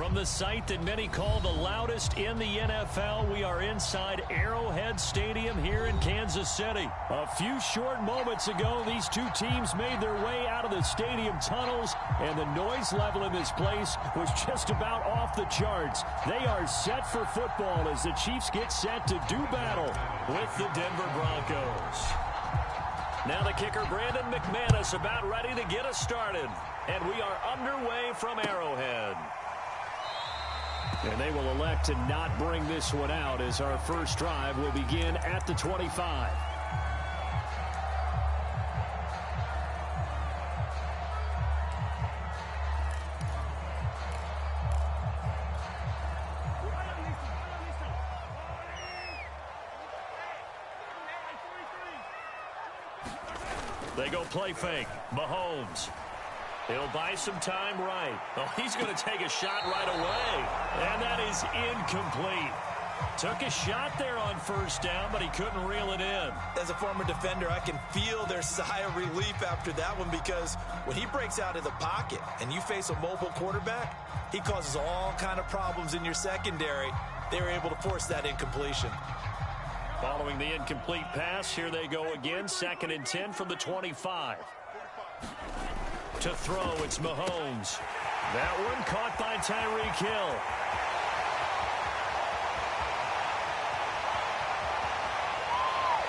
From the site that many call the loudest in the NFL, we are inside Arrowhead Stadium here in Kansas City. A few short moments ago, these two teams made their way out of the stadium tunnels, and the noise level in this place was just about off the charts. They are set for football as the Chiefs get set to do battle with the Denver Broncos. Now the kicker, Brandon McManus, about ready to get us started. And we are underway from Arrowhead. And they will elect to not bring this one out as our first drive will begin at the 25. They go play fake. Mahomes. He'll buy some time right. Oh, he's going to take a shot right away. And that is incomplete. Took a shot there on first down, but he couldn't reel it in. As a former defender, I can feel their sigh of relief after that one, because when he breaks out of the pocket and you face a mobile quarterback, he causes all kind of problems in your secondary. They were able to force that incompletion. Following the incomplete pass, here they go again. 2nd and 10 from the 25. To throw, it's Mahomes. That one caught by Tyreek Hill.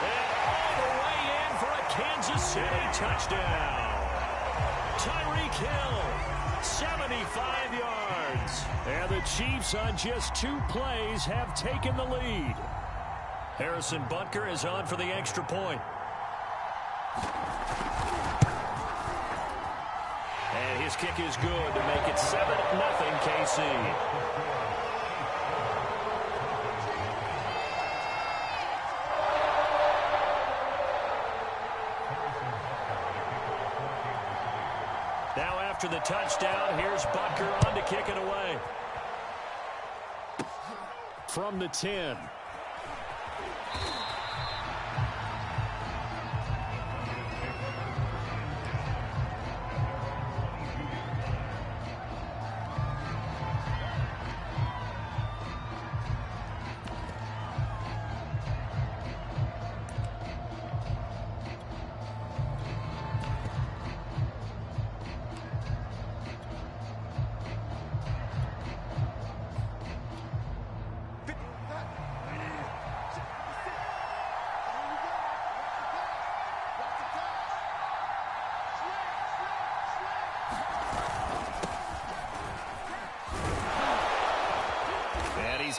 And all the way in for a Kansas City touchdown. Tyreek Hill, 75 yards. And the Chiefs on just 2 plays have taken the lead. Harrison Butker is on for the extra point. And his kick is good to make it 7-0 KC. Now after the touchdown, here's Butker on to kick it away. From the 10.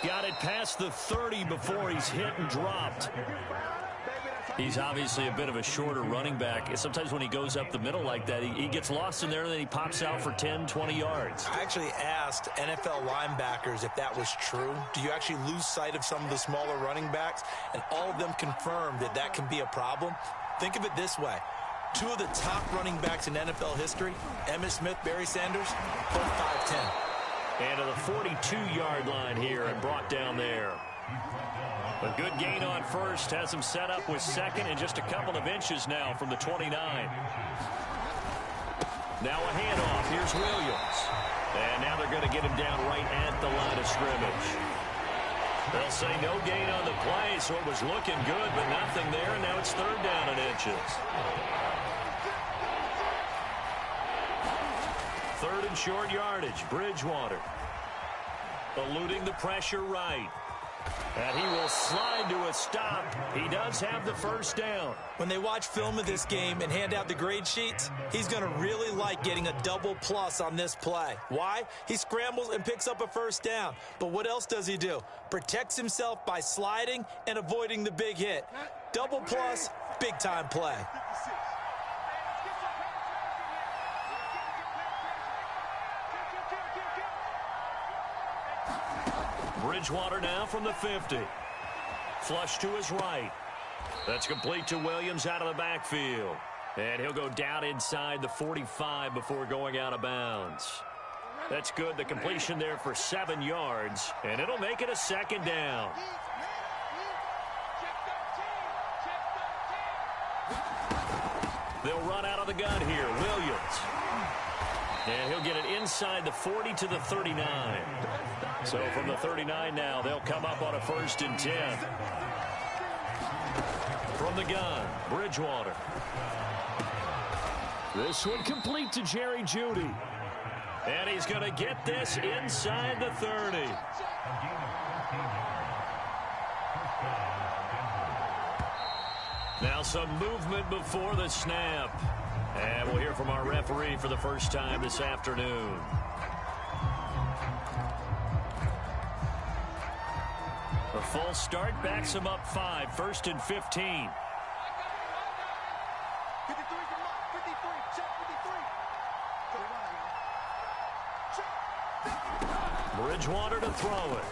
Got it past the 30 before he's hit and dropped. He's obviously a bit of a shorter running back. Sometimes when he goes up the middle like that, he gets lost in there and then he pops out for 10, 20 yards. I actually asked NFL linebackers if that was true. Do you actually lose sight of some of the smaller running backs? And all of them confirmed that that can be a problem. Think of it this way. 2 of the top running backs in NFL history, Emmitt Smith, Barry Sanders, both 5'10". And to the 42-yard line here and brought down there. A good gain on first. Has him set up with second and just a couple of inches now from the 29. Now a handoff. Here's Williams. And now they're going to get him down right at the line of scrimmage. They'll say no gain on the play, so it was looking good, but nothing there, and now it's 3rd down and inches. 3rd and short yardage. Bridgewater eluding the pressure right. And he will slide to a stop. He does have the first down. When they watch film of this game and hand out the grade sheets, he's going to really like getting a double plus on this play. Why? He scrambles and picks up a first down. But what else does he do? Protects himself by sliding and avoiding the big hit. Double plus, big-time play. Bridgewater now from the 50. Flush to his right. That's complete to Williams out of the backfield. And he'll go down inside the 45 before going out of bounds. That's good. The completion there for 7 yards. And it'll make it a 2nd down. They'll run out of the gun here. Williams. And he'll get it inside the 40 to the 39. So from the 39 now, they'll come up on a 1st and 10. From the gun, Bridgewater. This one complete to Jerry Jeudy. And he's going to get this inside the 30. Now some movement before the snap. And we'll hear from our referee for the first time this afternoon. A full start backs him up 5, 1st and 15. Bridgewater to throw it.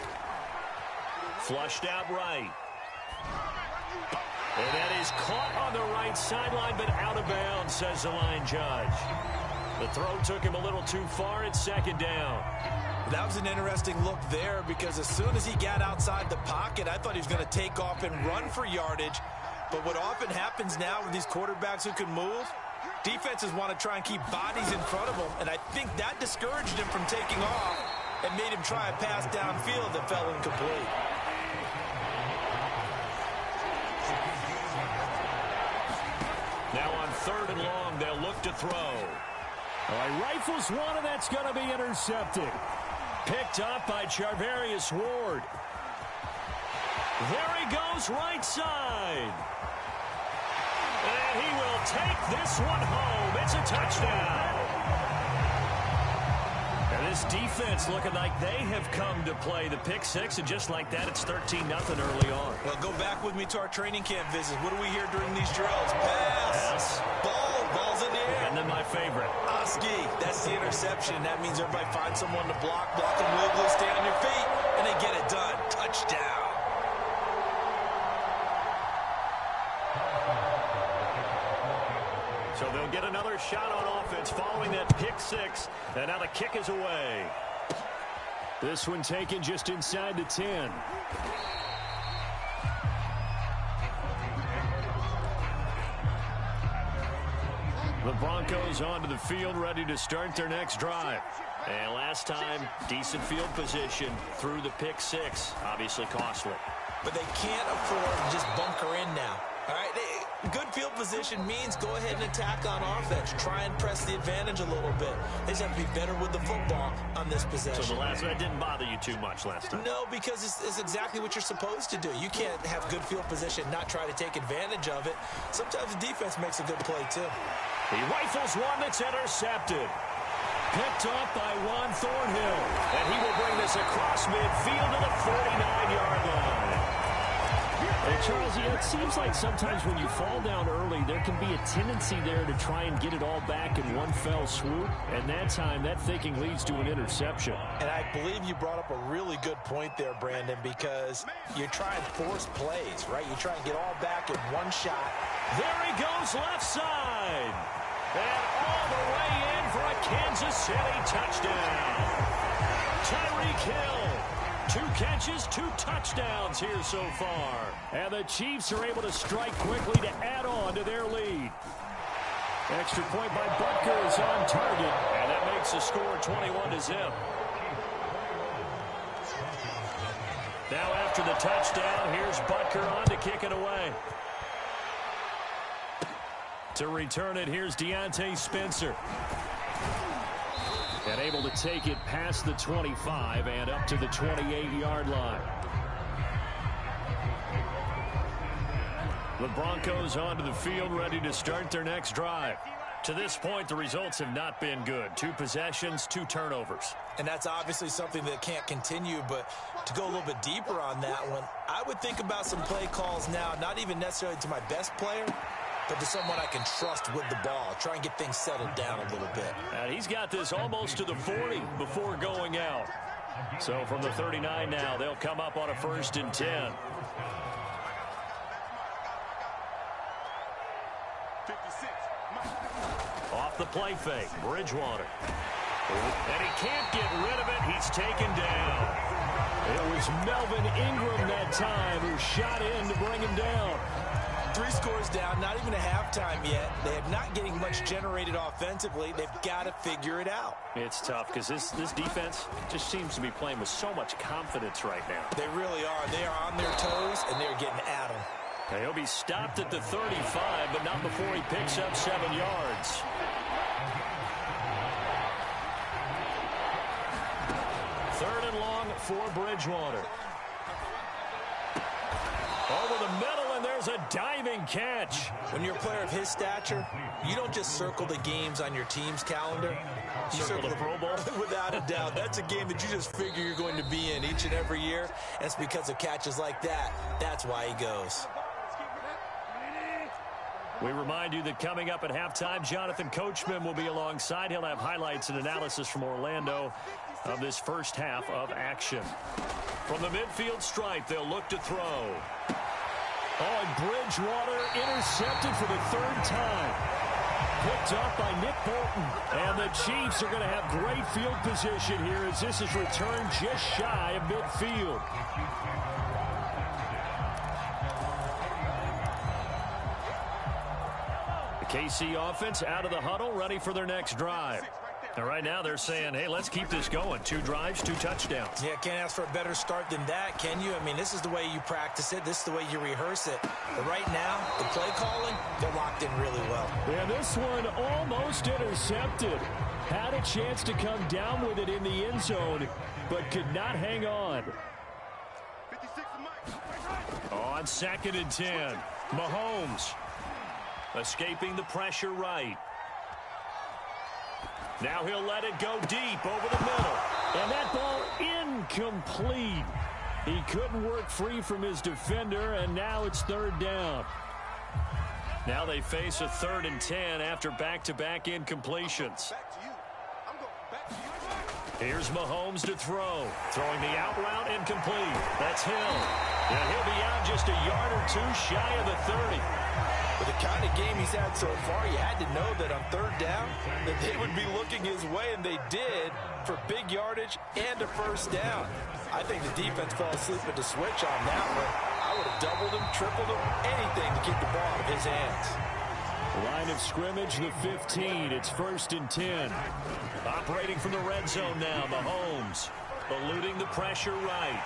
Flushed out right. And that is caught on the right sideline, but out of bounds, says the line judge. The throw took him a little too far. It's 2nd down. That was an interesting look there because as soon as he got outside the pocket, I thought he was going to take off and run for yardage. But what often happens now with these quarterbacks who can move, defenses want to try and keep bodies in front of them, and I think that discouraged him from taking off and made him try a pass downfield that fell incomplete. Now on 3rd and long, they'll look to throw. All right, rifles one, and that's going to be intercepted. Picked up by Charvarius Ward. There he goes, right side. And he will take this one home. It's a touchdown. And this defense looking like they have come to play the pick six, and just like that, it's 13-0 early on. Well, go back with me to our training camp visits. What do we hear during these drills? Pass. Ball's in the air. And then my favorite. Oski, that's the interception. That means everybody finds someone to block them wiggly, stay on your feet, and they get it done. Touchdown. So they'll get another shot on offense following that pick six. And now the kick is away. This one taken just inside the 10. The Broncos onto the field, ready to start their next drive. And last time, decent field position through the pick six. Obviously costly. But they can't afford to just bunker in now. All right, good field position means go ahead and attack on offense. Try and press the advantage a little bit. They just have to be better with the football on this possession. So the last one didn't bother you too much last time? No, because it's exactly what you're supposed to do. You can't have good field position, not try to take advantage of it. Sometimes the defense makes a good play, too. He rifles one that's intercepted. Picked up by Juan Thornhill. And he will bring this across midfield to the 49-yard line. Hey, Charles, it seems like sometimes when you fall down early, there can be a tendency there to try and get it all back in one fell swoop. And that time, that thinking leads to an interception. And I believe you brought up a really good point there, Brandon, because you try and force plays, right? You try and get all back in one shot. There he goes, left side. And all the way in for a Kansas City touchdown. Tyreek Hill. 2 catches, 2 touchdowns here so far. And the Chiefs are able to strike quickly to add on to their lead. Extra point by Butker is on target. And that makes the score 21-0. Now after the touchdown, here's Butker on to kick it away. To return it, here's Deontay Spencer. And able to take it past the 25 and up to the 28-yard line. The Broncos onto the field, ready to start their next drive. To this point, the results have not been good. 2 possessions, 2 turnovers. And that's obviously something that can't continue, but to go a little bit deeper on that one, I would think about some play calls now, not even necessarily to my best player, but to someone I can trust with the ball. Try and get things settled down a little bit. And he's got this almost to the 40 before going out. So from the 39 now, they'll come up on a 1st and 10. 56. Off the play fake, Bridgewater. And he can't get rid of it. He's taken down. It was Melvin Ingram that time who shot in to bring him down. 3 scores down, not even a halftime yet. They are not getting much generated offensively. They've got to figure it out. It's tough because this defense just seems to be playing with so much confidence right now. They really are. They are on their toes, and they're getting at them. He'll be stopped at the 35, but not before he picks up 7 yards. Third and long for Bridgewater. Over the middle, and there's a diving catch. When you're a player of his stature, you don't just circle the games on your team's calendar. You circle the Pro Bowl? Without a doubt. That's a game that you just figure you're going to be in each and every year. And it's because of catches like that. That's why he goes. We remind you that coming up at halftime, Jonathan Coachman will be alongside. He'll have highlights and analysis from Orlando of this first half of action. From the midfield stripe, they'll look to throw. Oh, and Bridgewater intercepted for the 3rd time. Picked up by Nick Bolton. And the Chiefs are going to have great field position here as this is returned just shy of midfield. KC offense out of the huddle, ready for their next drive. And right now they're saying, hey, let's keep this going. 2 drives, 2 touchdowns. Yeah, can't ask for a better start than that, can you? I mean, this is the way you practice it. This is the way you rehearse it. But right now, the play calling, they're locked in really well. And this one almost intercepted. Had a chance to come down with it in the end zone, but could not hang on. On 2nd and 10, Mahomes. Escaping the pressure right. Now he'll let it go deep over the middle. And that ball incomplete. He couldn't work free from his defender, and now it's 3rd down. Now they face a 3rd and 10 after back-to-back incompletions. Here's Mahomes to throw. Throwing the out route, incomplete. That's Hill. And he'll be out just a yard or 2 shy of the 30. With the kind of game he's had so far, you had to know that on 3rd down that they would be looking his way, and they did, for big yardage and a 1st down. I think the defense fell asleep at the switch on that one. I would have doubled him, tripled him, anything to keep the ball out of his hands. Line of scrimmage, the 15. It's 1st and 10. Operating from the red zone now, Mahomes. Eluding the pressure right.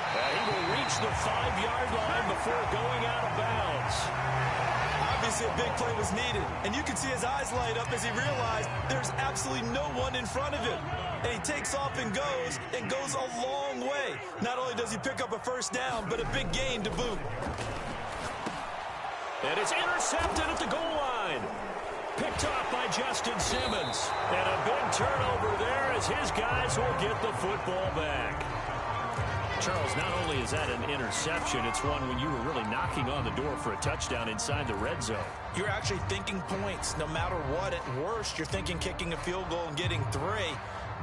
He will reach the 5-yard line before going out of bounds. Obviously, a big play was needed, and you can see his eyes light up as he realized there's absolutely no one in front of him. And he takes off and goes a long way. Not only does he pick up a 1st down, but a big gain to boot. And it's intercepted at the goal line. Picked off by Justin Simmons. And a big turnover there as his guys will get the football back. Charles, not only is that an interception, it's one when you were really knocking on the door for a touchdown inside the red zone. You're actually thinking points. No matter what, at worst, you're thinking kicking a field goal and getting 3.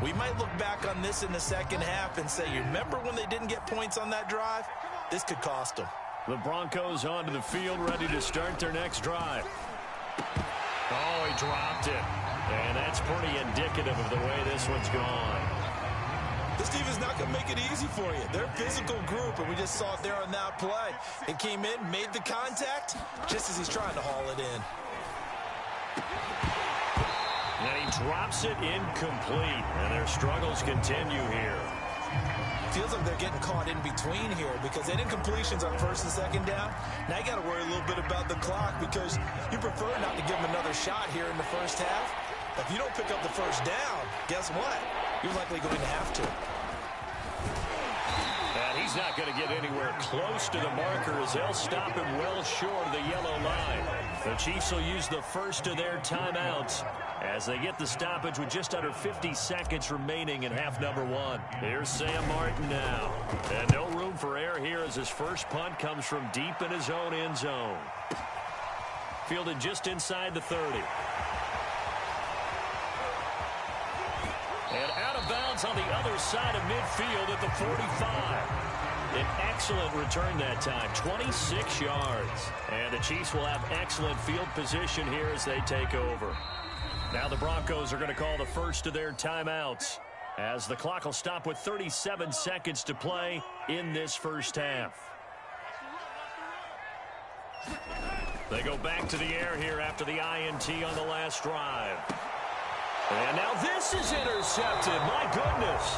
We might look back on this in the second half and say, you remember when they didn't get points on that drive? This could cost them. The Broncos onto the field, ready to start their next drive. Oh, he dropped it. And that's pretty indicative of the way this one's gone. This defense is not going to make it easy for you. They're a physical group, and we just saw it there on that play. It came in, made the contact, just as he's trying to haul it in. And he drops it incomplete, and their struggles continue here. Feels like they're getting caught in between here because they did completions on 1st and 2nd down. Now you got to worry a little bit about the clock because you prefer not to give them another shot here in the 1st half. If you don't pick up the 1st down, guess what? You're likely going to have to. And he's not going to get anywhere close to the marker as they'll stop him well short of the yellow line. The Chiefs will use the first of their timeouts as they get the stoppage with just under 50 seconds remaining in half number 1. Here's Sam Martin now. And no room for error here as his first punt comes from deep in his own end zone. Fielded just inside the 30. And out of bounds on the other side of midfield at the 45. An excellent return that time, 26 yards. And the Chiefs will have excellent field position here as they take over. Now the Broncos are going to call the first of their timeouts as the clock will stop with 37 seconds to play in this first half. They go back to the air here after the INT on the last drive. And now this is intercepted. My goodness.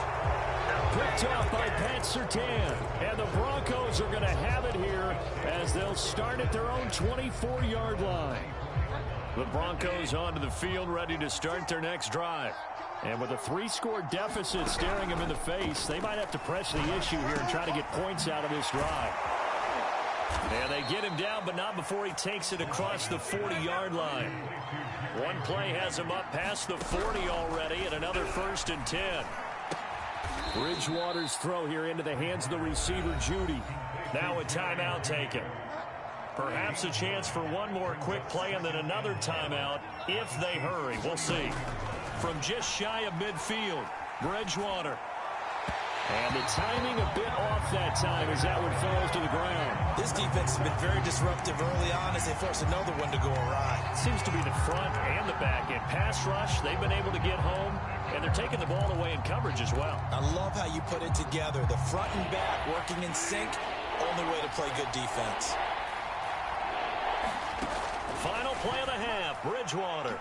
Picked off by Pat Surtain. And the Broncos are going to have it here as they'll start at their own 24-yard line. The Broncos onto the field ready to start their next drive. And with a 3-score deficit staring them in the face, they might have to press the issue here and try to get points out of this drive. And they get him down, but not before he takes it across the 40-yard line. One play has him up past the 40 already, and another 1st and 10. Bridgewater's throw here into the hands of the receiver, Judy. Now a timeout taken. Perhaps a chance for one more quick play and then another timeout if they hurry. We'll see. From just shy of midfield, Bridgewater. And the timing a bit off that time as that one falls to the ground. This defense has been very disruptive early on as they force another one to go awry. Seems to be the front and the back end. Pass rush, they've been able to get home, and they're taking the ball away in coverage as well. I love how you put it together. The front and back working in sync, only way to play good defense. Final play of the half, Bridgewater.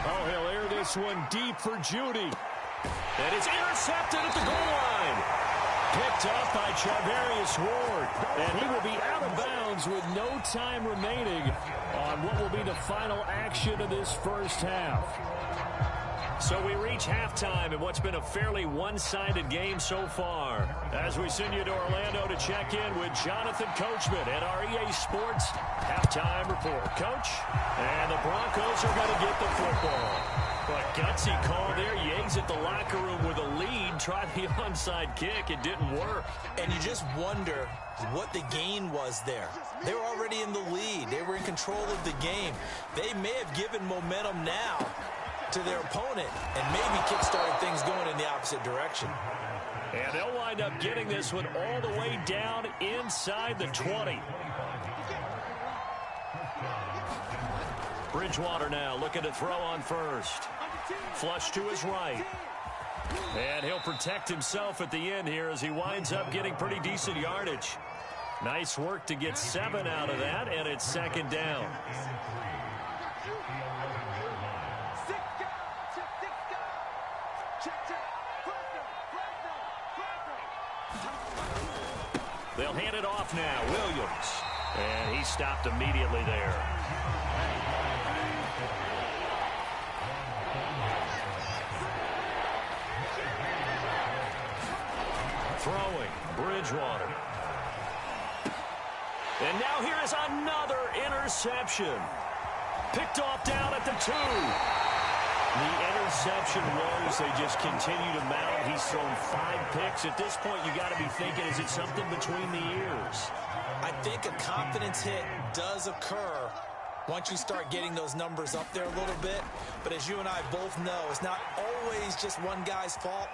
Oh, he'll air this one deep for Judy. And it's intercepted at the goal line. Picked up by Charvarius Ward. And he will be out of bounds with no time remaining on what will be the final action of this first half. So we reach halftime in what's been a fairly one-sided game so far. As we send you to Orlando to check in with Jonathan Coachman at our EA Sports Halftime Report. Coach, and the Broncos are going to get the football. But gutsy call there. Yates at the locker room with a lead. Tried the onside kick. It didn't work. And you just wonder what the gain was there. They were already in the lead. They were in control of the game. They may have given momentum now to their opponent and maybe kick-started things going in the opposite direction. And they'll wind up getting this one all the way down inside the 20. Bridgewater now looking to throw on first. Flush to his right. And he'll protect himself at the end here as he winds up getting pretty decent yardage. Nice work to get 7 out of that, and it's 2nd down. They'll hand it off now. Williams. And he stopped immediately there. Throwing. Bridgewater. And now here is another interception. Picked off down at the 2. The interception was they just continue to mount. He's thrown 5 picks. At this point, you got to be thinking, is it something between the ears? I think a confidence hit does occur once you start getting those numbers up there a little bit. But as you and I both know, it's not always just one guy's fault.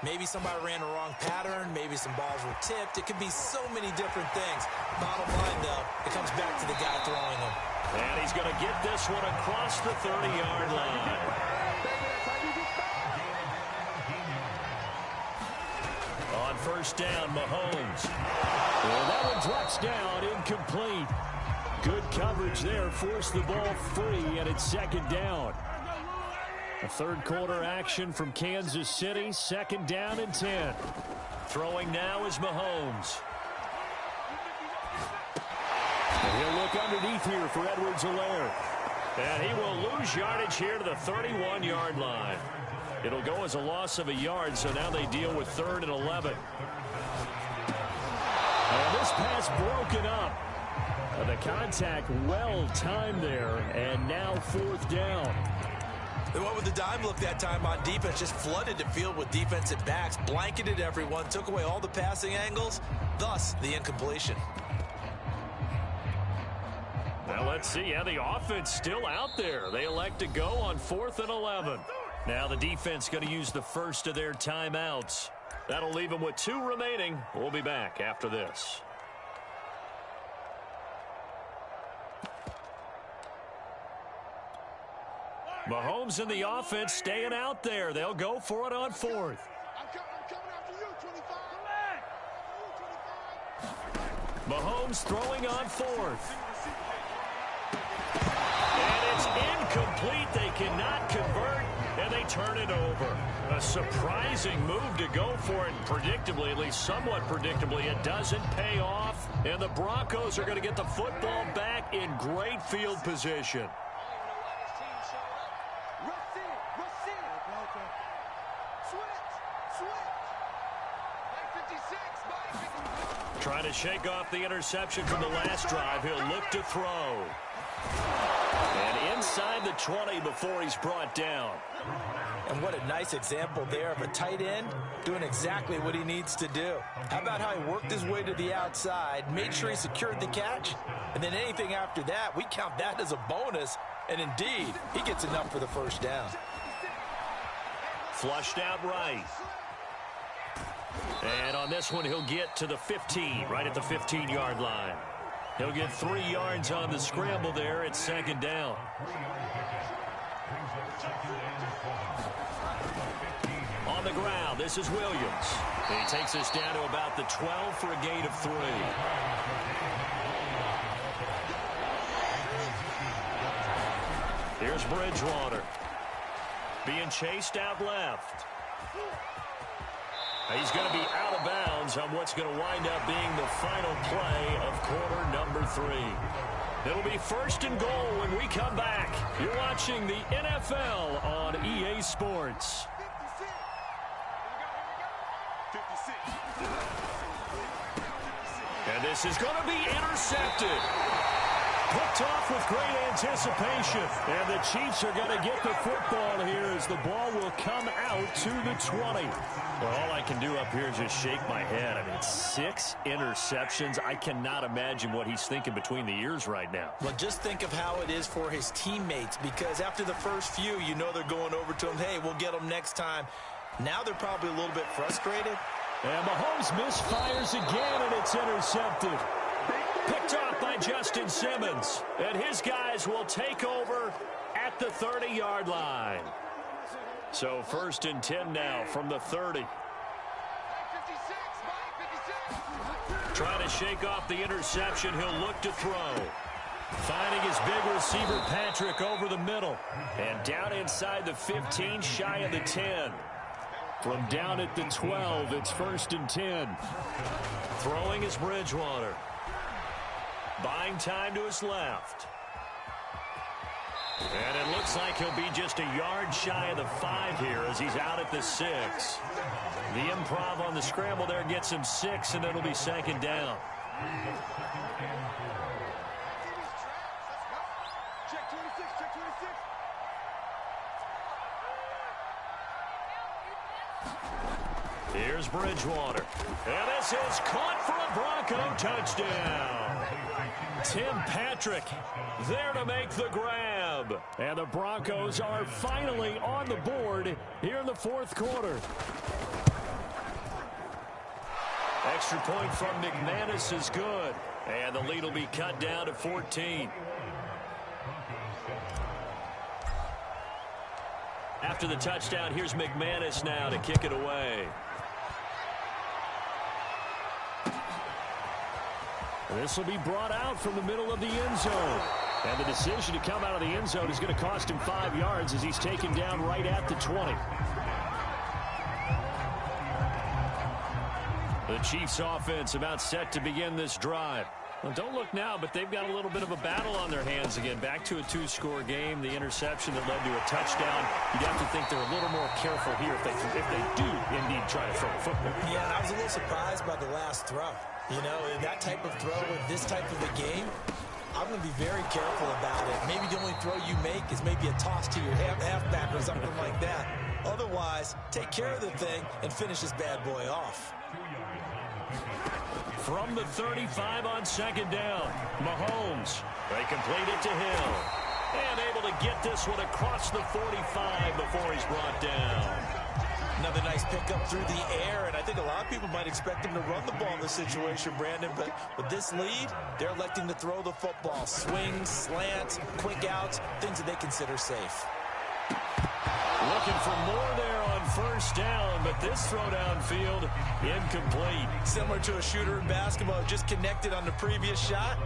Maybe somebody ran a wrong pattern. Maybe some balls were tipped. It could be so many different things. Bottom line, though, it comes back to the guy throwing them. And he's going to get this one across the 30-yard line. On first down, Mahomes. Well, that one drops down, incomplete. Good coverage there, forced the ball free, and it's 2nd down. A third-quarter action from Kansas City, 2nd down and 10. Throwing now is Mahomes. And he'll look underneath here for Edwards-Helaire. And he will lose yardage here to the 31-yard line. It'll go as a loss of a yard, so now they deal with 3rd and 11. And this pass broken up. The contact well timed there, and now 4th down. They went with the dime look that time on defense, just flooded the field with defensive backs, blanketed everyone, took away all the passing angles, thus the incompletion. Well, let's see. Yeah, the offense still out there. They elect to go on 4th and 11. Now the defense going to use the first of their timeouts. That'll leave them with 2 remaining. We'll be back after this. Mahomes and the offense staying out there. They'll go for it on 4th. I'm coming after you, 25. Mahomes throwing on fourth. And it's incomplete. They cannot convert, and they turn it over. A surprising move to go for it. Predictably, at least somewhat predictably, it doesn't pay off. And the Broncos are going to get the football back in great field position. Trying to shake off the interception from the last drive. He'll look to throw. And inside the 20 before he's brought down. And what a nice example there of a tight end doing exactly what he needs to do. How about how he worked his way to the outside, made sure he secured the catch, and then anything after that, we count that as a bonus. And indeed, he gets enough for the first down. Flushed out right. And on this one, he'll get to the 15, right at the 15-yard line. He'll get 3 yards on the scramble there. It's second down. On the ground, this is Williams. He takes us down to about the 12 for a gain of 3. Here's Bridgewater. Being chased out left. He's going to be out of bounds on what's going to wind up being the final play of quarter number 3. It'll be first and goal when we come back. You're watching the NFL on EA Sports. And this is going to be intercepted. Picked off with great anticipation. And the Chiefs are going to get the football here as the ball will come out to the 20. Well, all I can do up here is just shake my head. I mean, 6 interceptions. I cannot imagine what he's thinking between the ears right now. Well, just think of how it is for his teammates, because after the first few, you know they're going over to him, hey, we'll get them next time. Now they're probably a little bit frustrated. And Mahomes misfires again, and it's intercepted. Picked off by Justin Simmons. And his guys will take over at the 30-yard line. So first and 10 now from the 30. Trying to shake off the interception. He'll look to throw. Finding his big receiver, Patrick, over the middle. And down inside the 15, shy of the 10. From down at the 12, it's first and 10. Throwing is Bridgewater. Buying time to his left. And it looks like he'll be just a yard shy of the 5 here as he's out at the 6. The improv on the scramble there gets him 6, and it'll be second down. Here's Bridgewater. And this is caught for a Bronco touchdown. Tim Patrick there to make the grab. And the Broncos are finally on the board here in the fourth quarter. Extra point from McManus is good. And the lead will be cut down to 14. After the touchdown, here's McManus now to kick it away. This will be brought out from the middle of the end zone. And the decision to come out of the end zone is going to cost him 5 yards as he's taken down right at the 20. The Chiefs offense about set to begin this drive. Well, don't look now, but they've got a little bit of a battle on their hands again. Back to a 2-score game. The interception that led to a touchdown. You'd have to think they're a little more careful here if they do indeed try to throw a football. Yeah, and I was a little surprised by the last throw. You know, that type of throw in this type of a game, I'm going to be very careful about it. Maybe the only throw you make is maybe a toss to your halfback or something like that. Otherwise, take care of the thing and finish this bad boy off. From the 35 on second down, Mahomes. They complete it to Hill. And able to get this one across the 45 before he's brought down. Another nice pickup through the air, and I think a lot of people might expect him to run the ball in this situation, Brandon, but with this lead, they're electing to throw the football. Swings, slants, quick outs, things that they consider safe. Looking for more there on first down, but this throw downfield incomplete. Similar to a shooter in basketball, just connected on the previous shot.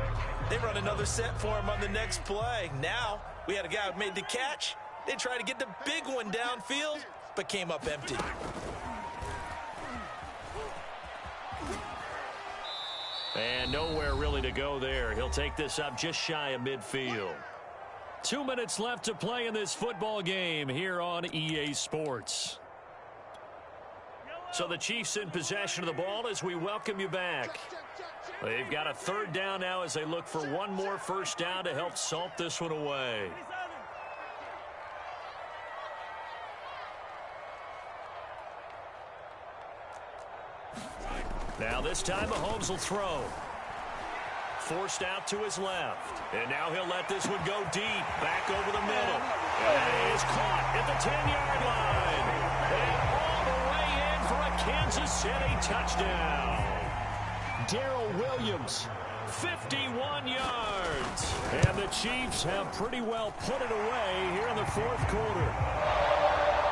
They run another set for him on the next play. Now, we had a guy who made the catch. They tried to get the big one downfield, but came up empty. And nowhere really to go there. He'll take this up just shy of midfield. 2 minutes left to play in this football game here on EA Sports. So the Chiefs in possession of the ball as we welcome you back. They've got a third down now as they look for one more first down to help salt this one away. Now this time Mahomes will throw. Forced out to his left. And now he'll let this one go deep. Back over the middle. And he is caught at the 10-yard line. And all the way in for a Kansas City touchdown. Darrell Williams, 51 yards. And the Chiefs have pretty well put it away here in the fourth quarter.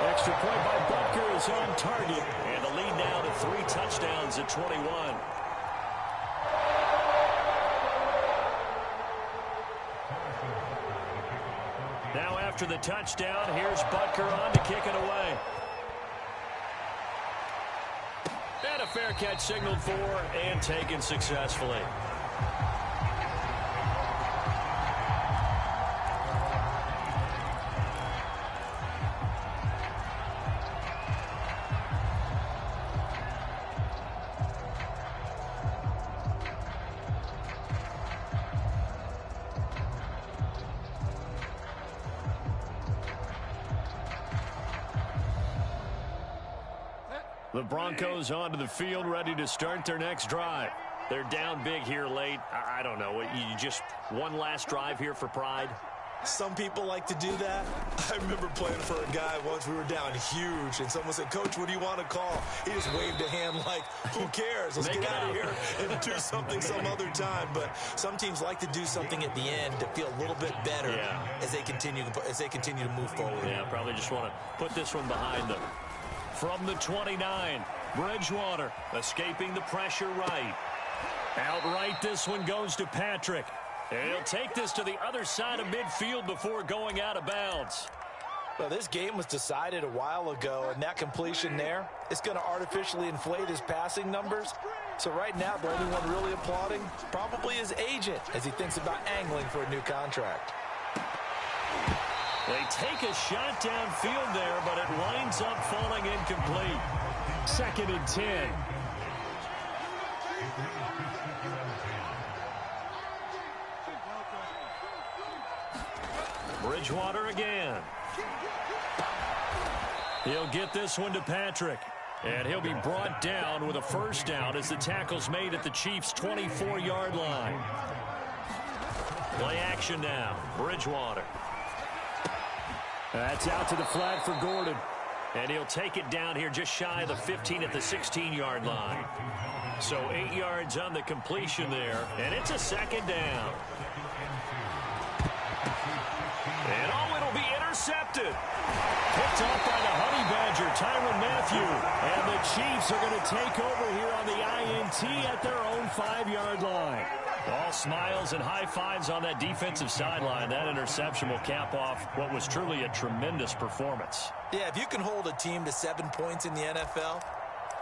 Extra point by Butker is on target. And the lead now to 3 touchdowns at 21. Now after the touchdown, here's Butker on to kick it away. And a fair catch signaled for and taken successfully. The Broncos onto the field, ready to start their next drive. They're down big here late. I don't know. You just one last drive here for pride? Some people like to do that. I remember playing for a guy once. We were down huge, and someone said, "Coach, what do you want to call?" He just waved a hand like, who cares? Let's get out of here and do something some other time. But some teams like to do something at the end to feel a little bit better as they continue to move forward. Yeah, probably just want to put this one behind them. From the 29, Bridgewater escaping the pressure right. Outright, this one goes to Patrick. And he'll take this to the other side of midfield before going out of bounds. Well, this game was decided a while ago, and that completion there is going to artificially inflate his passing numbers. So right now, the only one really applauding probably his agent as he thinks about angling for a new contract. They take a shot downfield there, but it winds up falling incomplete. 2nd and 10. Bridgewater again. He'll get this one to Patrick. And he'll be brought down with a first down as the tackle's made at the Chiefs' 24-yard line. Play action now. Bridgewater. That's out to the flat for Gordon. And he'll take it down here just shy of the 15 at the 16-yard line. So 8 yards on the completion there. And it's a second down. And oh, it'll be intercepted. Picked off by the Honey Badger, Tyrann Mathieu. And the Chiefs are going to take over here on the INT at their own 5-yard line. All smiles and high fives on that defensive sideline. That interception will cap off what was truly a tremendous performance. Yeah, if you can hold a team to 7 points in the NFL,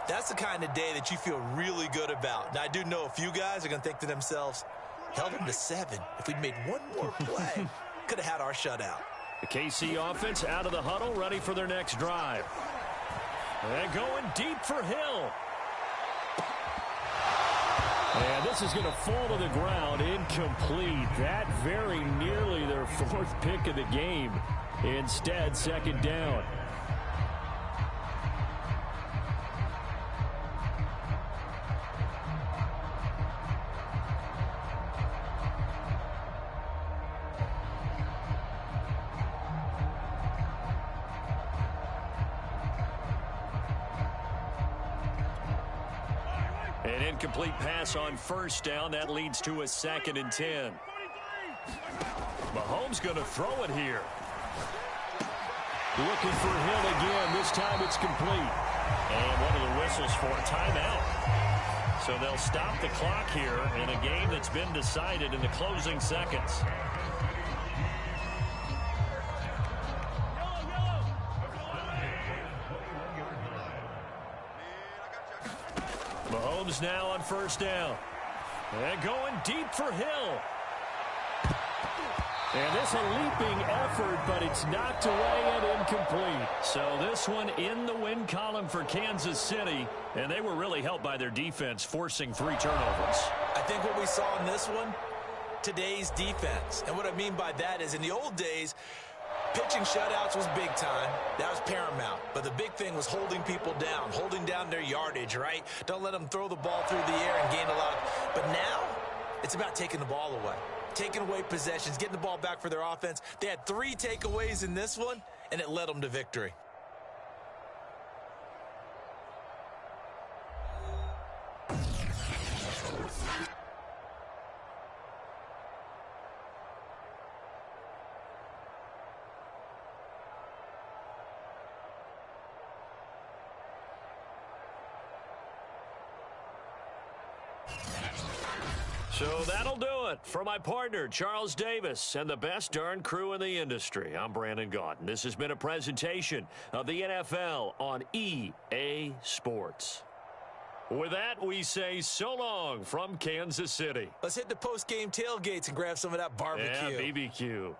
that's the kind of day that you feel really good about. Now, I do know a few guys are going to think to themselves, held them to 7. If we'd made one more play, could have had our shutout. The KC offense out of the huddle, ready for their next drive. And going deep for Hill. And this is going to fall to the ground, incomplete. That very nearly their 4th pick of the game. Instead, second down. An incomplete pass on first down. That leads to a 2nd and 10. Mahomes going to throw it here. Looking for Hill again. This time it's complete. And what are the whistles for? Timeout. So they'll stop the clock here in a game that's been decided in the closing seconds. Mahomes now on first down. And going deep for Hill. And this a leaping effort, but it's knocked away and incomplete. So this one in the win column for Kansas City. And they were really helped by their defense, forcing 3 turnovers. I think what we saw in this one, today's defense. And what I mean by that is in the old days, pitching shutouts was big time. That was paramount. But the big thing was holding people down, holding down their yardage, right? Don't let them throw the ball through the air and gain a lot. But now, it's about taking the ball away. Taking away possessions, getting the ball back for their offense. They had 3 takeaways in this one, and it led them to victory. So that'll do it for my partner, Charles Davis, and the best darn crew in the industry. I'm Brandon Gaudin. This has been a presentation of the NFL on EA Sports. With that, we say so long from Kansas City. Let's hit the post-game tailgates and grab some of that barbecue. Yeah, BBQ.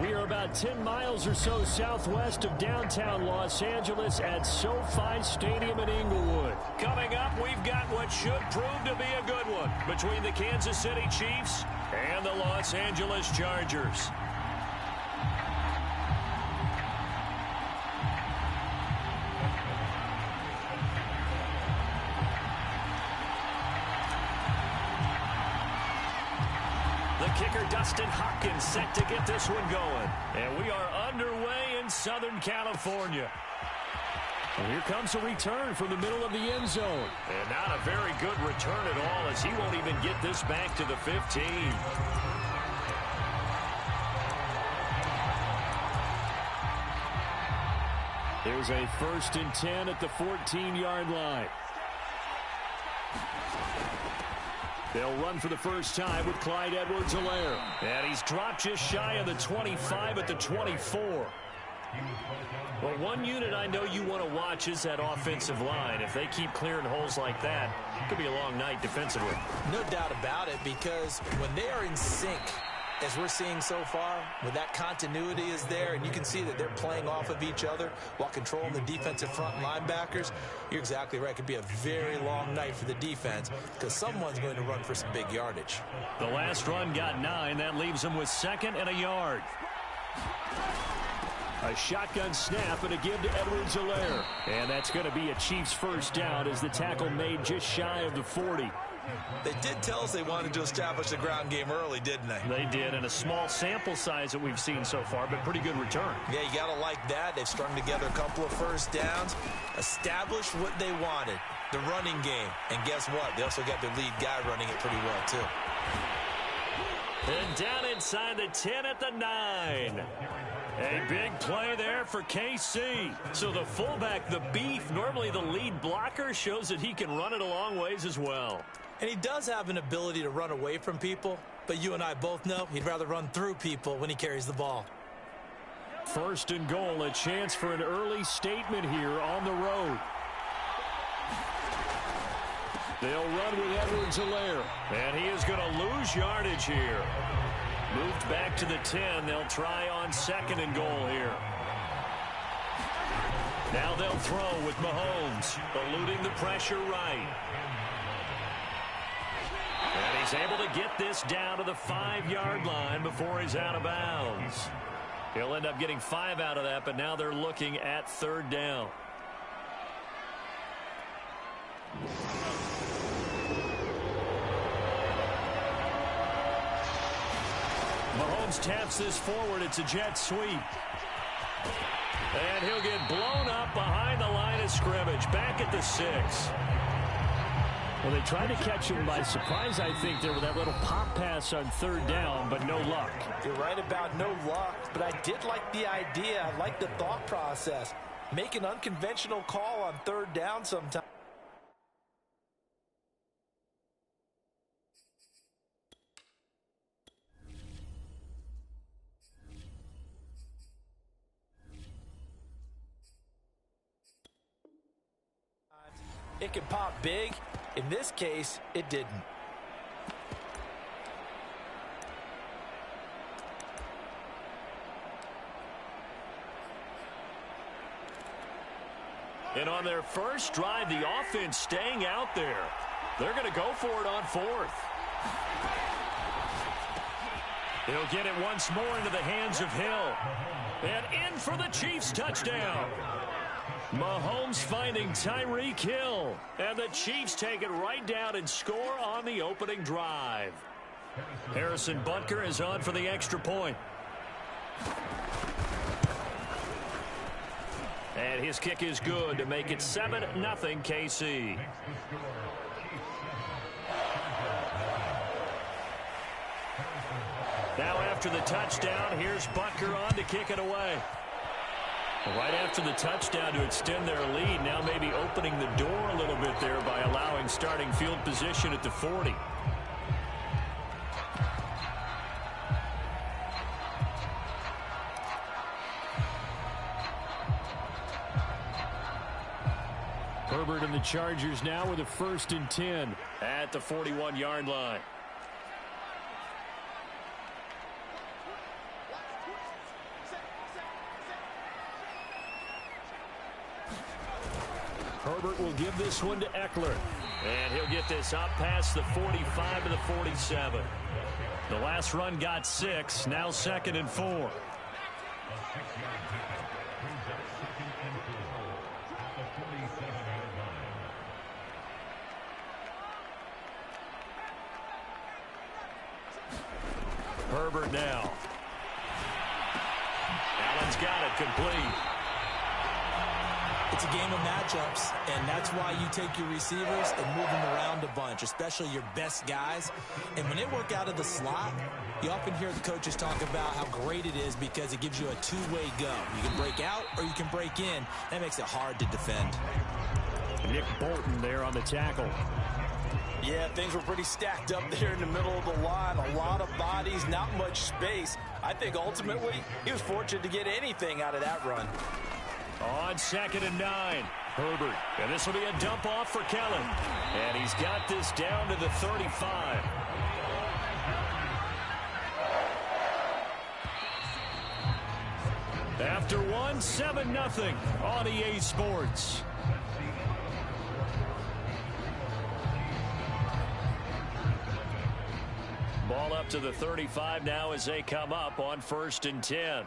We are about 10 miles or so southwest of downtown Los Angeles at SoFi Stadium in Inglewood. Coming up, we've got what should prove to be a good one between the Kansas City Chiefs and the Los Angeles Chargers. Kicker Dustin Hopkins set to get this one going. And we are underway in Southern California. And here comes a return from the middle of the end zone. And not a very good return at all, as he won't even get this back to the 15. There's a 1st and 10 at the 14-yard line. They'll run for the first time with Clyde Edwards-Helaire. And he's dropped just shy of the 25 at the 24. Well, one unit I know you want to watch is that offensive line. If they keep clearing holes like that, it could be a long night defensively. No doubt about it, because when they are in sync, as we're seeing so far, when that continuity is there and you can see that they're playing off of each other while controlling the defensive front linebackers, you're exactly right. It could be a very long night for the defense because someone's going to run for some big yardage. The last run got 9. That leaves them with 2nd and a yard. A shotgun snap and a give to Edwards-Helaire. And that's going to be a Chiefs first down as the tackle made just shy of the 40. They did tell us they wanted to establish the ground game early, didn't they? They did, and a small sample size that we've seen so far, but pretty good return. Yeah, you got to like that. They've strung together a couple of first downs, established what they wanted, the running game. And guess what? They also got their lead guy running it pretty well, too. And down inside the 10 at the 9. A big play there for KC. So the fullback, the beef, normally the lead blocker, shows that he can run it a long ways as well. And he does have an ability to run away from people, but you and I both know he'd rather run through people when he carries the ball. 1st and goal, a chance for an early statement here on the road. They'll run with Edwards-Helaire, and he is going to lose yardage here. Moved back to the 10. They'll try on 2nd and goal here. Now they'll throw with Mahomes, eluding the pressure right. And he's able to get this down to the 5-yard line before he's out of bounds. He'll end up getting 5 out of that, but now they're looking at 3rd down. Mahomes taps this forward. It's a jet sweep. And he'll get blown up behind the line of scrimmage, back at the 6. Well, they tried to catch him by surprise, I think, there with that little pop pass on 3rd down, but no luck. You're right about no luck, but I did like the idea. I like the thought process. Make an unconventional call on 3rd down sometime. It can pop big. In this case, it didn't. And on their first drive, the offense staying out there. They're going to go for it on 4th. He'll get it once more into the hands of Hill. And in for the Chiefs touchdown. Mahomes finding Tyreek Hill. And the Chiefs take it right down and score on the opening drive. Harrison Butker is on for the extra point. And his kick is good to make it 7-0 KC. Now after the touchdown, here's Butker on to kick it away. Right after the touchdown to extend their lead, now maybe opening the door a little bit there by allowing starting field position at the 40. Herbert and the Chargers now with a 1st and 10 at the 41-yard line. Herbert will give this one to Eckler. And he'll get this up past the 45 to the 47. The last run got 6. Now 2nd and 4. Herbert now. Allen's got it complete. It's a game of matchups, and that's why you take your receivers and move them around a bunch, especially your best guys. And when they work out of the slot, you often hear the coaches talk about how great it is because it gives you a two-way go. You can break out or you can break in. That makes it hard to defend. Nick Bolton there on the tackle. Yeah, things were pretty stacked up there in the middle of the line. A lot of bodies, not much space. I think ultimately he was fortunate to get anything out of that run. On 2nd and 9, Herbert. And this will be a dump off for Kellen. And he's got this down to the 35. After one, 7-0 on EA Sports. Ball up to the 35 now as they come up on 1st and 10.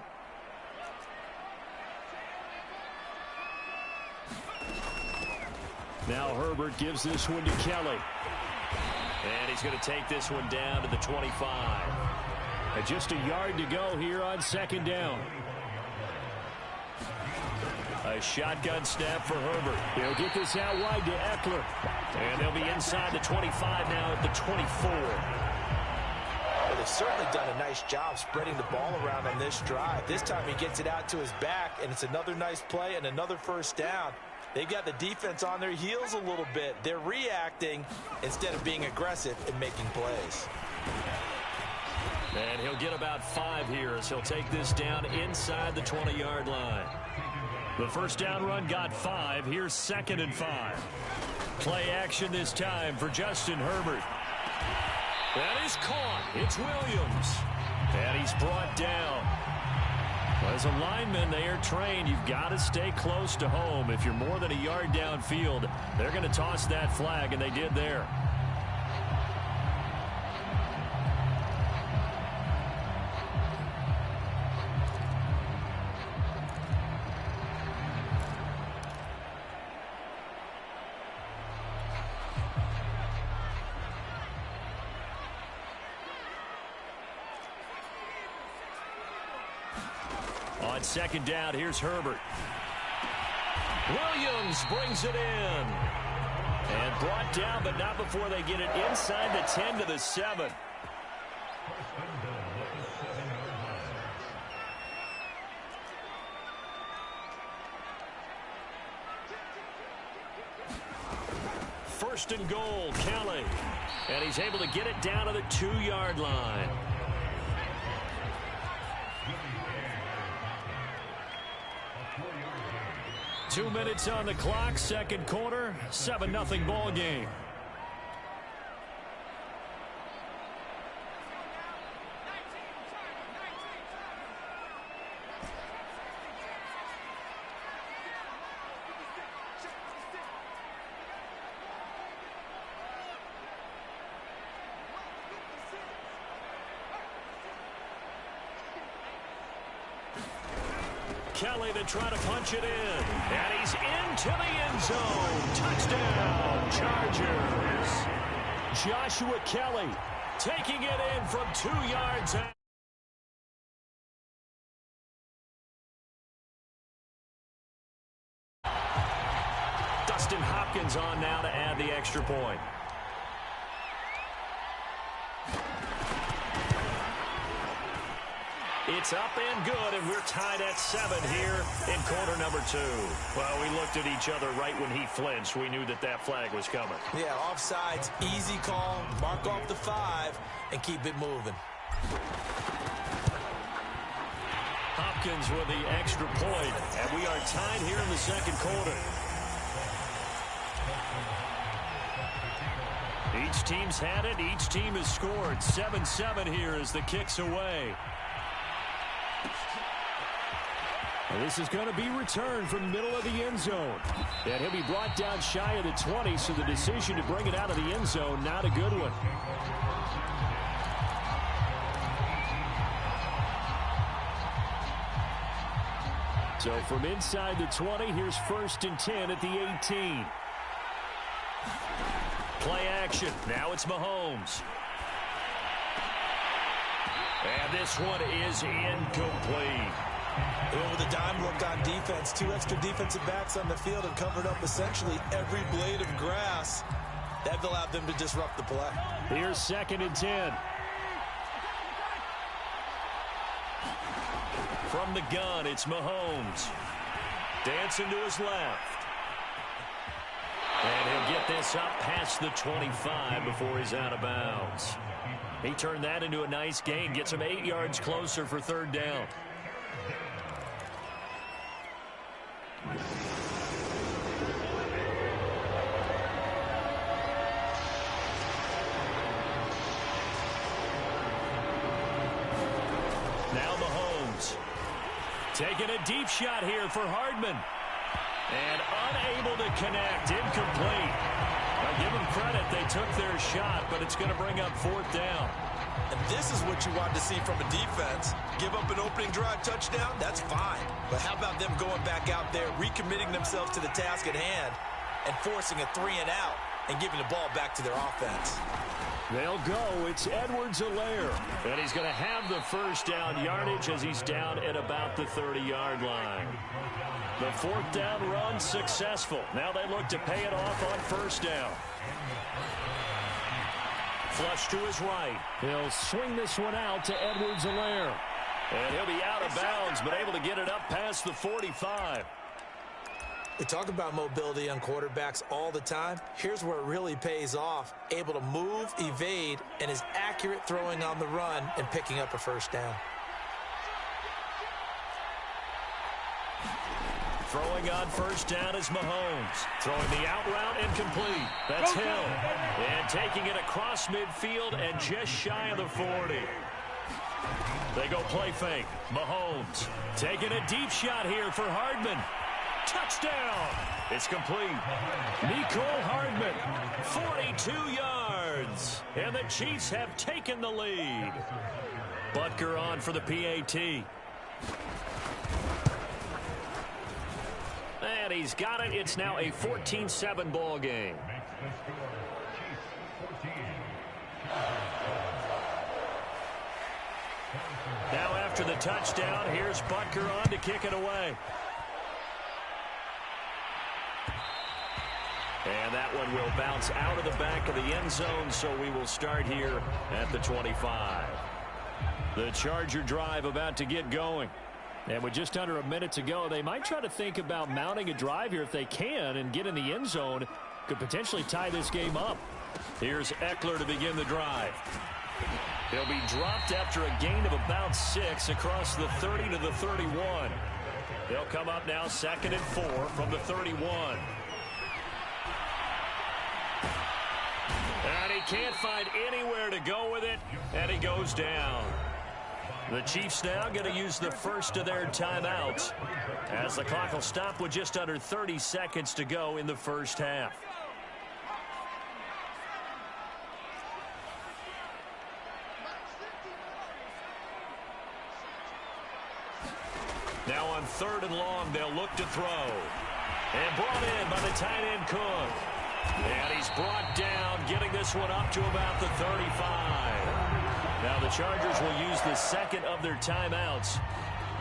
Now Herbert gives this one to Kelly. And he's going to take this one down to the 25. And just a yard to go here on 2nd down. A shotgun snap for Herbert. He'll get this out wide to Eckler. And they'll be inside the 25 now at the 24. Well, they've certainly done a nice job spreading the ball around on this drive. This time he gets it out to his back, and it's another nice play and another 1st down. They've got the defense on their heels a little bit. They're reacting instead of being aggressive and making plays. And he'll get about 5 here as he'll take this down inside the 20-yard line. The 1st down run got 5. Here's 2nd and 5. Play action this time for Justin Herbert. That is caught. It's Williams. And he's brought down. As a lineman, they are trained. You've got to stay close to home. If you're more than a yard downfield, they're going to toss that flag, and they did there. On 2nd down, here's Herbert. Williams brings it in. And brought down, but not before they get it inside the 10 to the 7. First and goal, Kelly. And he's able to get it down to the 2-yard line. Two minutes on the clock, 2nd quarter, 7-0 ball game. Kelly to try to punch it in. And he's into the end zone. Touchdown, Chargers. Joshua Kelly taking it in from 2 yards out. Dustin Hopkins on now to add the extra point. It's up and good, and we're tied at 7 here in quarter number 2. Well, we looked at each other right when he flinched. We knew that that flag was coming. Yeah, offsides, easy call, mark off the 5, and keep it moving. Hopkins with the extra point, and we are tied here in the 2nd quarter. Each team's had it. Each team has scored. 7-7 here as the kick's away. And this is going to be returned from the middle of the end zone. And he'll be brought down shy of the 20, so the decision to bring it out of the end zone, not a good one. So from inside the 20, here's 1st and 10 at the 18. Play action. Now it's Mahomes. And this one is incomplete. With a dime look on defense, 2 extra defensive backs on the field and covered up essentially every blade of grass. That allowed them to disrupt the play. Here's 2nd and 10. From the gun, it's Mahomes. Dancing to his left. And he'll get this up past the 25 before he's out of bounds. He turned that into a nice gain, gets him 8 yards closer for 3rd down. Now Mahomes. Taking a deep shot here for Hardman. And unable to connect. Incomplete. Now give them credit. They took their shot, but it's going to bring up 4th down. And this is what you want to see from a defense. Give up an opening drive touchdown, that's fine. But how about them going back out there, recommitting themselves to the task at hand, and forcing a 3-and-out and giving the ball back to their offense. They'll go. It's Edwards-Helaire. And he's going to have the 1st down yardage as he's down at about the 30-yard line. The 4th down run successful. Now they look to pay it off on 1st down. Flush to his right. He'll swing this one out to Edwards-Helaire. And he'll be out of bounds, but able to get it up past the 45. We talk about mobility on quarterbacks all the time. Here's where it really pays off. Able to move, evade, and is accurate throwing on the run and picking up a 1st down. Throwing on 1st down is Mahomes. Throwing the out route incomplete. That's Hill. And taking it across midfield and just shy of the 40. They go play fake. Mahomes taking a deep shot here for Hardman. Touchdown. It's complete. Mecole Hardman, 42 yards. And the Chiefs have taken the lead. Butker on for the PAT. And he's got it. It's now a 14-7 ball game. Now after the touchdown, here's Butker on to kick it away. And that one will bounce out of the back of the end zone, so we will start here at the 25. The Charger drive about to get going. And with just under a minute to go, they might try to think about mounting a drive here if they can and get in the end zone. Could potentially tie this game up. Here's Eckler to begin the drive. He'll be dropped after a gain of about 6 across the 30 to the 31. They'll come up now 2nd and 4 from the 31. And he can't find anywhere to go with it, and he goes down. The Chiefs now going to use the first of their timeouts as the clock will stop with just under 30 seconds to go in the first half. Now on 3rd and long, they'll look to throw. And brought in by the tight end Cook. And he's brought down, getting this one up to about the 35. Now the Chargers will use the second of their timeouts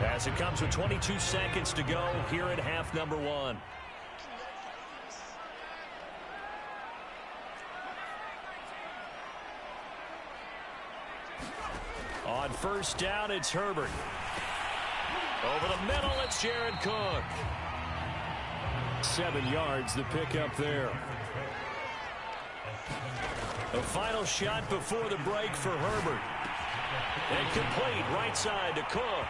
as it comes with 22 seconds to go here in half number 1. On 1st down, it's Herbert. Over the middle, it's Jared Cook. 7 yards, the pickup there. A final shot before the break for Herbert. And complete right side to Cook.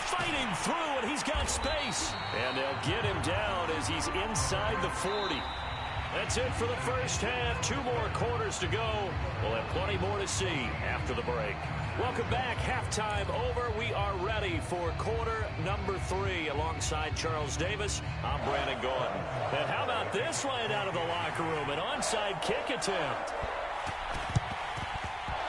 Fighting through, and he's got space. And they'll get him down as he's inside the 40. That's it for the first half. 2 more quarters to go. We'll have plenty more to see after the break. Welcome back. Halftime over. We are ready for quarter number number 3 alongside Charles Davis. I'm Brandon Gordon. And how about this right out of the locker room? An onside kick attempt.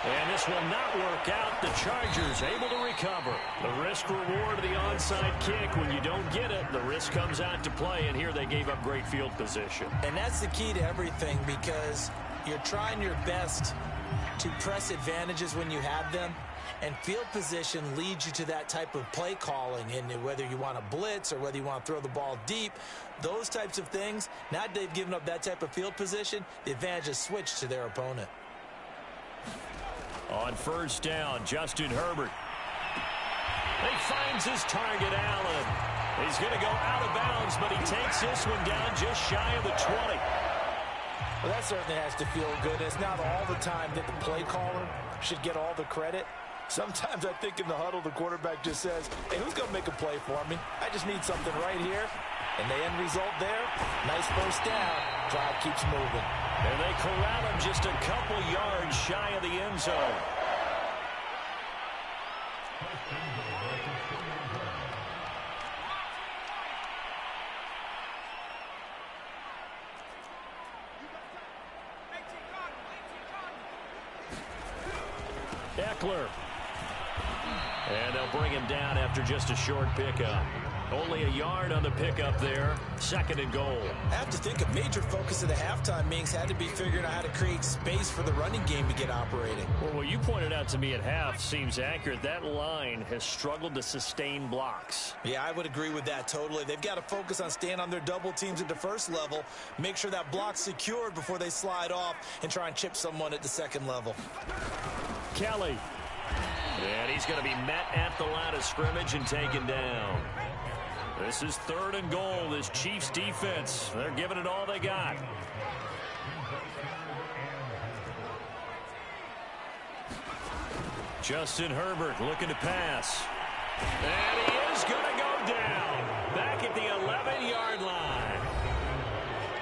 And this will not work out. The Chargers able to recover. The risk reward of the onside kick. When you don't get it, the risk comes out to play. And here they gave up great field position. And that's the key to everything, because you're trying your best to press advantages when you have them. And field position leads you to that type of play calling. And whether you want to blitz or whether you want to throw the ball deep, those types of things, now that they've given up that type of field position, the advantage is switched to their opponent. On first down, Justin Herbert. He finds his target, Allen. He's going to go out of bounds, but he takes this one down just shy of the 20. Well, that certainly has to feel good. It's not all the time that the play caller should get all the credit. Sometimes I think in the huddle, the quarterback just says, hey, who's going to make a play for me? I just need something right here. And the end result there, nice first down. Drive keeps moving. And they corral him just a couple yards shy of the end zone. Eckler. And they'll bring him down after just a short pickup. Only a yard on the pickup there. 2nd and goal. I have to think a major focus of the halftime meetings had to be figuring out how to create space for the running game to get operating. Well, what you pointed out to me at half seems accurate. That line has struggled to sustain blocks. Yeah, I would agree with that totally. They've got to focus on staying on their double teams at the first level, make sure that block's secured before they slide off and try and chip someone at the second level. Kelly. And he's going to be met at the line of scrimmage and taken down. This is 3rd and goal. This Chiefs defense, they're giving it all they got. Justin Herbert looking to pass. And he is going to go down. Back at the 11-yard line.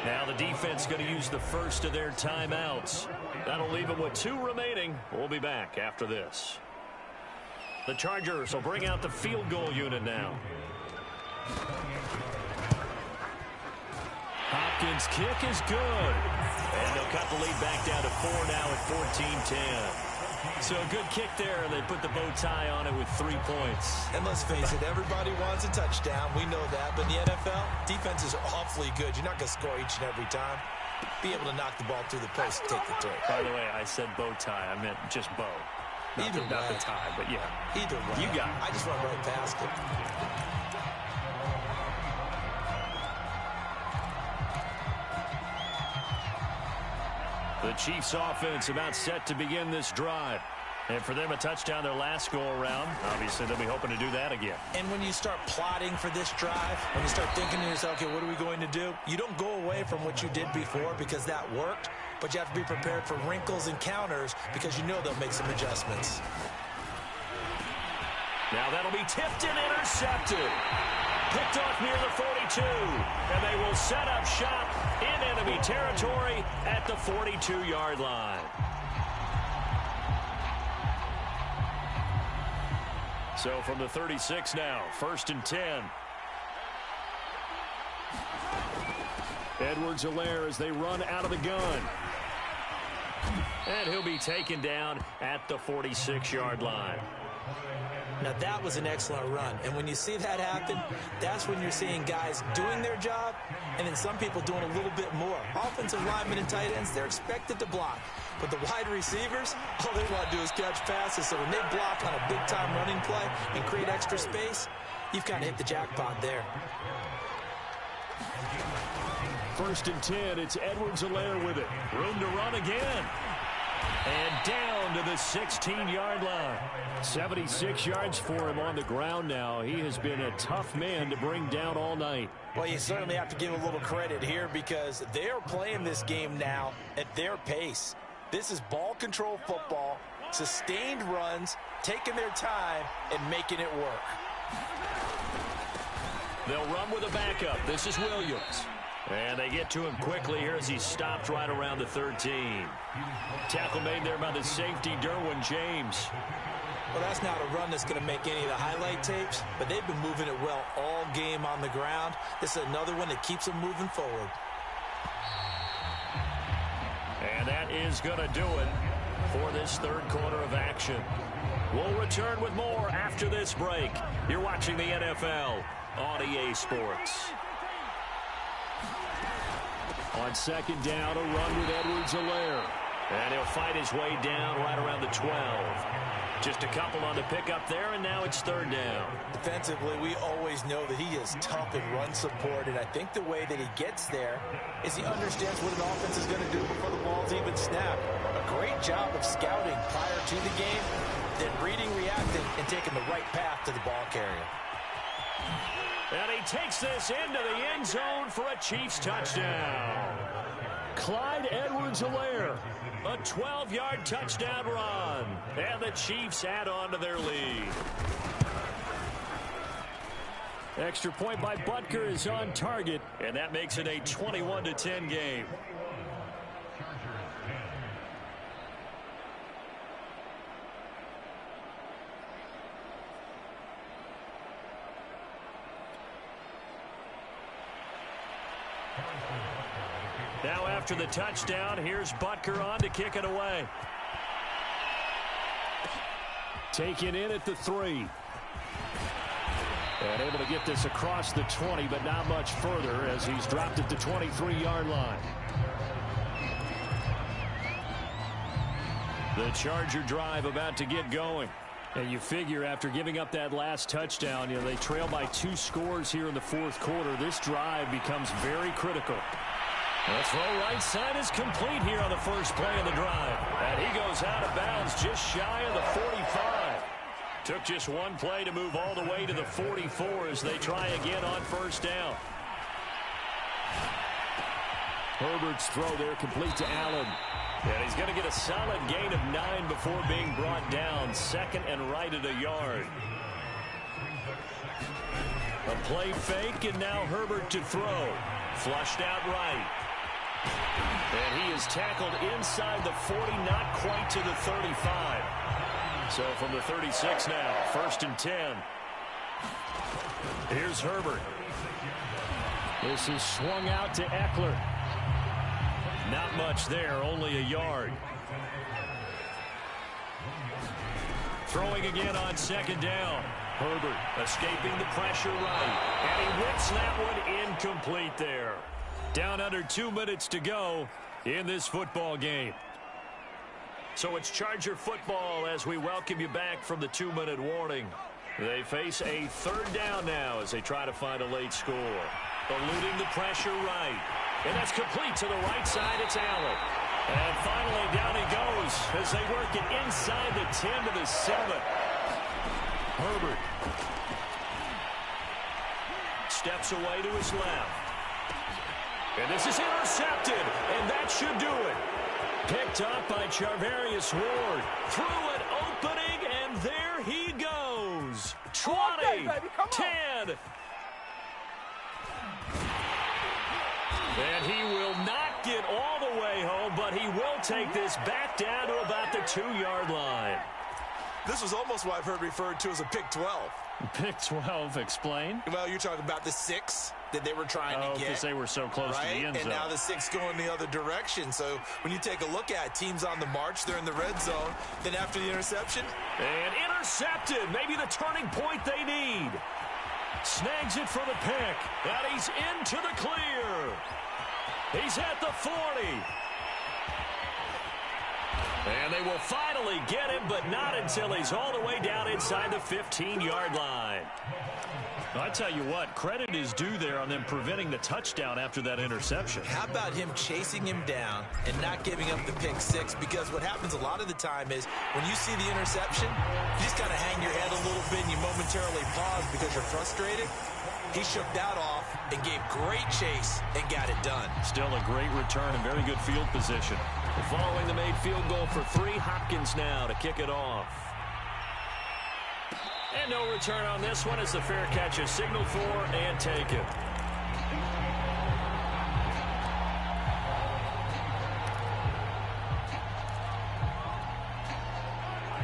Now the defense going to use the first of their timeouts. That'll leave them with 2 remaining. We'll be back after this. The Chargers will bring out the field goal unit now. Hopkins' kick is good. And they'll cut the lead back down to 4 now at 14-10. So a good kick there, and they put the bow tie on it with 3 points. And let's face it, everybody wants a touchdown. We know that. But in the NFL, defenses are awfully good. You're not going to score each and every time. Be able to knock the ball through the post and take the throw. By the way, I said bow tie. I meant just bow. Not the tie, but yeah. Either way. You got it. I just run right past it. The Chiefs offense about set to begin this drive. And for them, a touchdown their last go-around. Obviously, they'll be hoping to do that again. And when you start plotting for this drive, when you start thinking to yourself, okay, what are we going to do? You don't go away from what you did before because that worked, but you have to be prepared for wrinkles and counters because you know they'll make some adjustments. Now that'll be tipped and intercepted. Picked off near the 42. And they will set up shop in enemy territory at the 42-yard line. So from the 36 now, 1st and 10. Edwards-Helaire as they run out of the gun. And he'll be taken down at the 46-yard line. Now, that was an excellent run. And when you see that happen, that's when you're seeing guys doing their job and then some people doing a little bit more. Offensive linemen and tight ends, they're expected to block. But the wide receivers, all they want to do is catch passes. So when they block on a big-time running play and create extra space, you've kind of hit the jackpot there. 1st and 10, it's Edwards-Helaire with it. Room to run again. And down to the 16-yard line. 76 yards for him on the ground now. He has been a tough man to bring down all night. Well, you certainly have to give a little credit here because they are playing this game now at their pace. This is ball control football, sustained runs, taking their time, and making it work. They'll run with a backup. This is Williams. And they get to him quickly here as he stopped right around the 13. Tackle made there by the safety, Derwin James. Well, that's not a run that's going to make any of the highlight tapes, but they've been moving it well all game on the ground. This is another one that keeps them moving forward. And that is going to do it for this third quarter of action. We'll return with more after this break. You're watching the NFL on EA Sports. On second down, a run with Edwards-Helaire. And he'll fight his way down right around the 12. Just a couple on the pickup there, and now it's third down. Defensively, we always know that he is tough in run support, and I think the way that he gets there is he understands what an offense is going to do before the ball's even snapped. A great job of scouting prior to the game, then reading, reacting, and taking the right path to the ball carrier. And he takes this into the end zone for a Chiefs touchdown. Clyde Edwards-Helaire, a 12-yard touchdown run. And the Chiefs add on to their lead. Extra point by Butker is on target, and that makes it a 21-10 game. Now after the touchdown, here's Butker on to kick it away. Taken in at the 3. And able to get this across the 20, but not much further as he's dropped at the 23-yard line. The Charger drive about to get going. And you figure after giving up that last touchdown, they trail by 2 scores here in the fourth quarter. This drive becomes very critical. The throw right side is complete here on the first play of the drive. And he goes out of bounds just shy of the 45. Took just one play to move all the way to the 44 as they try again on first down. Herbert's throw there complete to Allen. And he's going to get a solid gain of 9 before being brought down. Second and right at a yard. A play fake, and now Herbert to throw. Flushed out right. And he is tackled inside the 40, not quite to the 35. So from the 36 now, first and 10. Here's Herbert. This is swung out to Eckler. Not much there, only a yard. Throwing again on second down. Herbert escaping the pressure right. And he whips that one incomplete there. Down under 2 minutes to go in this football game. So it's Charger football as we welcome you back from the 2-minute warning. They face a third down now as they try to find a late score. Eluding the pressure right. And that's complete to the right side. It's Allen. And finally down he goes as they work it inside the 10 to the 7. Herbert steps away to his left. And this is intercepted, and that should do it. Picked up by Charvarius Ward. Through an opening, and there he goes. 20, 10. And he will not get all the way home, but he will take this back down to about the 2-yard line. This was almost what I've heard referred to as a pick 12. Pick 12, explain. Well, you're talking about the 6 that they were trying to get. Because they were so close to the end zone. And now the 6 going the other direction. So when you take a look at teams on the march, they're in the red zone. Then after the interception. And intercepted. Maybe the turning point they need. Snags it for the pick. And he's into the clear. He's at the 40. And they will finally get him, but not until he's all the way down inside the 15-yard line. I tell you what, credit is due there on them preventing the touchdown after that interception. How about him chasing him down and not giving up the pick 6? Because what happens a lot of the time is when you see the interception, you just kind of hang your head a little bit and you momentarily pause because you're frustrated. He shook that off and gave great chase and got it done. Still a great return and very good field position. Following the made field goal for 3, Hopkins now to kick it off. And no return on this one as the fair catch is signaled for and taken.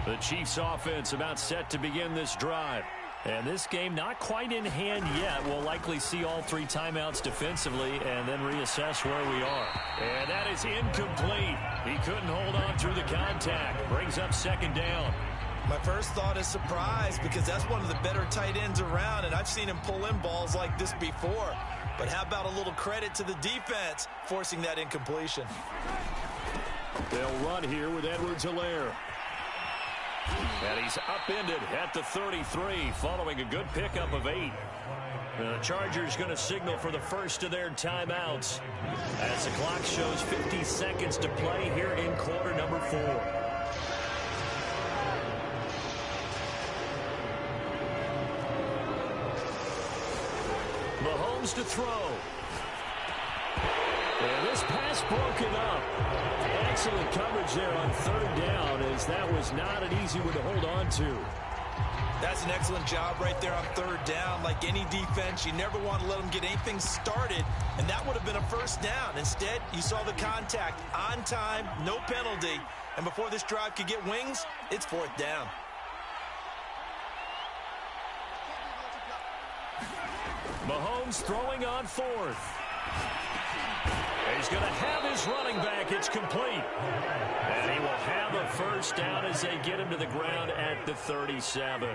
The Chiefs offense about set to begin this drive. And this game not quite in hand yet. We'll likely see all 3 timeouts defensively and then reassess where we are. And that is incomplete. He couldn't hold on through the contact. Brings up second down. My first thought is surprise because that's one of the better tight ends around, and I've seen him pull in balls like this before. But how about a little credit to the defense forcing that incompletion? They'll run here with Edwards-Helaire. And he's upended at the 33 following a good pickup of 8. The Chargers going to signal for the first of their timeouts as the clock shows 50 seconds to play here in quarter number 4. Mahomes to throw. And this pass broken up. Excellent coverage there on third down, as that was not an easy one to hold on to. That's an excellent job right there on third down. Like any defense, you never want to let them get anything started, and that would have been a first down. Instead, you saw the contact on time, no penalty, and before this drive could get wings, it's fourth down. Mahomes throwing on fourth. He's going to have his running back. It's complete. And he will have a first down as they get him to the ground at the 37.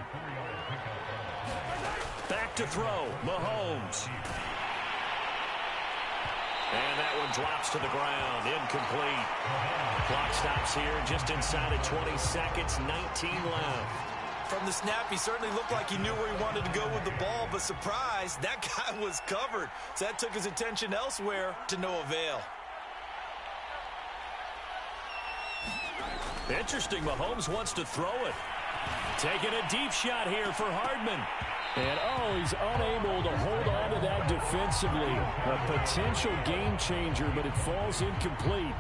Back to throw. Mahomes. And that one drops to the ground. Incomplete. Clock stops here just inside of 20 seconds. 19 left. From the snap, he certainly looked like he knew where he wanted to go with the ball, but surprise, that guy was covered. So that took his attention elsewhere to no avail. Interesting. Mahomes wants to throw it. Taking a deep shot here for Hardman. And, he's unable to hold on to that defensively. A potential game changer, but it falls incomplete.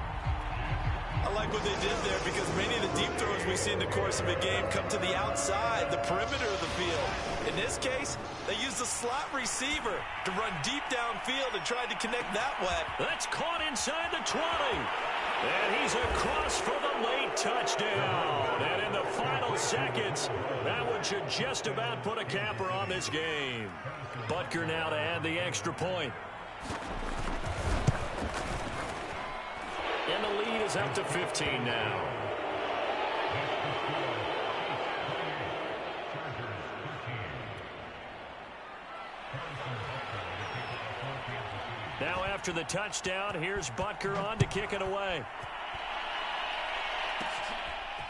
I like what they did there because many of the deep throws we see in the course of a game come to the outside, the perimeter of the field. In this case, they used the slot receiver to run deep downfield and tried to connect that way. That's caught inside the 20. And he's across for the late touchdown. And in the final seconds, that one should just about put a capper on this game. Butker now to add the extra point. And the lead is up to 15 now. Now after the touchdown, here's Butker on to kick it away.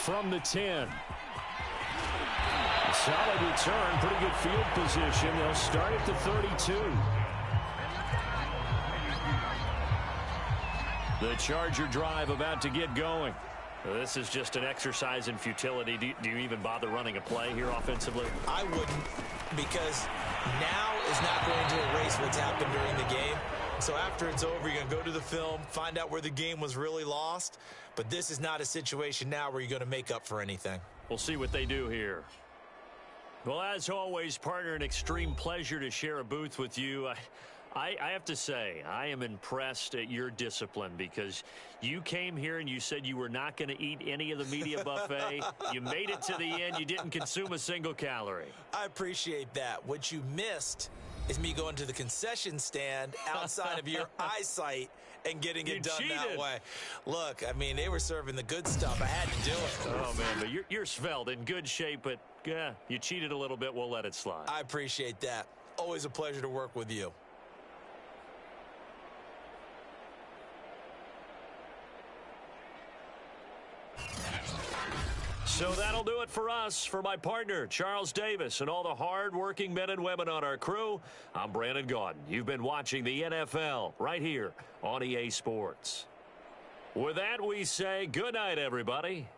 From the 10. Solid return, pretty good field position. They'll start at the 32. The Charger drive about to get going. This is just an exercise in futility. Do you even bother running a play here offensively? I wouldn't, because now is not going to erase what's happened during the game. So after it's over, you're going to go to the film, find out where the game was really lost. But this is not a situation now where you're going to make up for anything. We'll see what they do here. Well, as always, partner, an extreme pleasure to share a booth with you. I have to say, I am impressed at your discipline because you came here and you said you were not going to eat any of the media buffet. You made it to the end. You didn't consume a single calorie. I appreciate that. What you missed is me going to the concession stand outside of your eyesight and getting it done that way. Look, I mean, they were serving the good stuff. I had to do it. Oh, man, but you're svelte, in good shape, but yeah, you cheated a little bit. We'll let it slide. I appreciate that. Always a pleasure to work with you. So that'll do it for us. For my partner, Charles Davis, and all the hard-working men and women on our crew, I'm Brandon Gaudin. You've been watching the NFL right here on EA Sports. With that, we say good night, everybody.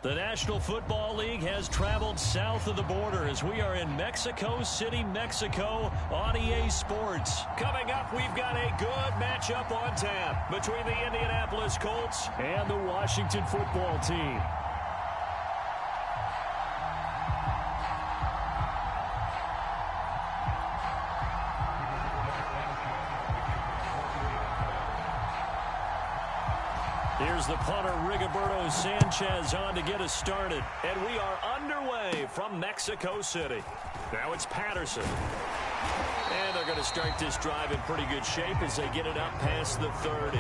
The National Football League has traveled south of the border as we are in Mexico City, Mexico on EA Sports. Coming up, we've got a good matchup on tap between the Indianapolis Colts and the Washington Football Team. Here's the punter, Rigoberto Sanchez, on to get us started. And we are underway from Mexico City. Now it's Patterson. And they're going to start this drive in pretty good shape as they get it up past the 30.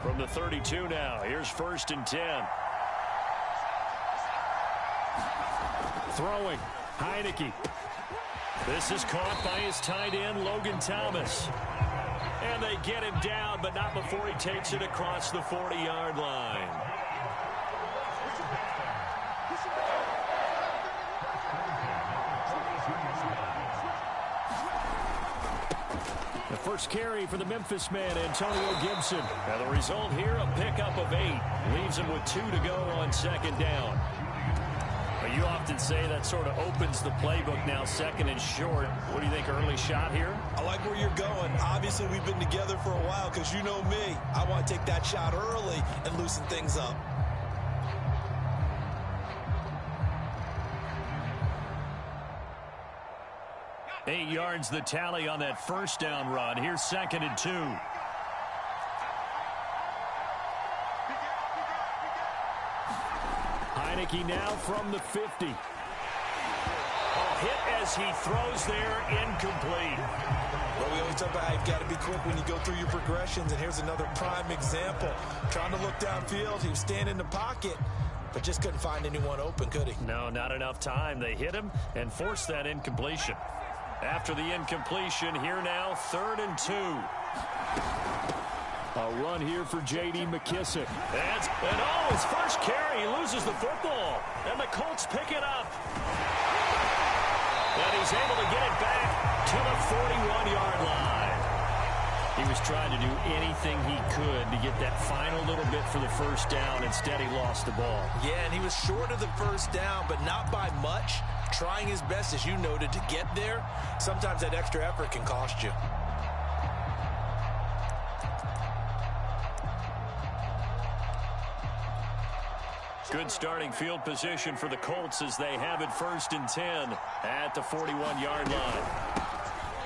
From the 32 now, here's 1st and 10. Throwing, Heineke. This is caught by his tight end, Logan Thomas. And they get him down, but not before he takes it across the 40-yard line. The first carry for the Memphis man, Antonio Gibson. And the result here, a pickup of 8. Leaves him with 2 to go on 2nd down. You often say that sort of opens the playbook now, second and short. What do you think, early shot here? I like where you're going. Obviously, we've been together for a while because you know me. I want to take that shot early and loosen things up. Eight yards the tally on that first down run. Here's second and 2. Heineke now from the 50. Hit as he throws there, incomplete. Well, we always talk about how you've got to be quick when you go through your progressions, and here's another prime example. Trying to look downfield, he was standing in the pocket, but just couldn't find anyone open, could he? No, not enough time. They hit him and forced that incompletion. After the incompletion, here now, 3rd and 2. A run here for J.D. McKissick. And his first carry, he loses the football. And the Colts pick it up. And he's able to get it back to the 41-yard line. He was trying to do anything he could to get that final little bit for the first down. Instead, he lost the ball. Yeah, and he was short of the first down, but not by much. Trying his best, as you noted, to get there. Sometimes that extra effort can cost you. Good starting field position for the Colts as they have it 1st and 10 at the 41-yard line.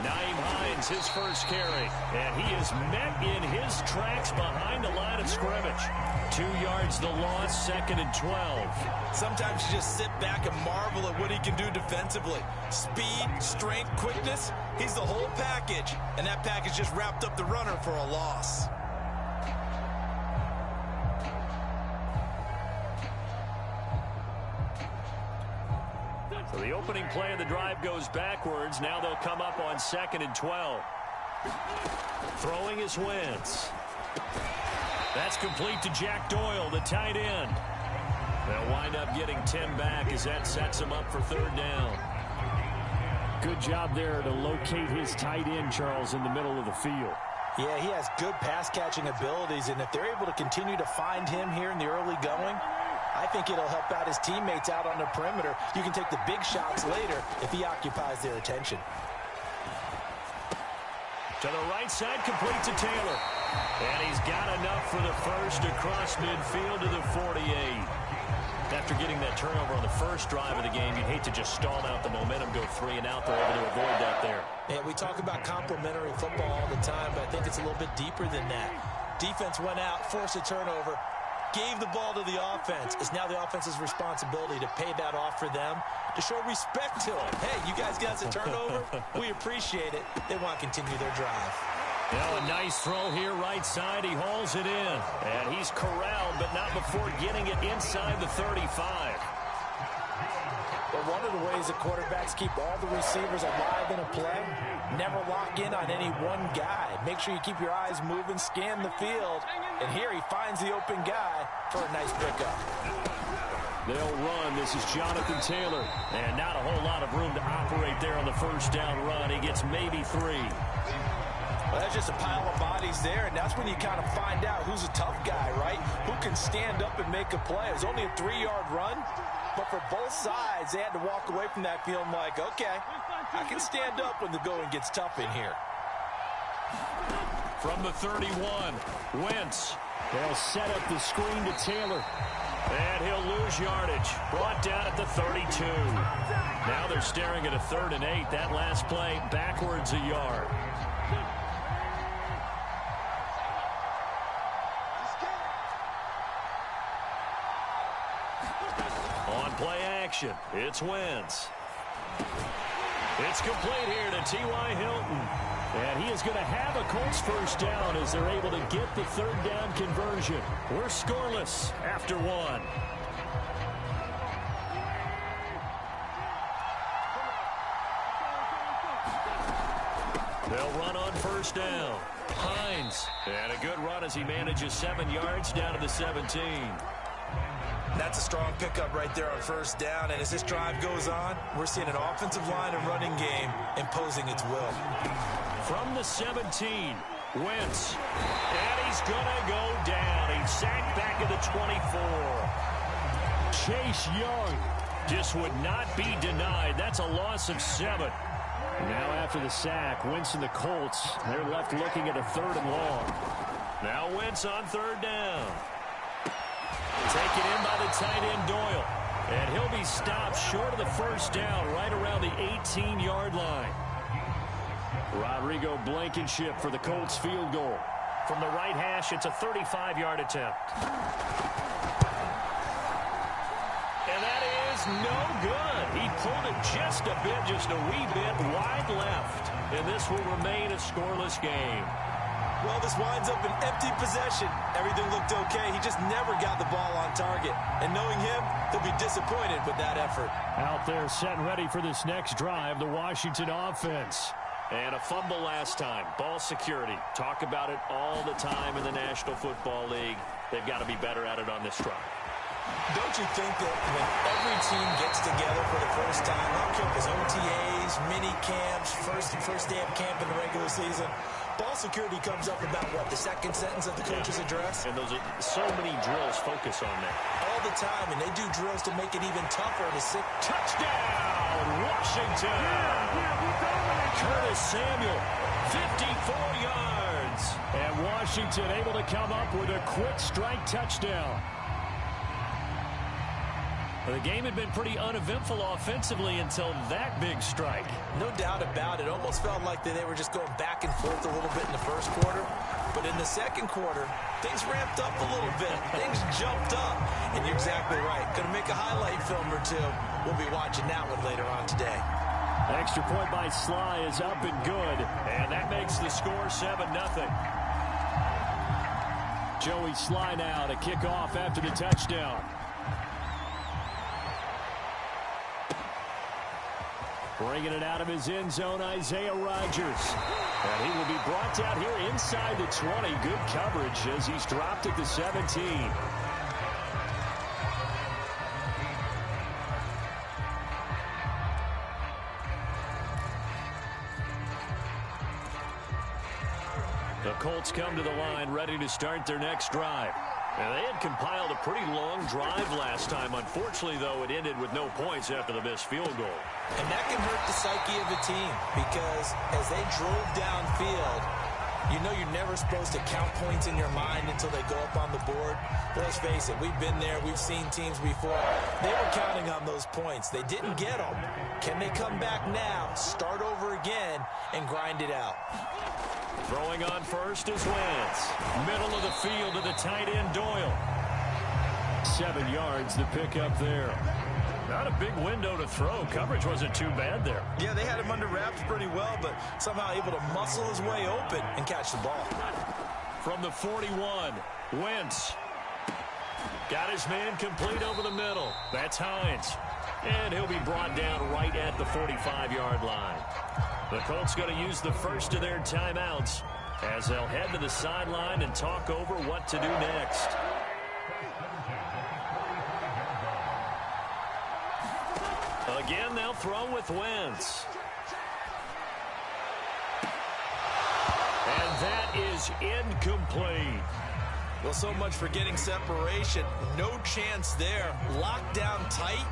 Nyheim Hines, his first carry, and he is met in his tracks behind the line of scrimmage. 2 yards the loss, 2nd and 12. Sometimes you just sit back and marvel at what he can do defensively. Speed, strength, quickness, he's the whole package, and that package just wrapped up the runner for a loss. So the opening play of the drive goes backwards. Now they'll come up on 2nd and 12. Throwing is Wentz. That's complete to Jack Doyle, the tight end. They'll wind up getting 10 back as that sets him up for 3rd down. Good job there to locate his tight end, Charles, in the middle of the field. Yeah, he has good pass-catching abilities, and if they're able to continue to find him here in the early going, I think it'll help out his teammates out on the perimeter. You can take the big shots later if he occupies their attention. To the right side, complete to Taylor. And he's got enough for the first across midfield to the 48. After getting that turnover on the first drive of the game, you'd hate to just stall out the momentum, go 3 and out. They're able to avoid that there. Yeah, we talk about complementary football all the time, but I think it's a little bit deeper than that. Defense went out, forced a turnover, gave the ball to the offense. It's now the offense's responsibility to pay that off for them, to show respect to them. Hey, you guys got us a turnover? We appreciate it. They want to continue their drive. Now a nice throw here, right side. He hauls it in. And he's corralled, but not before getting it inside the 35. But one of the ways the quarterbacks keep all the receivers alive in a play, never lock in on any one guy. Make sure you keep your eyes moving, scan the field. And here he finds the open guy for a nice pickup. They'll run. This is Jonathan Taylor. And not a whole lot of room to operate there on the first down run. He gets maybe 3. Well, that's just a pile of bodies there, and that's when you kind of find out who's a tough guy, right? Who can stand up and make a play. It was only a 3-yard run, but for both sides, they had to walk away from that feeling like, okay, I can stand up when the going gets tough in here. From the 31, Wentz. They'll set up the screen to Taylor. And he'll lose yardage. Brought down at the 32. Now they're staring at a 3rd and 8. That last play, backwards a yard. On play action, it's Wentz. It's complete here to T.Y. Hilton. And he is going to have a Colts first down as they're able to get the 3rd down conversion. We're scoreless after 1. They'll run on first down. Hines. And a good run as he manages 7 yards down to the 17. That's a strong pickup right there on first down, and as this drive goes on, we're seeing an offensive line and running game imposing its will. From the 17, Wentz. And he's going to go down. He's sacked back at the 24. Chase Young just would not be denied. That's a loss of 7. Now after the sack, Wentz and the Colts, they're left looking at a 3rd and long. Now Wentz on 3rd down. Taken in by the tight end Doyle. And he'll be stopped short of the 1st down right around the 18-yard line. Rodrigo Blankenship for the Colts field goal. From the right hash, it's a 35-yard attempt. And that is no good. He pulled it just a bit, just a wee bit wide left. And this will remain a scoreless game. Well, this winds up an empty possession. Everything looked okay. He just never got the ball on target. And knowing him, he'll be disappointed with that effort. Out there set and ready for this next drive, the Washington offense. And a fumble last time. Ball security. Talk about it all the time in the National Football League. They've got to be better at it on this drive. Don't you think that when every team gets together for the first time, I don't care if it's OTAs, mini camps, first day of camp in the regular season, ball security comes up about, what, the second sentence of the coach's address? And those are so many drills focus on that. All the time, and they do drills to make it even tougher to sit. Touchdown, Washington! Curtis Samuel, 54 yards. And Washington able to come up with a quick strike touchdown. The game had been pretty uneventful offensively until that big strike. No doubt about it. Almost felt like they were just going back and forth a little bit in the first quarter. But in the second quarter, things ramped up a little bit. Things jumped up. And you're exactly right. Going to make a highlight film or two. We'll be watching that one later on today. Extra point by Sly is up and good. And that makes the score 7-0. Joey Sly now to kick off after the touchdown. Bringing it out of his end zone, Isaiah Rodgers. And he will be brought down here inside the 20. Good coverage as he's dropped at the 17. The Colts come to the line ready to start their next drive. And they had compiled a pretty long drive last time. Unfortunately, though, it ended with no points after the missed field goal. And that can hurt the psyche of a team because as they drove downfield, you know you're never supposed to count points in your mind until they go up on the board. But let's face it, we've been there. We've seen teams before. They were counting on those points. They didn't get them. Can they come back now, start over again, and grind it out? Throwing on first is Wentz. Middle of the field to the tight end Doyle. 7 yards the pick up there. Not a big window to throw. Coverage wasn't too bad there. Yeah, they had him under wraps pretty well, but somehow able to muscle his way open and catch the ball. From the 41, Wentz. Got his man complete over the middle. That's Hines. And he'll be brought down right at the 45-yard line. The Colts going to use the first of their timeouts as they'll head to the sideline and talk over what to do next. Again, they'll throw with Wentz. And that is incomplete. Well, so much for getting separation. No chance there. Locked down tight,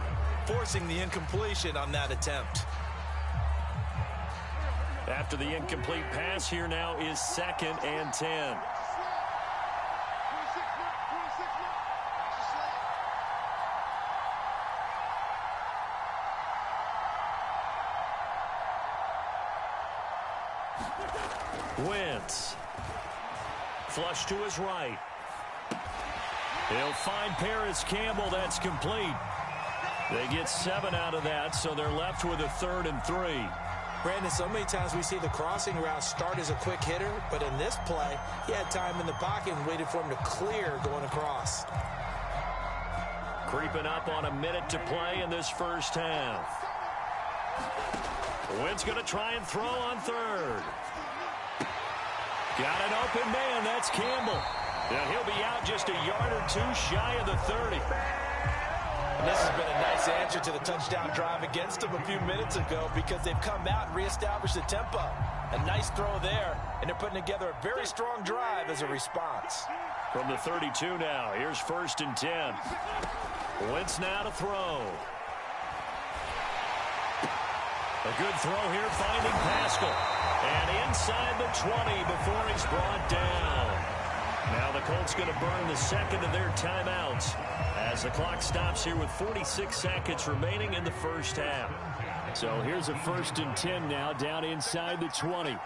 forcing the incompletion on that attempt. After the incomplete pass, here now is 2nd and 10. Wentz. Flush to his right. He'll find Paris Campbell. That's complete. They get 7 out of that, so they're left with a 3rd and 3. Brandon, so many times we see the crossing route start as a quick hitter, but in this play, he had time in the pocket and waited for him to clear going across. Creeping up on a minute to play in this first half. Wentz going to try and throw on 3rd. Got an open man. That's Campbell. Now he'll be out just a yard or 2 shy of the 30. And this has been a nice answer to the touchdown drive against them a few minutes ago because they've come out and reestablished the tempo. A nice throw there, and they're putting together a very strong drive as a response. From the 32 now, here's 1st and 10. Wentz now to throw. A good throw here, finding Pascal. And inside the 20 before he's brought down. Now the Colts going to burn the second of their timeouts as the clock stops here with 46 seconds remaining in the first half. So here's a 1st and 10 now down inside the 20.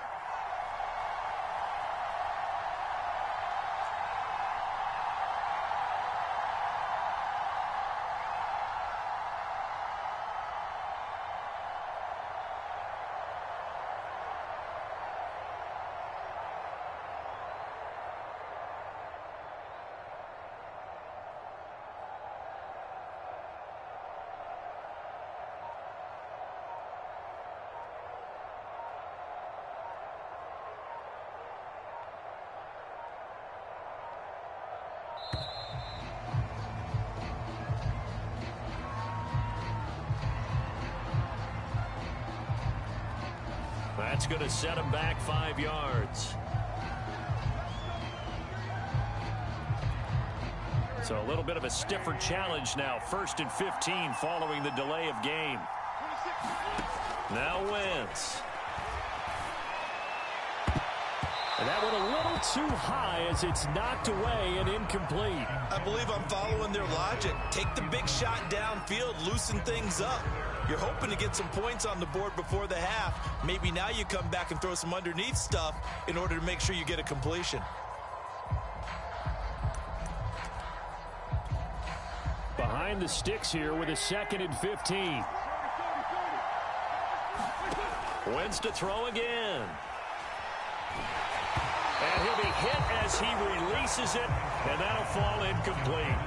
That's going to set him back 5 yards. So a little bit of a stiffer challenge now. 1st and 15 following the delay of game. Now Wentz. And that went a little too high as it's knocked away and incomplete. I believe I'm following their logic. Take the big shot downfield, loosen things up. You're hoping to get some points on the board before the half. Maybe now you come back and throw some underneath stuff in order to make sure you get a completion. Behind the sticks here with a 2nd and 15. Wentz to throw again. And he'll be hit as he releases it, and that'll fall incomplete.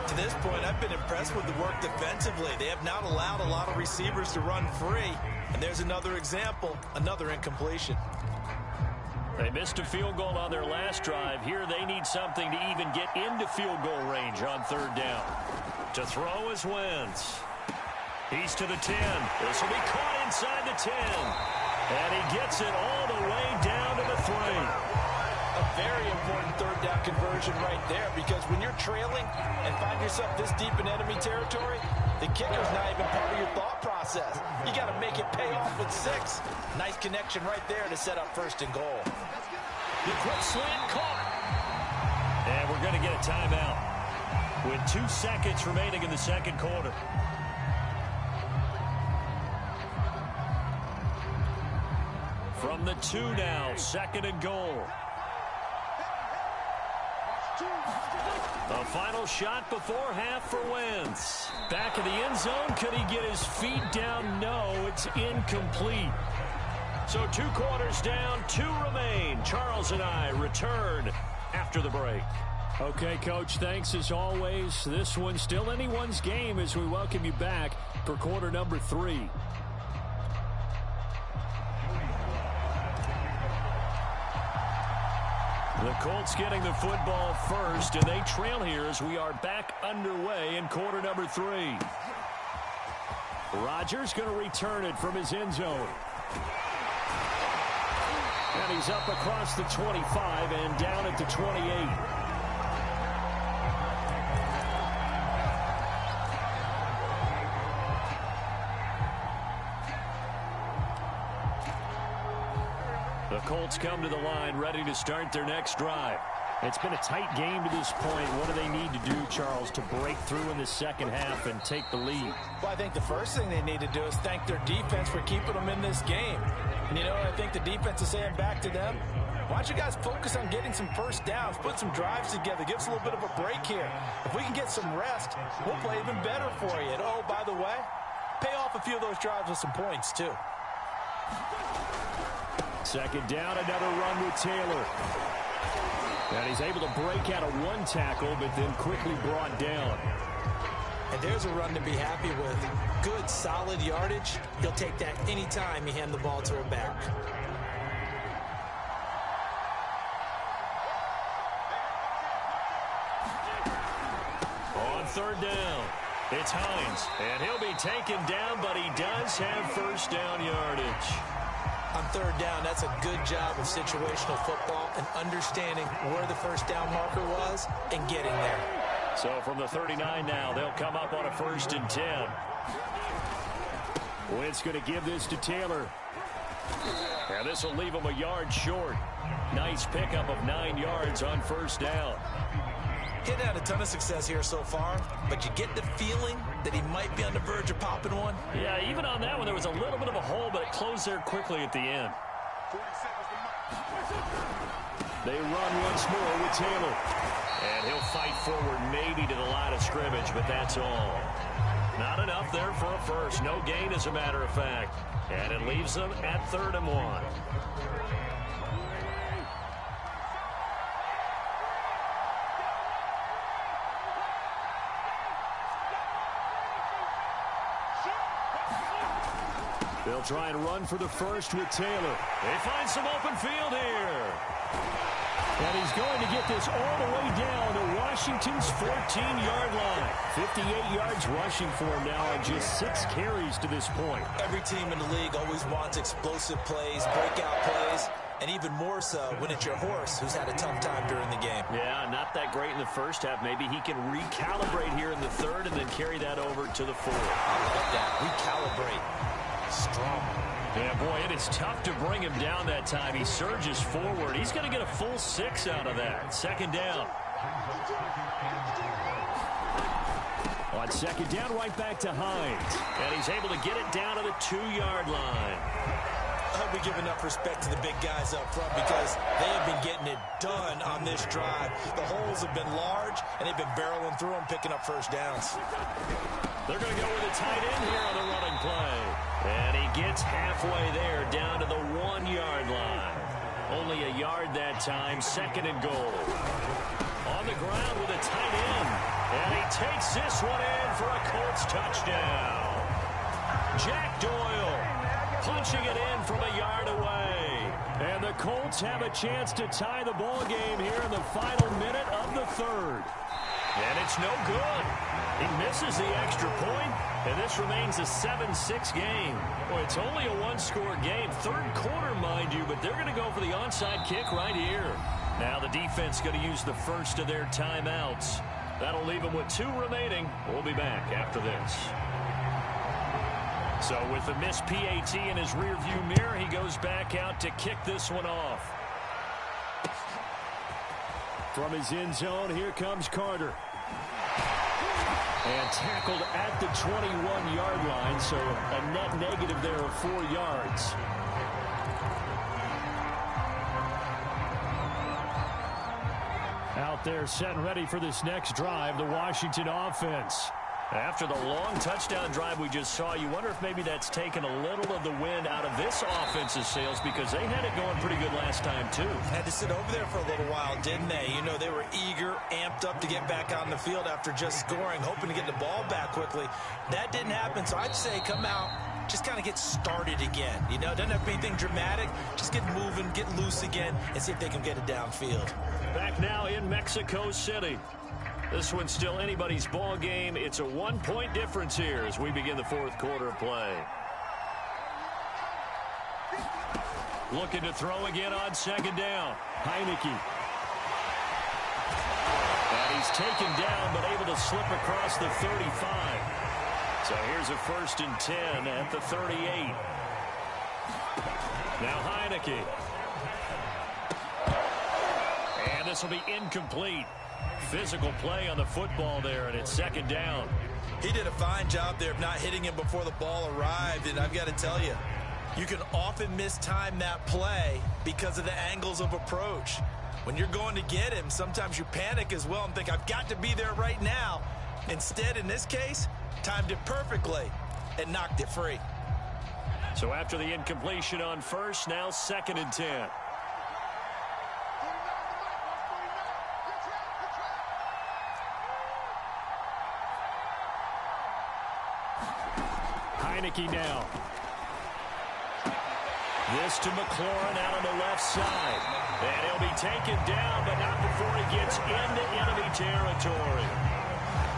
To this point, I've been impressed with the work defensively. They have not allowed a lot of receivers to run free. And there's another example, another incompletion. They missed a field goal on their last drive. Here they need something to even get into field goal range on 3rd down. To throw is Wentz. He's to the 10. This will be caught inside the 10. And he gets it all the way down to the 3. A very important 3rd down conversion right there, because when you're trailing and find yourself this deep in enemy territory, the kicker's not even part of your thought process. You got to make it pay off with 6. Nice connection right there to set up 1st and goal. The quick slant caught. And we're going to get a timeout with 2 seconds remaining in the 2nd quarter. From the 2 now, 2nd and goal. A final shot before half for Wentz. Back in the end zone. Could he get his feet down? No, it's incomplete. So 2 quarters down, 2 remain. Charles and I return after the break. Okay, Coach, thanks as always. This one's still anyone's game as we welcome you back for quarter number 3. The Colts getting the football first, and they trail here as we are back underway in quarter number 3. Rodgers going to return it from his end zone. And he's up across the 25 and down at the 28. The Colts come to the line ready to start their next drive. It's been a tight game to this point. What do they need to do, Charles, to break through in the second half and take the lead? Well, I think the first thing they need to do is thank their defense for keeping them in this game. And, you know, I think the defense is saying back to them, why don't you guys focus on getting some first downs, put some drives together, give us a little bit of a break here. If we can get some rest, we'll play even better for you. And, oh, by the way, pay off a few of those drives with some points, too. Second down, another run with Taylor. And he's able to break out of one tackle, but then quickly brought down. And there's a run to be happy with. Good, solid yardage. He'll take that anytime you hand the ball to a back. On third down, it's Hines. And he'll be taken down, but he does have first down yardage. On third down, that's a good job of situational football and understanding where the first down marker was and getting there. So from the 39 now, they'll come up on a 1st and 10. Wentz going to give this to Taylor. And this will leave him a yard short. Nice pickup of 9 yards on first down. He hadn't had a ton of success here so far, but you get the feeling that he might be on the verge of popping one. Yeah, even on that one, there was a little bit of a hole, but it closed there quickly at the end. They run once more with Taylor. And he'll fight forward maybe to the line of scrimmage, but that's all. Not enough there for a first. No gain, as a matter of fact. And it leaves them at 3rd and 1. They'll try and run for the first with Taylor. They find some open field here. And he's going to get this all the way down to Washington's 14-yard line. 58 yards rushing for him now on just 6 carries to this point. Every team in the league always wants explosive plays, breakout plays, and even more so when it's your horse who's had a tough time during the game. Yeah, not that great in the first half. Maybe he can recalibrate here in the 3rd and then carry that over to the 4th. I like that. Recalibrate. Strong. Yeah, boy, it is tough to bring him down that time. He surges forward. He's going to get a full 6 out of that. 2nd down. On 2nd down, right back to Hines. And he's able to get it down to the 2-yard line. I hope we give enough respect to the big guys up front because they have been getting it done on this drive. The holes have been large, and they've been barreling through them, picking up first downs. They're going to go with a tight end here on the running play. And he gets halfway there, down to the 1-yard line. Only a yard that time, 2nd and goal. On the ground with a tight end. And he takes this one in for a Colts touchdown. Jack Doyle punching it in from a yard away. And the Colts have a chance to tie the ball game here in the final minute of the 3rd. And it's no good. He misses the extra point, and this remains a 7-6 game. Boy, it's only a 1-score game. 3rd quarter, mind you, but they're going to go for the onside kick right here. Now the defense going to use the first of their timeouts. That'll leave them with 2 remaining. We'll be back after this. So with the missed PAT in his rearview mirror, he goes back out to kick this one off. From his end zone, here comes Carter. And tackled at the 21-yard line, so a net negative there of 4 yards. Out there set and ready for this next drive, the Washington offense. After the long touchdown drive we just saw, you wonder if maybe that's taken a little of the wind out of this offense's sails because they had it going pretty good last time, too. Had to sit over there for a little while, didn't they? You know, they were eager, amped up to get back on the field after just scoring, hoping to get the ball back quickly. That didn't happen, so I'd say come out, just kind of get started again. You know, it doesn't have to be anything dramatic. Just get moving, get loose again, and see if they can get it downfield. Back now in Mexico City. This one's still anybody's ball game. It's a 1-point difference here as we begin the 4th quarter of play. Looking to throw again on 2nd down. Heineke. And he's taken down but able to slip across the 35. So here's a 1st and 10 at the 38. Now Heineke. And this will be incomplete. Physical play on the football there, and it's 2nd down. He did a fine job there of not hitting him before the ball arrived, and I've got to tell you, you can often mistime that play because of the angles of approach. When you're going to get him, sometimes you panic as well and think, I've got to be there right now. Instead, in this case, timed it perfectly and knocked it free. So after the incompletion on 1st, now 2nd and 10. Heineke now. This to McLaurin out on the left side. And he'll be taken down, but not before he gets into enemy territory.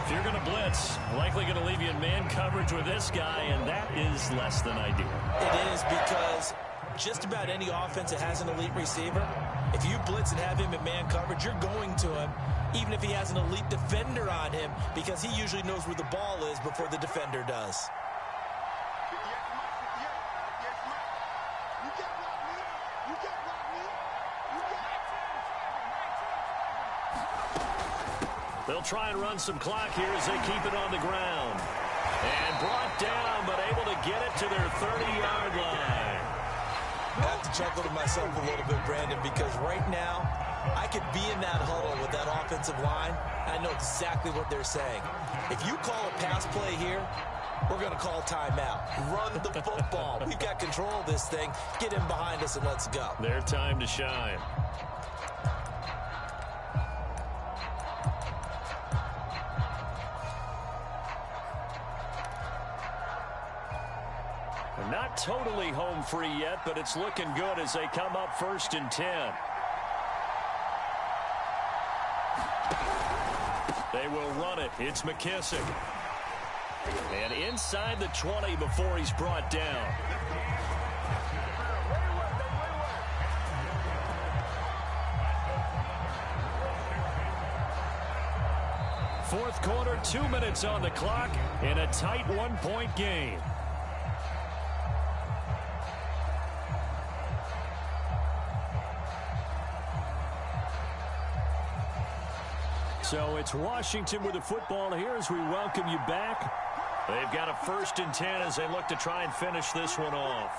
If you're going to blitz, likely going to leave you in man coverage with this guy, and that is less than ideal. It is because just about any offense that has an elite receiver, if you blitz and have him in man coverage, you're going to him, even if he has an elite defender on him, because he usually knows where the ball is before the defender does. They'll try and run some clock here as they keep it on the ground. And brought down, but able to get it to their 30-yard line. I have to chuckle to myself a little bit, Brandon, because right now I could be in that huddle with that offensive line. I know exactly what they're saying. If you call a pass play here, we're going to call timeout. Run the football. We've got control of this thing. Get in behind us and let's go. Their time to shine. Not totally home free yet, but it's looking good as they come up 1st and 10. They will run it. It's McKissick. And inside the 20 before he's brought down. Fourth quarter, 2 minutes on the clock in a tight 1-point game. So it's Washington with the football here as we welcome you back. They've got a 1st and 10 as they look to try and finish this one off.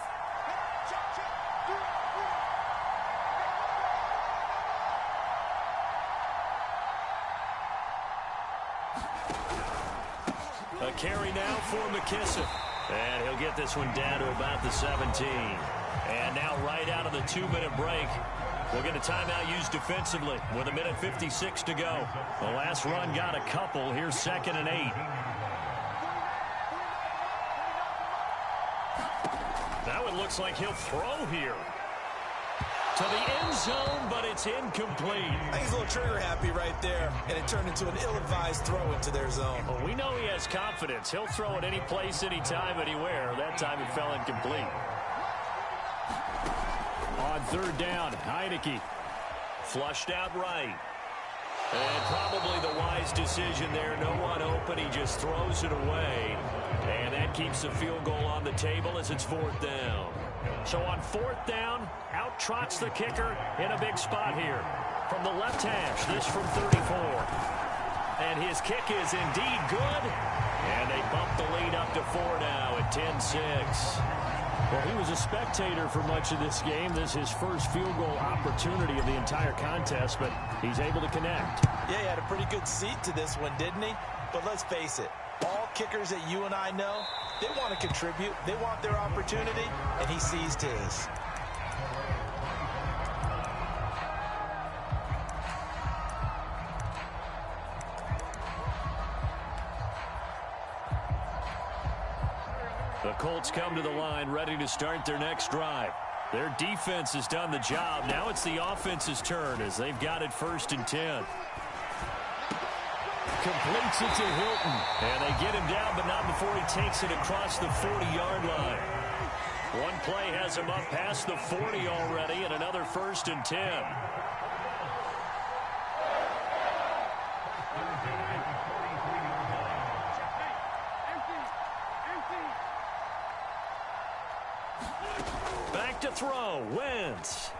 A carry now for McKissick. And he'll get this one down to about the 17. And now right out of the 2-minute break, we'll get a timeout used defensively with 1:56 to go. The last run got a couple. Here's 2nd and 8. Now it looks like he'll throw here. To the end zone, but it's incomplete. I think he's a little trigger happy right there, and it turned into an ill-advised throw into their zone. Well, we know he has confidence. He'll throw it any place, anytime, anywhere. That time it fell incomplete. On 3rd down, Heineke flushed out right. And probably the wise decision there. No one open. He just throws it away. And that keeps the field goal on the table as it's 4th down. So on 4th down, out trots the kicker in a big spot here. From the left hash, this from 34. And his kick is indeed good. And they bump the lead up to 4 now at 10-6. Well, he was a spectator for much of this game. This is his first field goal opportunity of the entire contest, but he's able to connect. Yeah, he had a pretty good seat to this one, didn't he? But let's face it, all kickers that you and I know, they want to contribute. They want their opportunity, and he seized his. The Colts come to the line ready to start their next drive. Their defense has done the job. Now it's the offense's turn as they've got it 1st and 10. Completes it to Hilton. And they get him down, but not before he takes it across the 40-yard line. One play has him up past the 40 already, and another 1st and 10. Back to throw. Wentz.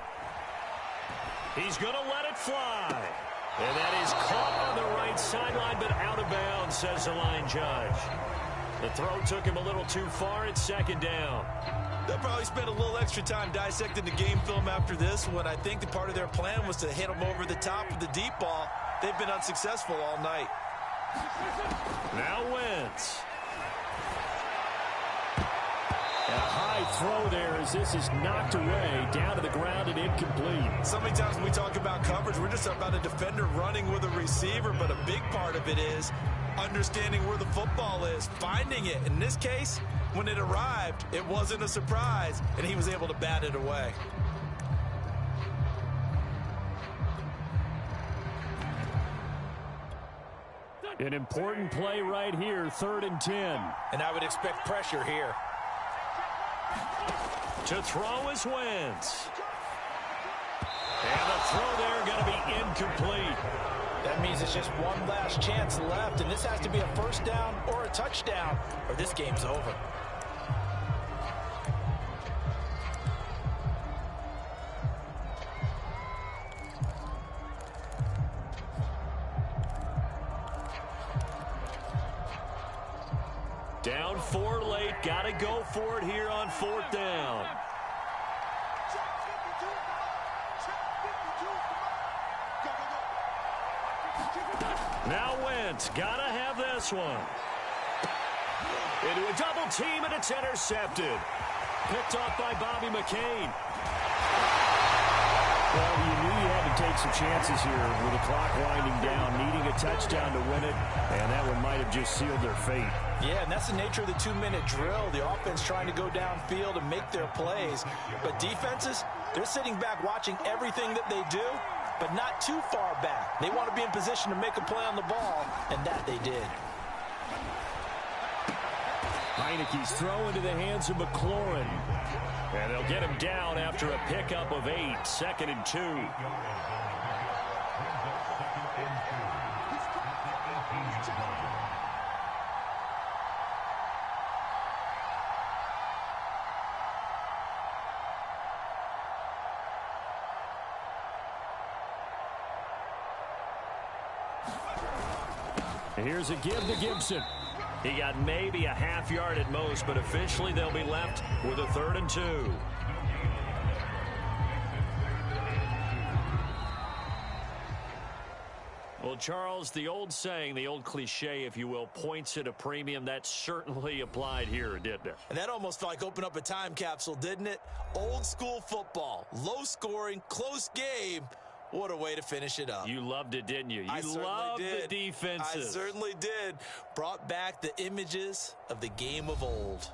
He's going to let it fly. And that is caught on the right sideline, but out of bounds, says the line judge. The throw took him a little too far. It's 2nd down. They'll probably spend a little extra time dissecting the game film after this one. I think the part of their plan was to hit them over the top of the deep ball. They've been unsuccessful all night. Now Wentz. A high throw there as this is knocked away, down to the ground and incomplete. So many times when we talk about coverage, we're just about a defender running with a receiver, but a big part of it is understanding where the football is, finding it. In this case, when it arrived, it wasn't a surprise, and he was able to bat it away. An important play right here, 3rd and 10. And I would expect pressure here. To throw is Wentz. And the throw there going to be incomplete. That means it's just one last chance left, and this has to be a 1st down or a touchdown, or this game's over. got to go for it here on 4th down. Now Wentz, got to have this one. Into a double team, and it's intercepted. Picked off by Bobby McCain. Well, you knew you had to take some chances here with the clock winding down, needing a touchdown to win it, and that one might have just sealed their fate. Yeah, and that's the nature of the 2-minute drill. The offense trying to go downfield and make their plays. But defenses, they're sitting back watching everything that they do, but not too far back. They want to be in position to make a play on the ball, and that they did. Heineke's throw into the hands of McLaurin. And they'll get him down after a pickup of 8, 2nd and 2. Here's a give to Gibson. He got maybe a half yard at most, but officially they'll be left with a 3rd and 2. Well, Charles, the old saying, the old cliche, if you will, points at a premium, that certainly applied here, didn't it? And that almost felt like open up a time capsule, didn't it? Old school football, low scoring, close game. What a way to finish it up. You loved it, didn't you? I You loved did. the defenses. I certainly did. Brought back the images of the game of old.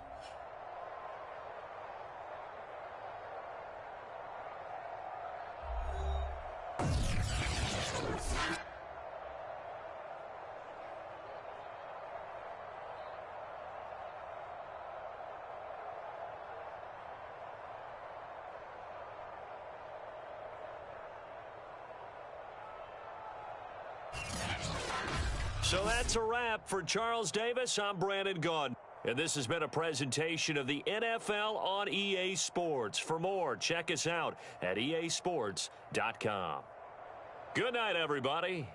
So that's a wrap for Charles Davis. I'm Brandon Gaudin. And this has been a presentation of the NFL on EA Sports. For more, check us out at easports.com. Good night, everybody.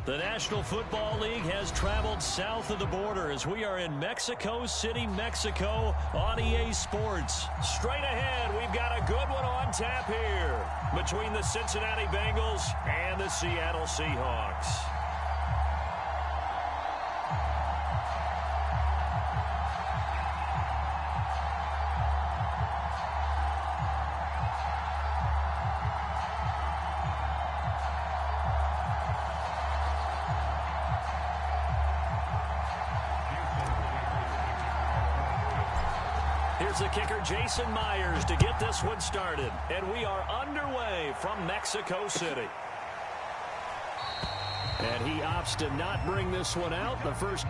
The National Football League has traveled south of the border as we are in Mexico City, Mexico on EA Sports. Straight ahead, we've got a good one on tap here between the Cincinnati Bengals and the Seattle Seahawks. Here's the kicker, Jason Myers, to get this one started. And we are underway from Mexico City. And he opts to not bring this one out. The first...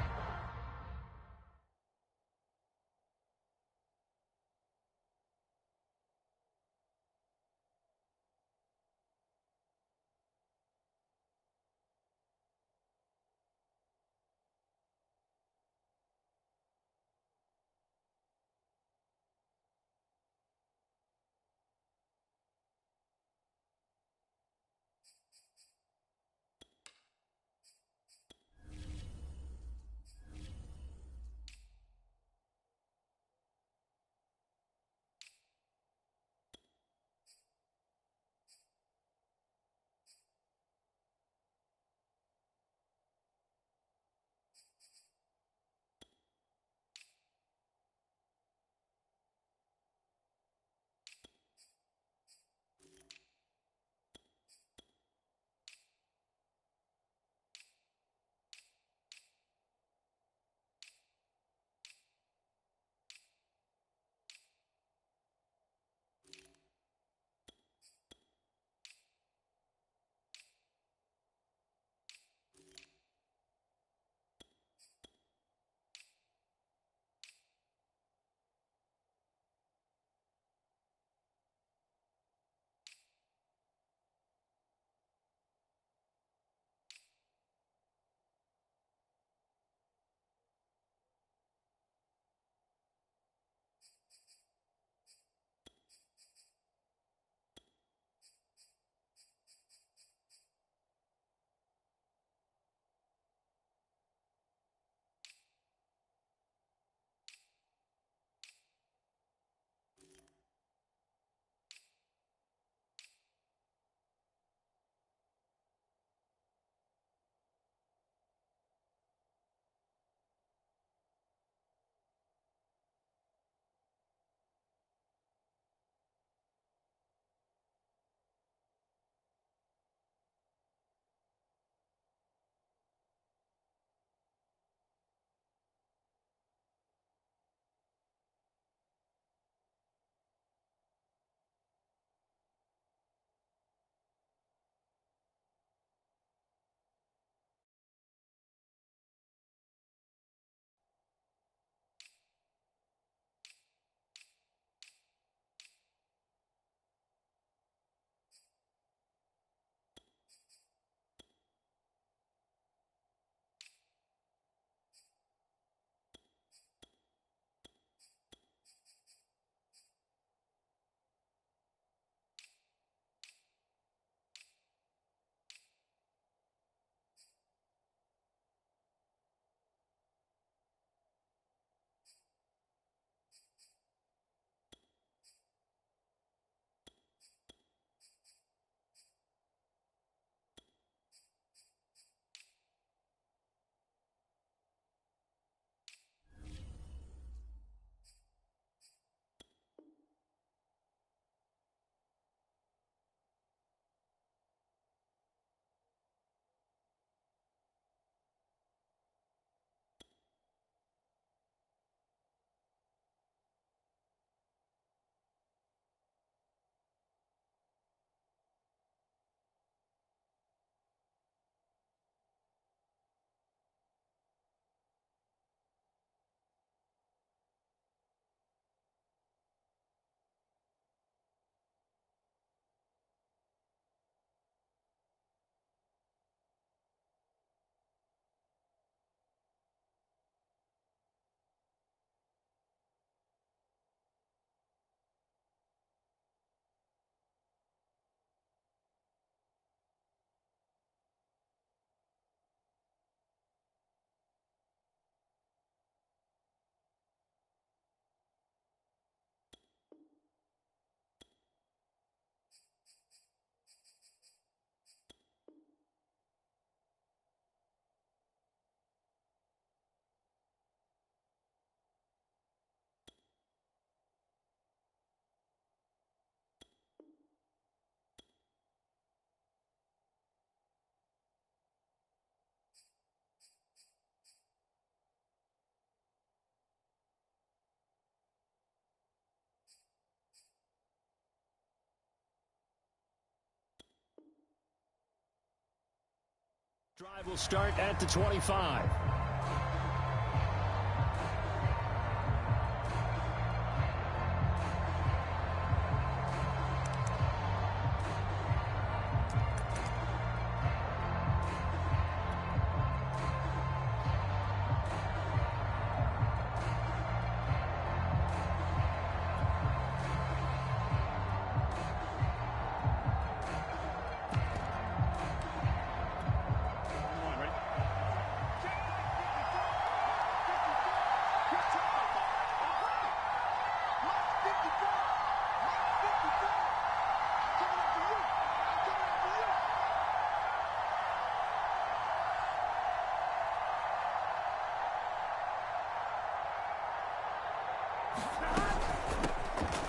Drive will start at the 25.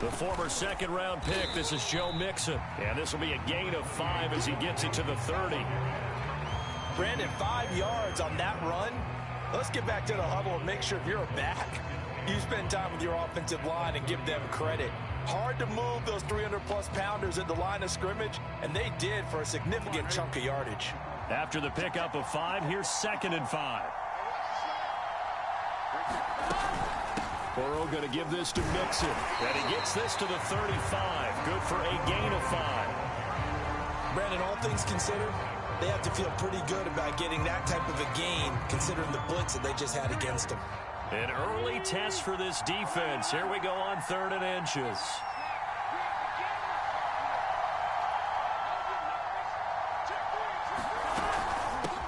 The former second-round pick, this is Joe Mixon. And this will be a gain of 5 as he gets it to the 30. Brandon, 5 yards on that run. Let's get back to the huddle and make sure if you're a back, you spend time with your offensive line and give them credit. Hard to move those 300-plus pounders at the line of scrimmage, and they did for a significant chunk of yardage. After the pickup of 5, here's 2nd and 5. Burrow going to give this to Mixon. And he gets this to the 35. Good for a gain of 5. Brandon, all things considered, they have to feel pretty good about getting that type of a gain, considering the blitz that they just had against them. An early test for this defense. Here we go on 3rd and inches.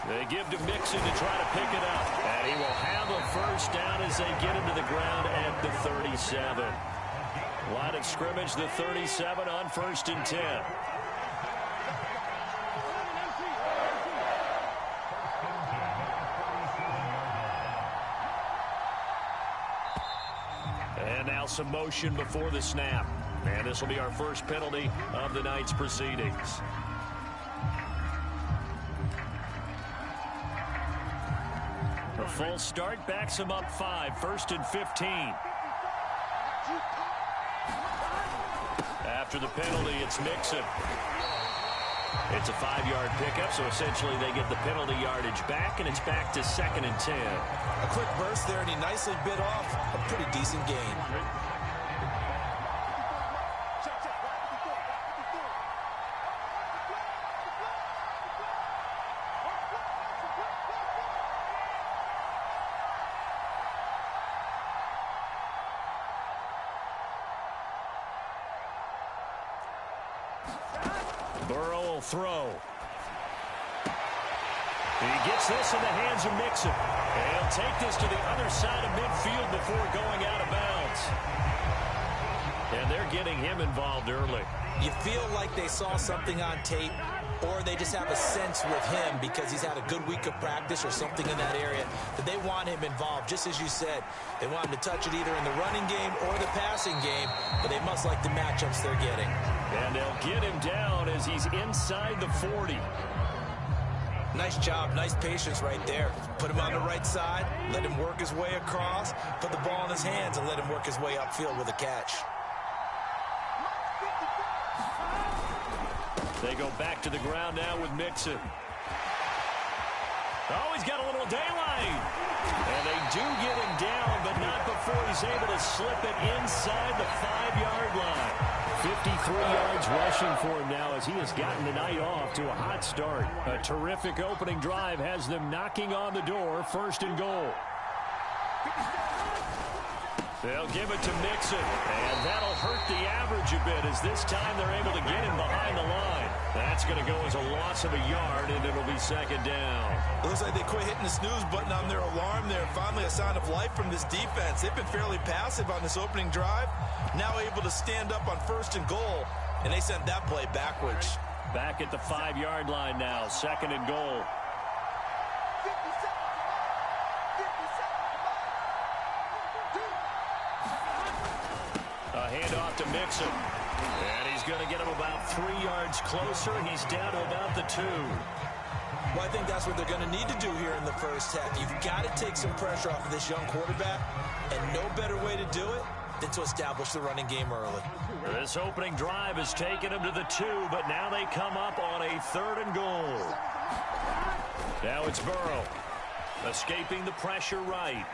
They give to Mixon to try to pick it up. And he will have a first down as they get him to the ground at the 37. Line of scrimmage, the 37 on 1st and 10. And now some motion before the snap. And this will be our first penalty of the night's proceedings. A full start backs him up 5, 1st and 15. After the penalty, it's Mixon. It's a 5-yard pickup, so essentially they get the penalty yardage back, and it's back to 2nd and 10. A quick burst there, and he nicely bit off a pretty decent gain. Burrow will throw. He gets this in the hands of Mixon. And he'll take this to the other side of midfield before going out of bounds. And they're getting him involved early. You feel like they saw something on tape, or they just have a sense with him because he's had a good week of practice or something in that area that they want him involved. Just as you said, they want him to touch it either in the running game or the passing game, but they must like the matchups they're getting. And they'll get him down as he's inside the 40. Nice job, nice patience right there. Put him on the right side, let him work his way across, put the ball in his hands, and let him work his way upfield with a catch. They go back to the ground now with Mixon. Oh, he's got a little daylight. And they do get him down, but not before he's able to slip it inside the 5-yard line. 53 yards rushing for him now as he has gotten the night off to a hot start. A terrific opening drive has them knocking on the door, 1st and goal. They'll give it to Mixon, and that'll hurt the average a bit as this time they're able to get him behind the line. That's going to go as a loss of a yard, and it'll be 2nd down. It looks like they quit hitting the snooze button on their alarm there. Finally a sign of life from this defense. They've been fairly passive on this opening drive. Now able to stand up on 1st and goal, and they sent that play backwards. Back at the 5-yard line now, 2nd and goal. A handoff to Mixon. And he's going to get him about 3 yards closer. He's down to about the 2. Well, I think that's what they're going to need to do here in the first half. You've got to take some pressure off of this young quarterback, and no better way to do it than to establish the running game early. This opening drive has taken them to the 2, but now they come up on a 3rd and goal. Now it's Burrow. Escaping the pressure right.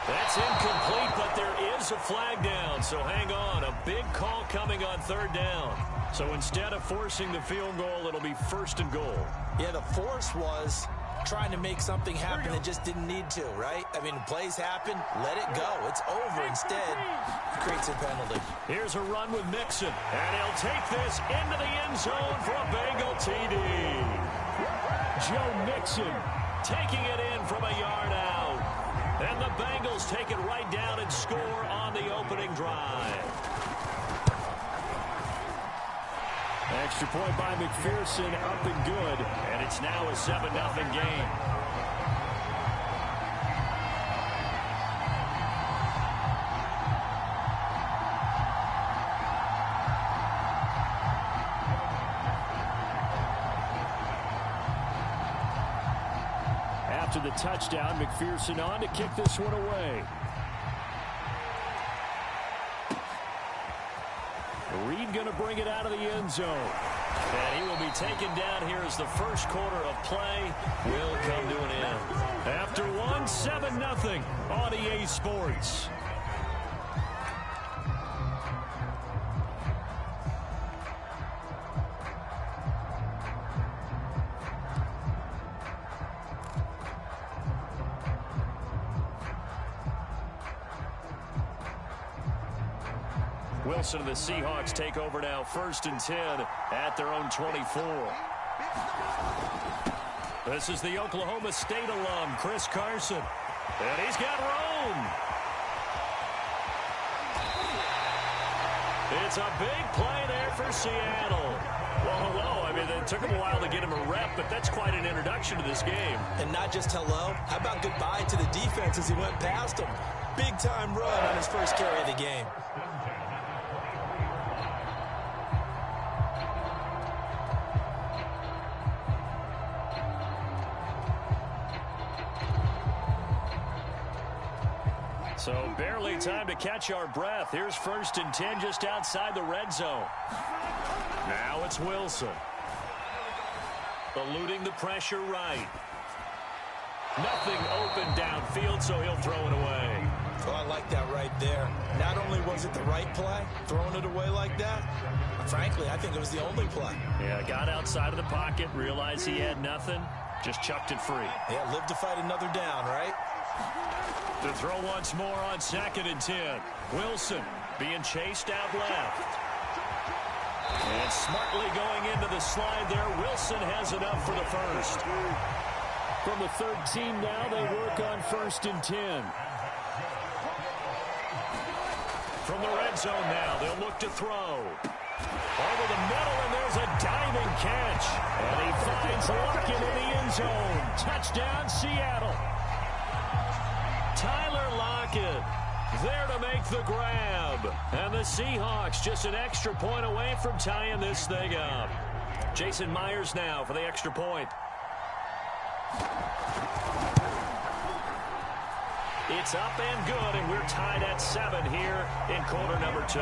That's incomplete, but there is a flag down, so hang on. A big call coming on third down. So instead of forcing the field goal, it'll be 1st and goal. Yeah, the force was trying to make something happen that just didn't need to, right? I mean, plays happen, let it go. It's over. Instead, it creates a penalty. Here's a run with Mixon, and he'll take this into the end zone for a Bengal TD. Joe Mixon taking it in from a yard out. And the Bengals take it right down and score on the opening drive. Extra point by McPherson, up and good. And it's now a 7-0 game. After the touchdown, McPherson on to kick this one away. Reed going to bring it out of the end zone. And he will be taken down here as the first quarter of play will come to an end. After 7-0 on EA Sports. Wilson and the Seahawks take over now, 1st and 10 at their own 24. This is the Oklahoma State alum, Chris Carson. And he's got room. It's a big play there for Seattle. Well, hello. I mean, it took him a while to get him a rep, but that's quite an introduction to this game. And not just hello. How about goodbye to the defense as he went past him? Big-time run on his first carry of the game. So barely time to catch our breath. Here's 1st and 10 just outside the red zone. Now it's Wilson. Eluding the pressure right. Nothing open downfield, so he'll throw it away. Oh, I like that right there. Not only was it the right play, throwing it away like that, frankly, I think it was the only play. Yeah, got outside of the pocket, realized he had nothing, just chucked it free. Yeah, live to fight another down, right? To throw once more on 2nd and 10. Wilson being chased out left. And smartly going into the slide there. Wilson has enough for the first. From the 13 now, they work on 1st and 10. From the red zone now, they'll look to throw. Over the middle, and there's a diving catch. And he finds Lockett in the end zone. Touchdown, Seattle. Tyler Lockett there to make the grab. And the Seahawks just an extra point away from tying this thing up. Jason Myers now for the extra point. It's up and good, and we're tied at 7 here in quarter number 2.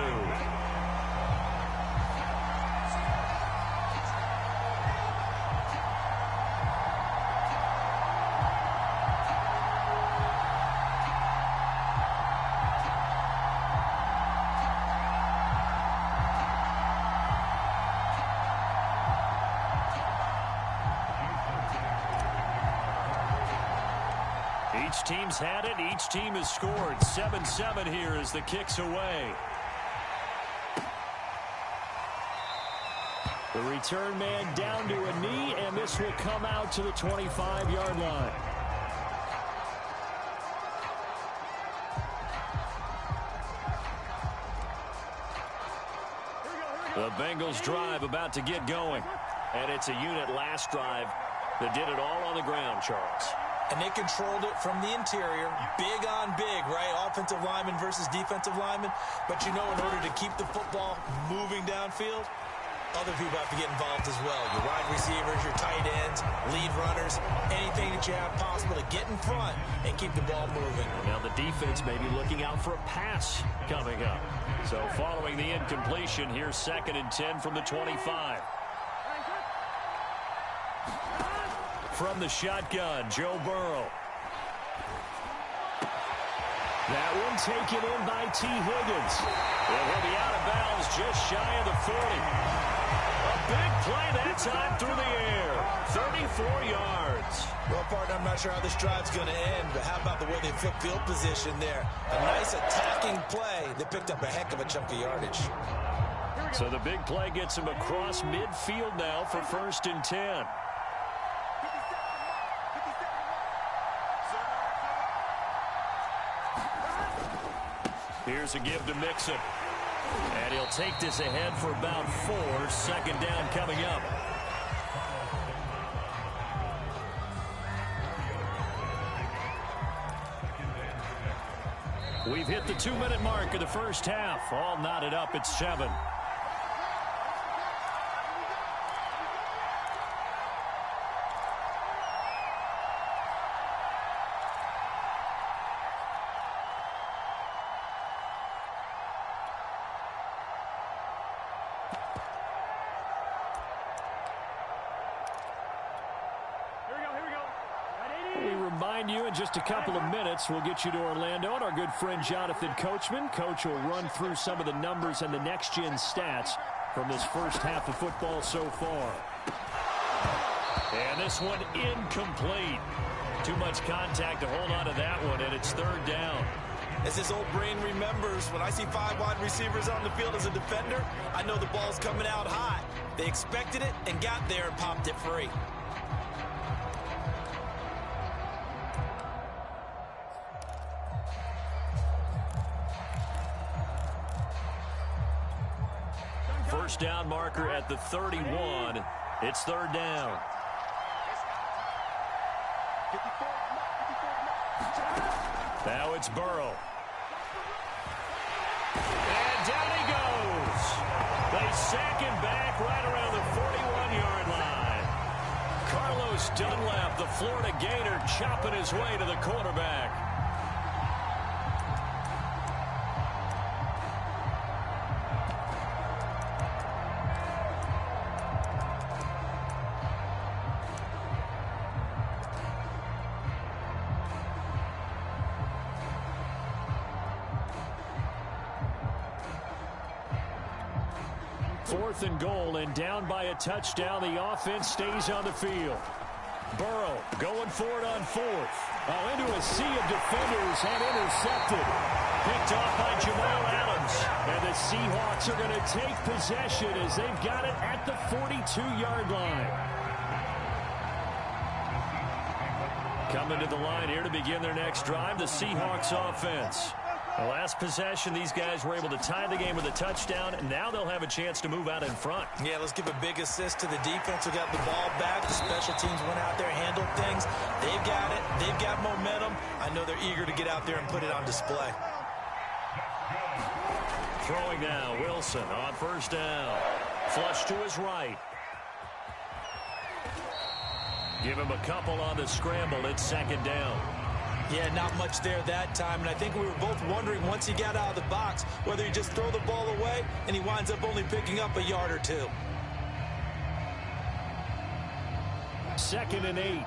Each team's had it. Each team has scored. 7-7 here as the kick's away. The return man down to a knee, and this will come out to the 25-yard line. The Bengals drive about to get going. And it's a unit last drive that did it all on the ground, Charles. And they controlled it from the interior. Big on big, right? Offensive lineman versus defensive lineman. But you know, in order to keep the football moving downfield, other people have to get involved as well. Your wide receivers, your tight ends, lead runners, anything that you have possible to get in front and keep the ball moving. Now the defense may be looking out for a pass coming up. So following the incompletion, here's 2nd and 10 from the 25. from the shotgun, Joe Burrow. That one taken in by T. Higgins. And he'll be out of bounds just shy of the 40. A big play that time through the air. 34 yards. Well, partner, I'm not sure how this drive's going to end, but how about the way they flipped field position there? A nice attacking play. They picked up a heck of a chunk of yardage. So the big play gets him across midfield now for 1st and 10. Here's a give to Mixon. And he'll take this ahead for about 4. 2nd down coming up. We've hit the 2-minute mark of the first half. All knotted up at 7. You in just a couple of minutes. We'll get you to Orlando and our good friend Jonathan Coachman. Coach will run through some of the numbers and the next-gen stats from this first half of football so far. And this one incomplete. Too much contact to hold on to that one, and it's 3rd down. As his old brain remembers, when I see 5 wide receivers on the field as a defender, I know the ball's coming out hot. They expected it and got there and popped it free. First down marker at the 31. It's 3rd down. Now it's Burrow. And down he goes. They sack him back right around the 41-yard line. Carlos Dunlap, the Florida Gator, chopping his way to the quarterback. Fourth and goal, and down by a touchdown. The offense stays on the field. Burrow going for it on 4th. Oh, into a sea of defenders and intercepted. Picked off by Jamal Adams. And the Seahawks are going to take possession as they've got it at the 42-yard line. Coming to the line here to begin their next drive, the Seahawks offense. The last possession, these guys were able to tie the game with a touchdown, and now they'll have a chance to move out in front. Yeah, let's give a big assist to the defense who got the ball back. The special teams went out there, handled things. They've got it. They've got momentum. I know they're eager to get out there and put it on display. Throwing now, Wilson on 1st down. Flush to his right. Give him a couple on the scramble. It's 2nd down. Yeah, not much there that time, and I think we were both wondering once he got out of the box whether he just throw the ball away and he winds up only picking up a yard or 2. 2nd and 8.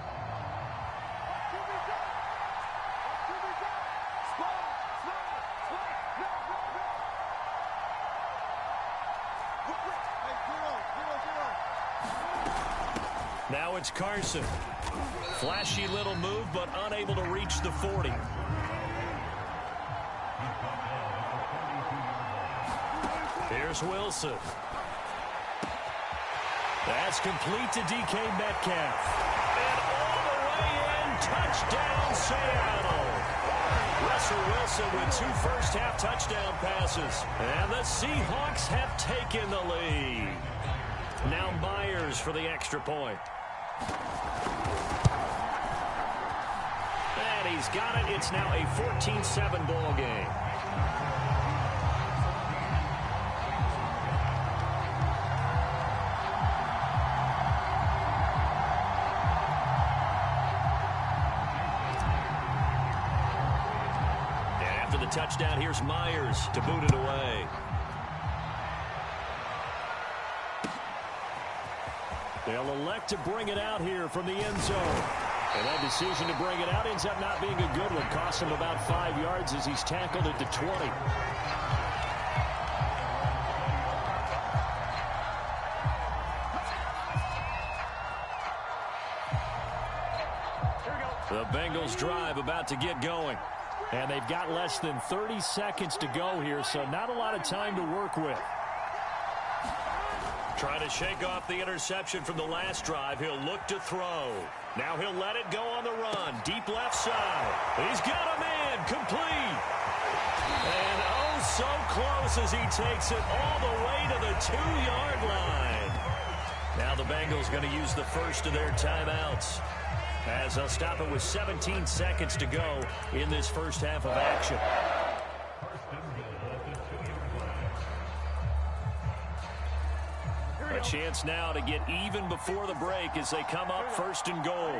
Now it's Carson. Flashy little move, but unable to reach the 40. Here's Wilson. That's complete to DK Metcalf. And all the way in, touchdown Seattle. Russell Wilson with 2 first-half touchdown passes. And the Seahawks have taken the lead. Now Myers for the extra point. And he's got it. It's now a 14-7 ball game. And after the touchdown, here's Myers to boot it away. They'll elect to bring it out here from the end zone. And that decision to bring it out ends up not being a good one. Cost him about 5 yards as he's tackled at the 20. The Bengals drive about to get going. And they've got less than 30 seconds to go here, so not a lot of time to work with. Trying to shake off the interception from the last drive. He'll look to throw. Now he'll let it go on the run. Deep left side. He's got a man. Complete. And oh, so close as he takes it all the way to the 2-yard line. Now the Bengals going to use the first of their timeouts, as they'll stop it with 17 seconds to go in this first half of action. A chance now to get even before the break as they come up first and goal.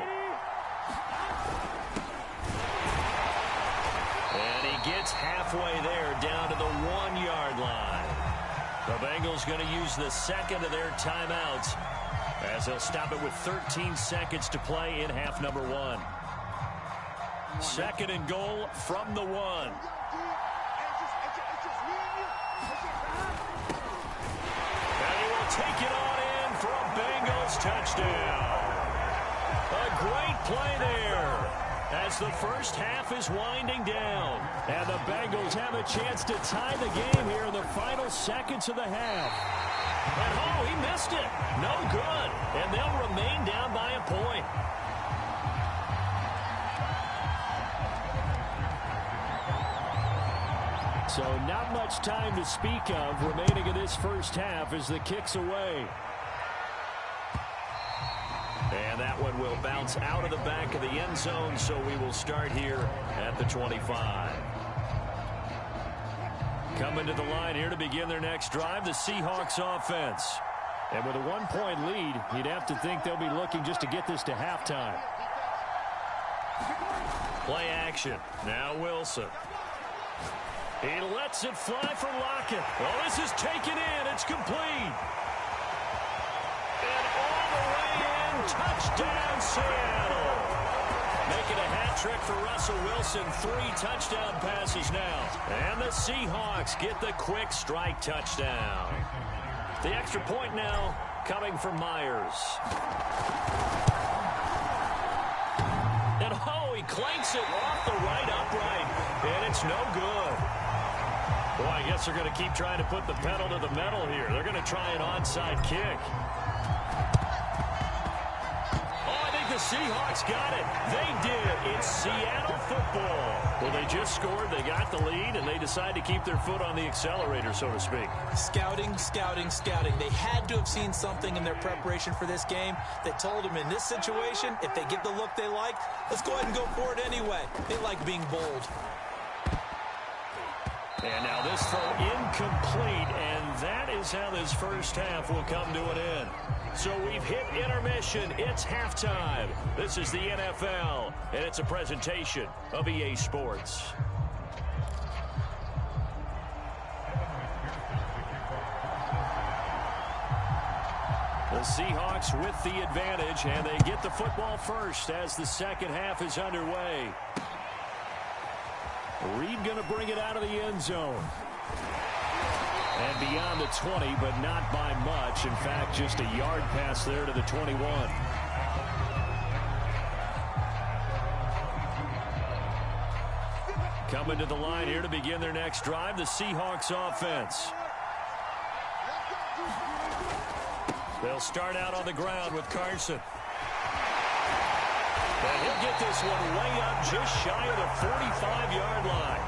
And he gets halfway there down to the 1-yard line. The Bengals going to use the second of their timeouts, as they'll stop it with 13 seconds to play in half number 1. Second and goal from the 1. And he will take it on in for a Bengals touchdown. A great play there as the first half is winding down. And the Bengals have a chance to tie the game here in the final seconds of the half. And oh, he missed it. No good. And they'll remain down by a point. So not much time to speak of remaining in this first half as the kick's away. And that one will bounce out of the back of the end zone, so we will start here at the 25. Coming to the line here to begin their next drive, the Seahawks offense. And with a 1-point lead, you'd have to think they'll be looking just to get this to halftime. Play action. Now Wilson. He lets it fly for Lockett. Well, this is taken in. It's complete. And all the way in. Touchdown, Seattle. Making a hat trick for Russell Wilson. 3 touchdown passes now. And the Seahawks get the quick strike touchdown. The extra point now coming from Myers. And oh, he clanks it off the right upright. And it's no good. Boy, I guess they're going to keep trying to put the pedal to the metal here. They're going to try an onside kick. Oh, I think the Seahawks got it. They did. It's Seattle football. Well, they just scored. They got the lead, and they decide to keep their foot on the accelerator, so to speak. Scouting, scouting, scouting. They had to have seen something in their preparation for this game that told them in this situation, if they get the look they like, let's go ahead and go for it anyway. They like being bold. And now this throw incomplete, and that is how this first half will come to an end. So we've hit intermission. It's halftime. This is the NFL, and it's a presentation of EA Sports. The Seahawks with the advantage, and they get the football first as the second half is underway. Reed going to bring it out of the end zone. And beyond the 20, but not by much. In fact, just a yard pass there to the 21. Coming to the line here to begin their next drive, the Seahawks offense. They'll start out on the ground with Carson. And he'll get this one way up just shy of the 45-yard line.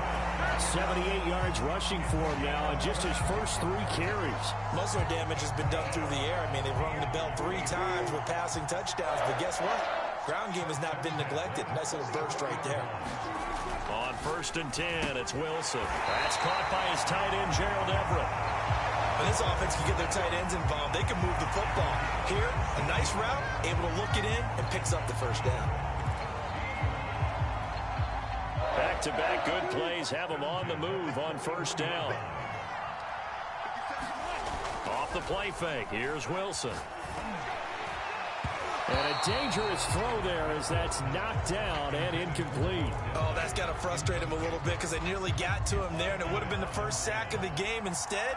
78 yards rushing for him now in just his first 3 carries. Muscle damage has been done through the air. I mean, they've rung the bell 3 times with passing touchdowns, but guess what? Ground game has not been neglected. Nice little burst right there. On 1st and 10, it's Wilson. That's caught by his tight end, Gerald Everett. When this offense can get their tight ends involved, they can move the football. Here, a nice route, able to look it in, and picks up the first down. Back-to-back good plays have them on the move on 1st down. Off the play fake, here's Wilson. And a dangerous throw there as that's knocked down and incomplete. Oh, that's got to frustrate him a little bit because they nearly got to him there, and it would have been the first sack of the game. Instead,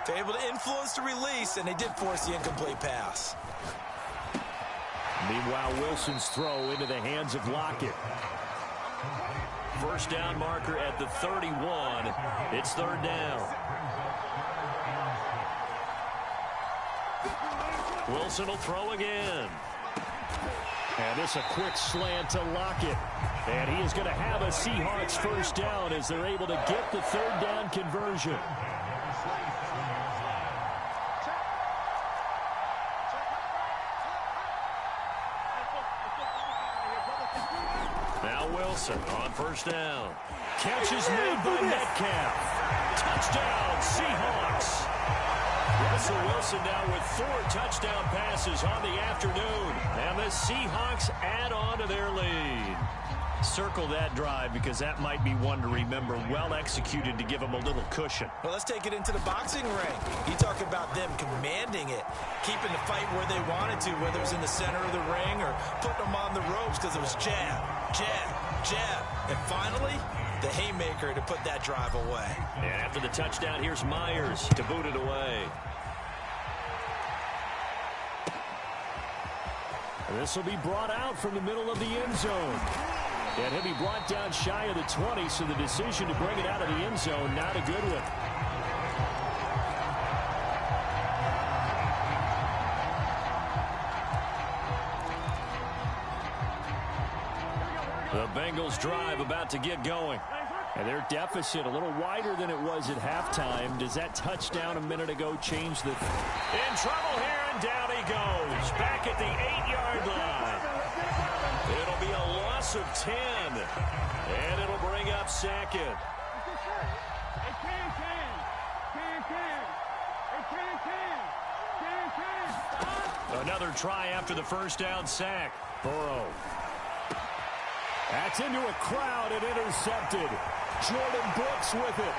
they're able to influence the release, and they did force the incomplete pass. Meanwhile, Wilson's throw into the hands of Lockett. First down marker at the 31. It's third down. Wilson will throw again. And this a quick slant to Lockett. And he is going to have a Seahawks first down as they're able to get the third down conversion. Now Wilson on first down. Catch is made by Metcalf. Touchdown, Seahawks. Russell Wilson now with 4 touchdown passes on the afternoon. And the Seahawks add on to their lead. Circle that drive because that might be one to remember. Well executed to give them a little cushion. Well, let's take it into the boxing ring. You talk about them commanding it, keeping the fight where they wanted to, whether it was in the center of the ring or putting them on the ropes because it was jab, jab, jab. And finally, the haymaker to put that drive away. And after the touchdown, here's Myers to boot it away. This will be brought out from the middle of the end zone. And he'll be brought down shy of the 20, so the decision to bring it out of the end zone, not a good one. The Bengals drive about to get going. And their deficit a little wider than it was at halftime. Does that touchdown a minute ago change the... In trouble here, and down he goes. Back at the 8-yard line. It'll be a loss of 10. And it'll bring up second. Another try after the first down sack. Burrow. That's into a crowd and intercepted. Jordan Brooks with it.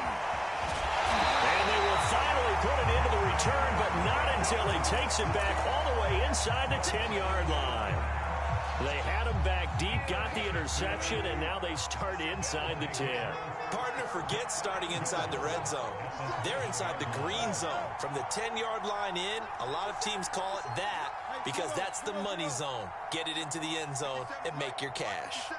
And they will finally put it into the return, but not until he takes it back all the way inside the 10-yard line. They had him back deep, got the interception, and now they start inside the 10. Partner forgets starting inside the red zone. They're inside the green zone. From the 10-yard line in, a lot of teams call it that because that's the money zone. Get it into the end zone and make your cash.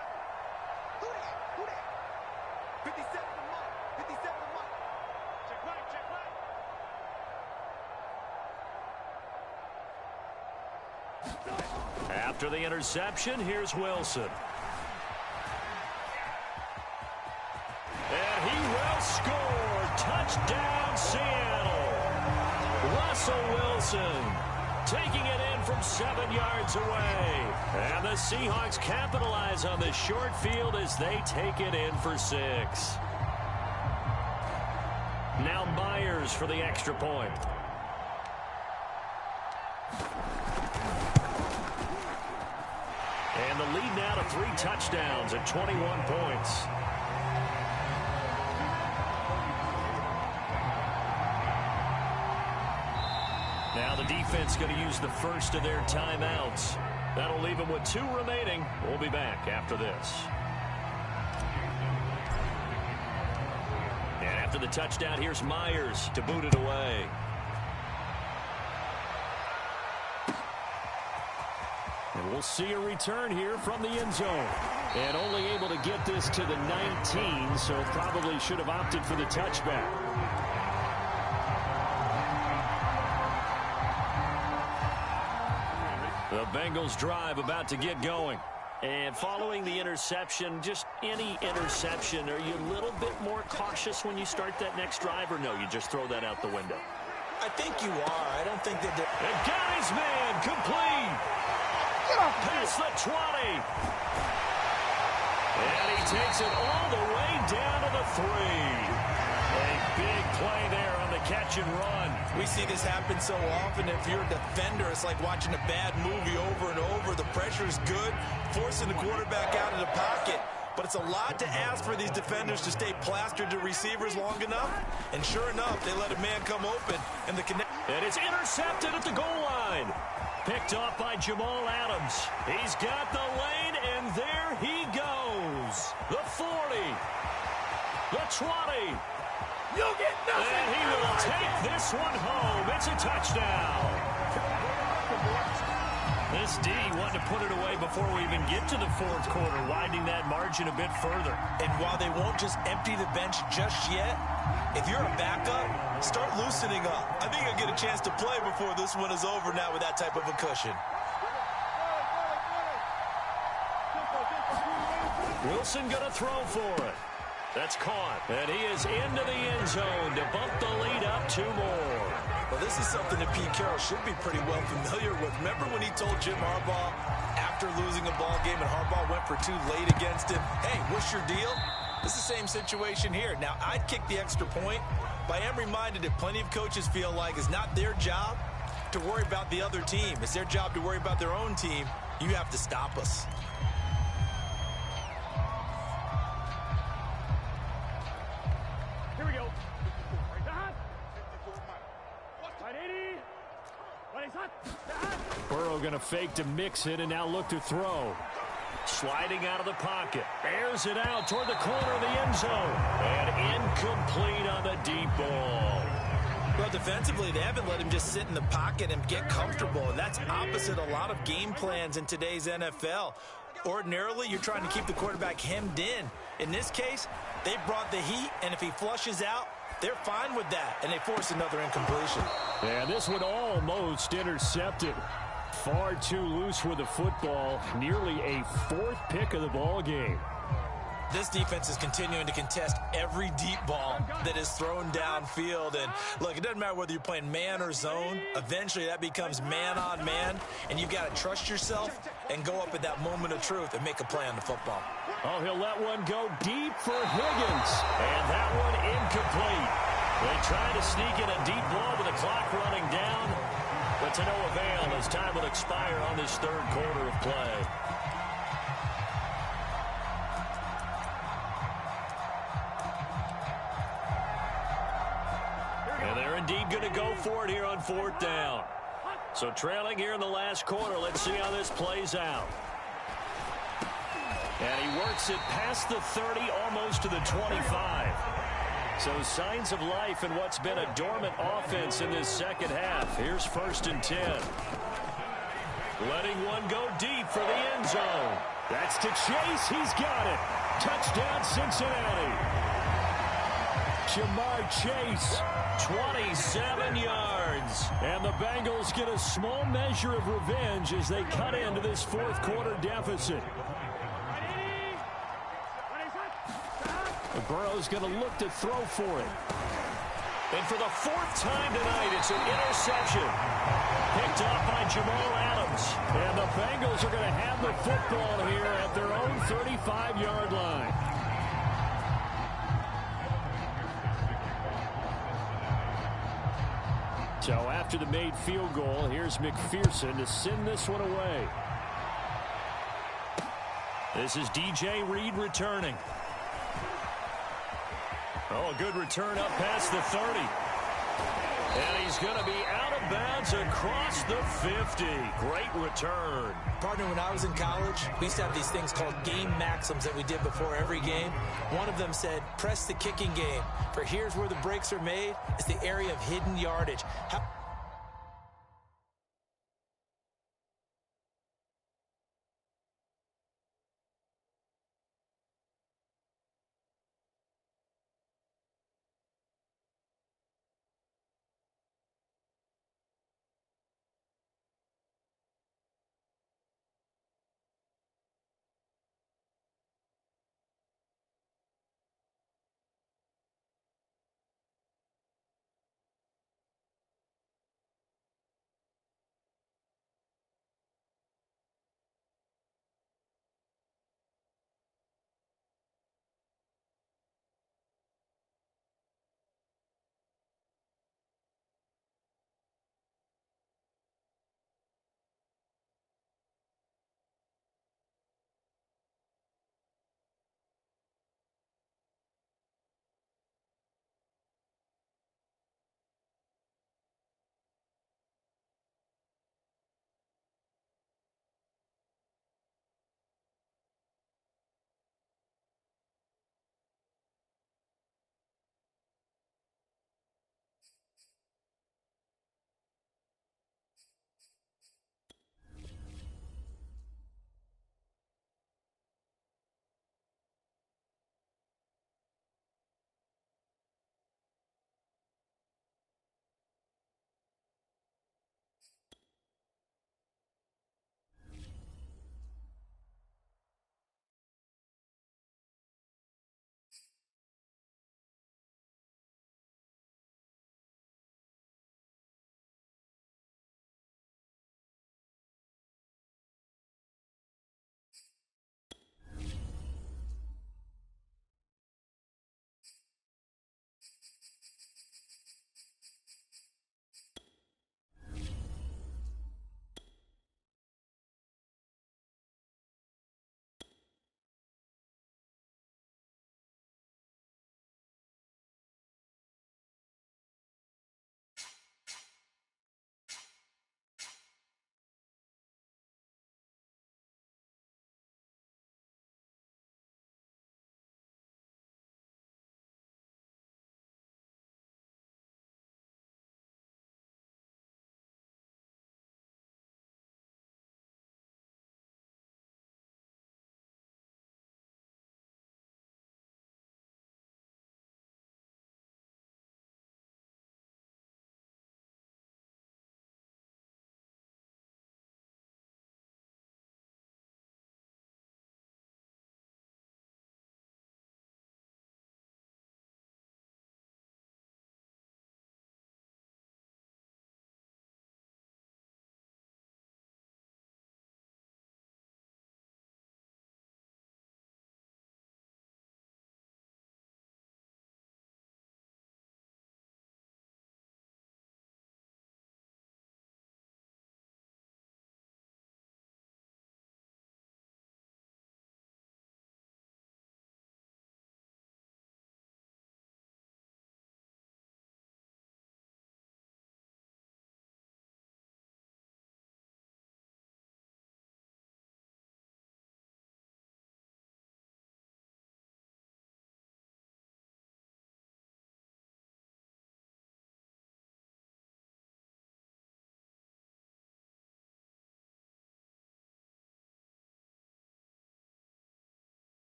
After the interception, here's Wilson. And he will score. Touchdown, Seattle. Russell Wilson taking it in from 7 yards away. And the Seahawks capitalize on the short field as they take it in for 6. Now Myers for the extra point. And the lead now to 3 touchdowns at 21 points. Now the defense going to use the first of their timeouts. That'll leave them with 2 remaining. We'll be back after this. And after the touchdown, here's Myers to boot it away. And we'll see a return here from the end zone. And only able to get this to the 19, so probably should have opted for the touchback. The Bengals drive about to get going. And following the interception, just any interception, are you a little bit more cautious when you start that next drive, or no, you just throw that out the window? I think you are. I don't think that they're... And got his man complete. Past the 20. And he takes it all the way down to the 3. A big play there on the catch and run. We see this happen so often. If you're a defender, it's like watching a bad movie over and over. The pressure is good, forcing the quarterback out of the pocket. But it's a lot to ask for these defenders to stay plastered to receivers long enough. And sure enough, they let a man come open. And it's intercepted at the goal line. picked off by Jamal Adams. He's got the lane, and there he goes. The 40. The 20. You get nothing. And he will take this one home. It's a touchdown. This D wanted to put it away before we even get to the fourth quarter, widening that margin a bit further. And while they won't just empty the bench just yet, if you're a backup, start loosening up. I think you'll get a chance to play before this one is over now with that type of a cushion. Wilson going to throw for it. That's caught. And he is into the end zone to bump the lead up 2 more. Well, this is something that Pete Carroll should be pretty well familiar with. Remember when he told Jim Harbaugh after losing a ball game and Harbaugh went for 2 late against him, hey, what's your deal? It's the same situation here. Now, I'd kick the extra point, but I am reminded that plenty of coaches feel like it's not their job to worry about the other team. It's their job to worry about their own team. You have to stop us. Here we go. Burrow going to fake to mix it and now look to throw. Sliding out of the pocket. Airs it out toward the corner of the end zone. And incomplete on the deep ball. Well, defensively, they haven't let him just sit in the pocket and get comfortable. And that's opposite a lot of game plans in today's NFL. Ordinarily, you're trying to keep the quarterback hemmed in. In this case, they brought the heat, and if he flushes out, they're fine with that, and they force another incompletion. And this one almost intercepted. Far too loose with the football. Nearly a 4th pick of the ball game. This defense is continuing to contest every deep ball that is thrown downfield. And look, it doesn't matter whether you're playing man or zone. Eventually, that becomes man on man, and you've got to trust yourself and go up at that moment of truth and make a play on the football. Oh, he'll let one go deep for Higgins. And that one incomplete. They try to sneak in a deep ball with the clock running down. But to no avail as time will expire on this 3rd quarter of play. And they're indeed going to go for it here on 4th down. So trailing here in the last quarter. Let's see how this plays out. And he works it past the 30, almost to the 25. So signs of life in what's been a dormant offense in this second half. Here's 1st and 10. Letting one go deep for the end zone. That's to Chase. He's got it. Touchdown, Cincinnati. Jamar Chase, 27 yards. And the Bengals get a small measure of revenge as they cut into this 4th quarter deficit. Burrow's going to look to throw for it. And for the 4th time tonight, it's an interception. Picked off by Jamal Adams. And the Bengals are going to have the football here at their own 35-yard line. So after the made field goal, here's McPherson to send this one away. This is DJ Reed returning. Oh, a good return up past the 30. And he's going to be out of bounds across the 50. Great return. Partner, when I was in college, we used to have these things called game maxims that we did before every game. One of them said, press the kicking game. For here's where the breaks are made. It's the area of hidden yardage.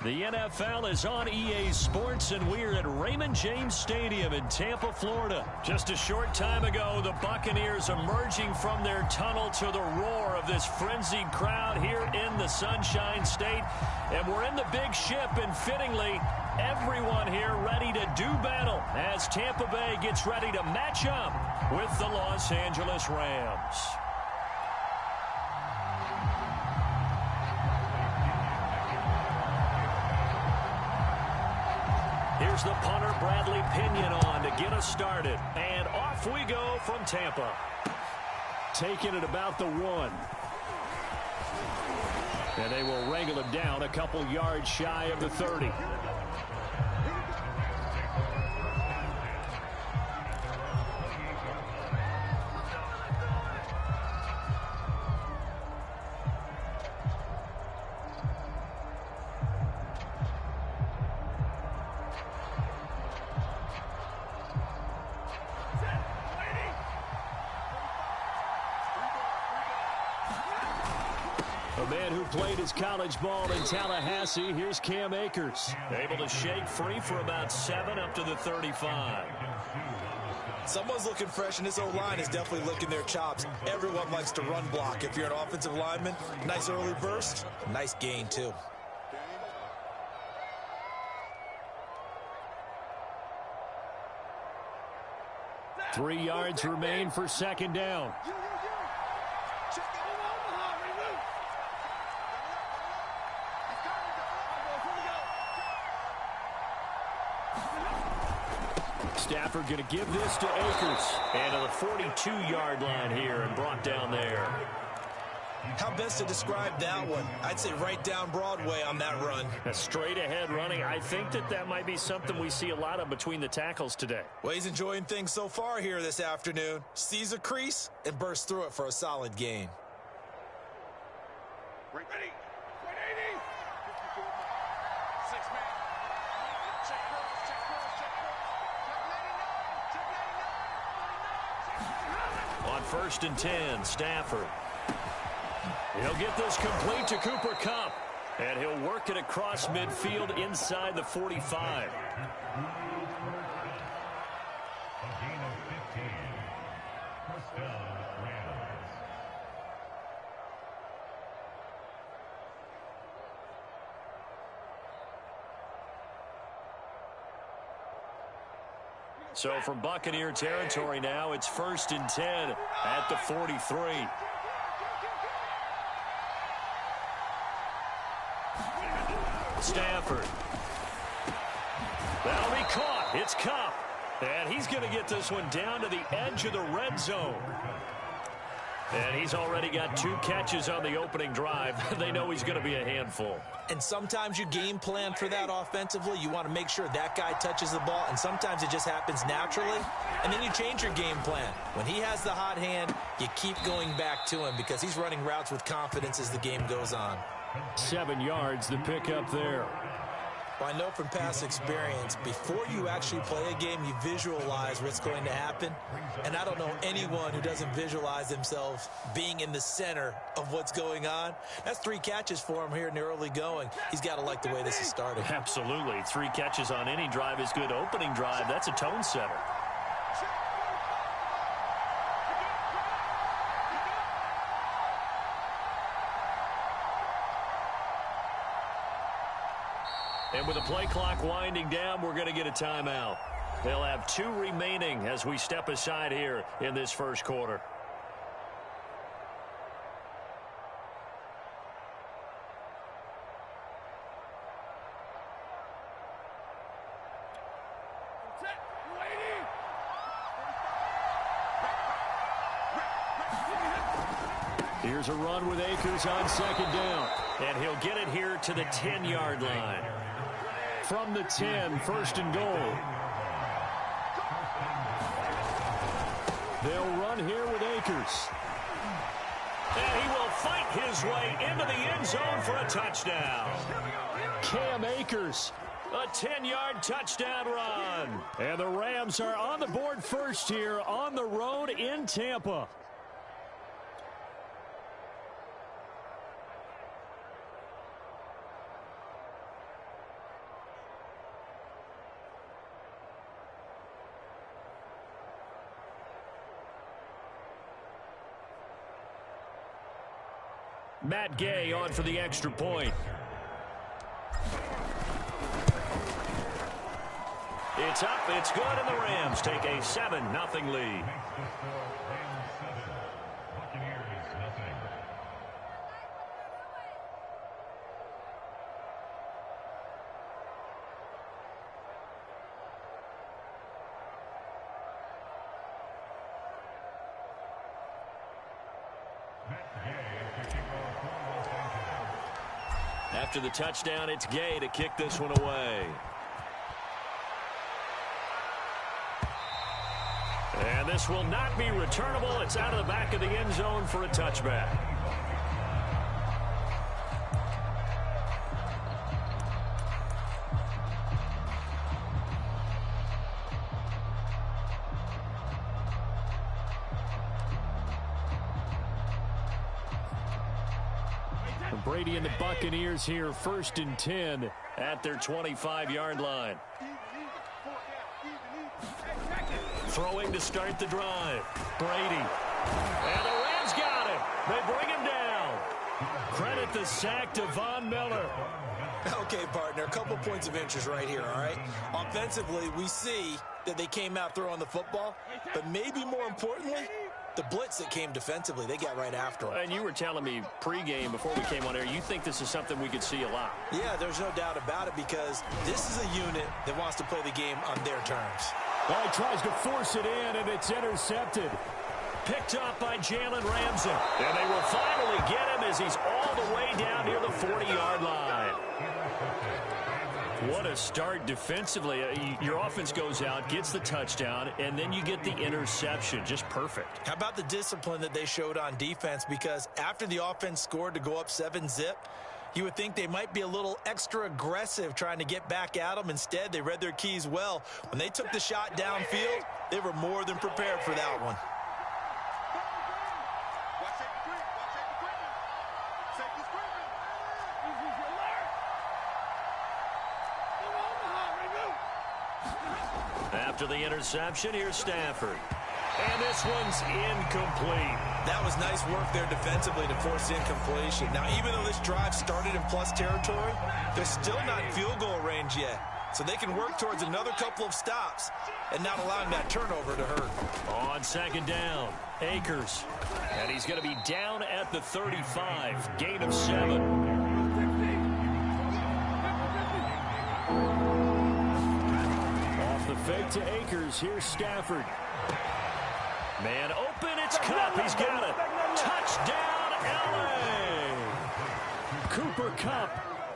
The NFL is on EA Sports, and we're at Raymond James Stadium in Tampa, Florida. Just a short time ago, the Buccaneers emerging from their tunnel to the roar of this frenzied crowd here in the Sunshine State. And we're in the big ship, and fittingly, everyone here ready to do battle as Tampa Bay gets ready to match up with the Los Angeles Rams. Here's the punter, Bradley Pinion, on to get us started. And off we go from Tampa. Taking it about the 1. And they will wrangle it down a couple yards shy of the 30. A man who played his college ball in Tallahassee, here's Cam Akers. Able to shake free for about 7 up to the 35. Someone's looking fresh, and this O-line is definitely licking their chops. Everyone likes to run block. If you're an offensive lineman, nice early burst, nice gain too. Three yards remain for second down. Stafford going to give this to Akers. And to the 42-yard line here and brought down there. How best to describe that one? I'd say right down Broadway on that run. A straight ahead running. I think that might be something we see a lot of between the tackles today. Well, he's enjoying things so far here this afternoon. Sees a crease and bursts through it for a solid gain. Ready. 180. 6 man. Check cross, check cross, check cross. On 1st and 10, Stafford. He'll get this complete to Cooper Kupp. And he'll work it across midfield inside the 45. So from Buccaneer territory now, it's 1st and 10 at the 43. Stafford. That'll be caught. It's Kupp. And he's going to get this one down to the edge of the red zone. And he's already got 2 catches on the opening drive. They know he's going to be a handful. And sometimes you game plan for that offensively. You want to make sure that guy touches the ball, and sometimes it just happens naturally. And then you change your game plan. When he has the hot hand, you keep going back to him because he's running routes with confidence as the game goes on. 7 yards, the pickup there. Well, I know from past experience, before you actually play a game, you visualize what's going to happen. And I don't know anyone who doesn't visualize themselves being in the center of what's going on. That's 3 catches for him here in the early going. He's got to like the way this is starting. Absolutely. 3 catches on any drive is good. Opening drive, that's a tone setter. And with the play clock winding down, we're going to get a timeout. They'll have 2 remaining as we step aside here in this first quarter. Here's a run with Akers on second down. And he'll get it here to the 10-yard line. From the 10, 1st and goal. They'll run here with Akers. And he will fight his way into the end zone for a touchdown. Cam Akers, a 10-yard touchdown run. And the Rams are on the board first here on the road in Tampa. Matt Gay on for the extra point. It's up, it's good, and the Rams take a 7-0 lead. After the touchdown, it's Gay to kick this one away. And this will not be returnable. It's out of the back of the end zone for a touchback. Brady and the Buccaneers here, 1st and 10 at their 25-yard line. Throwing to start the drive. Brady. And the Rams got him. They bring him down. Credit the sack to Von Miller. Okay, partner, a couple points of interest right here, all right? Offensively, we see that they came out throwing the football, but maybe more importantly, the blitz that came defensively, they got right after him. And you were telling me pregame before we came on air, you think this is something we could see a lot. Yeah, there's no doubt about it because this is a unit that wants to play the game on their terms. Well, he tries to force it in, and it's intercepted. Picked up by Jalen Ramsey. And they will finally get him as he's all the way down near the 40-yard line. What a start defensively. Your offense goes out, gets the touchdown, and then you get the interception. Just perfect. How about the discipline that they showed on defense? Because after the offense scored to go up 7-zip, you would think they might be a little extra aggressive trying to get back at them. Instead, they read their keys well. When they took the shot downfield, they were more than prepared for that one. After the interception, here's Stafford. And this one's incomplete. That was nice work there defensively to force incompletion. Now, even though this drive started in plus territory, they're still not in field goal range yet. So they can work towards another couple of stops and not allowing that turnover to hurt. On 2nd down, Akers. And he's going to be down at the 35. Gain of 7. Fake to Akers. Here's Stafford. Man open. It's Kupp. He's got it. Touchdown, L.A. Cooper Kupp,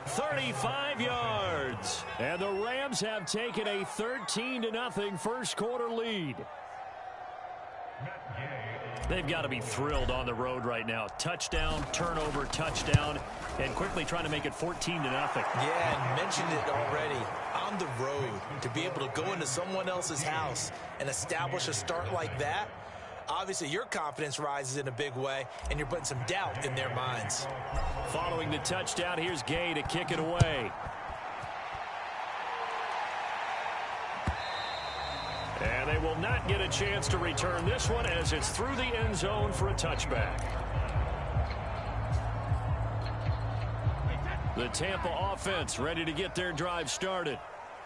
35 yards. And the Rams have taken a 13-0 first quarter lead. They've got to be thrilled on the road right now. Touchdown, turnover, touchdown, and quickly trying to make it 14-0. Yeah, and mentioned it already. On the road, to be able to go into someone else's house and establish a start like that, obviously your confidence rises in a big way, and you're putting some doubt in their minds. Following the touchdown, here's Gay to kick it away. And they will not get a chance to return this one as it's through the end zone for a touchback. The Tampa offense ready to get their drive started.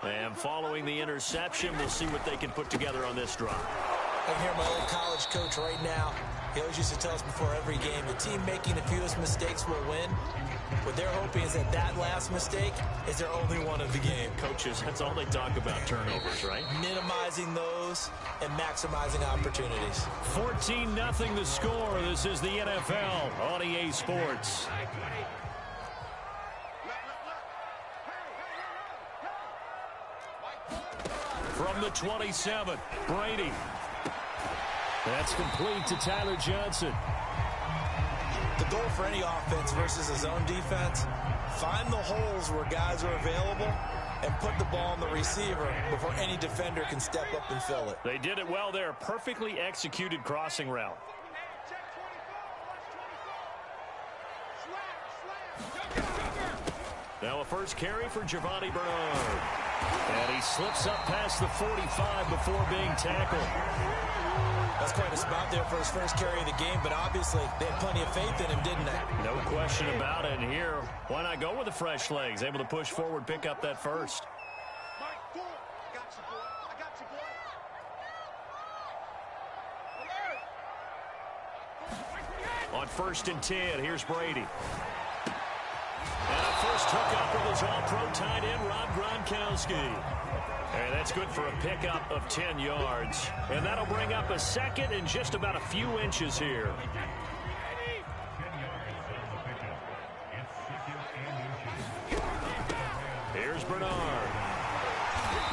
And following the interception, we'll see what they can put together on this drive. I can hear my old college coach right now. He always used to tell us before every game, the team making the fewest mistakes will win. What they're hoping is that that last mistake is their only one of the game. Coaches, that's all they talk about, turnovers, right? Minimizing those and maximizing opportunities. 14-0 the score. This is the NFL on EA Sports. From the 27, Brady. That's complete to Tyler Johnson. The goal for any offense versus a zone defense, find the holes where guys are available and put the ball on the receiver before any defender can step up and fill it. They did it well there. Perfectly executed crossing route. Now a first carry for Giovanni Bernard. And he slips up past the 45 before being tackled. That's quite a spot there for his first carry of the game, but obviously they had plenty of faith in him, didn't they? No question about it. And here, why not go with the fresh legs? Able to push forward, pick up that first. Mike, boy. I got you, boy. I got you, boy. On 1st and 10, here's Brady. And a first hookup with his all-pro tight end, Rob Gronkowski. And that's good for a pickup of 10 yards. And that'll bring up a second and just about a few inches here. Here's Bernard.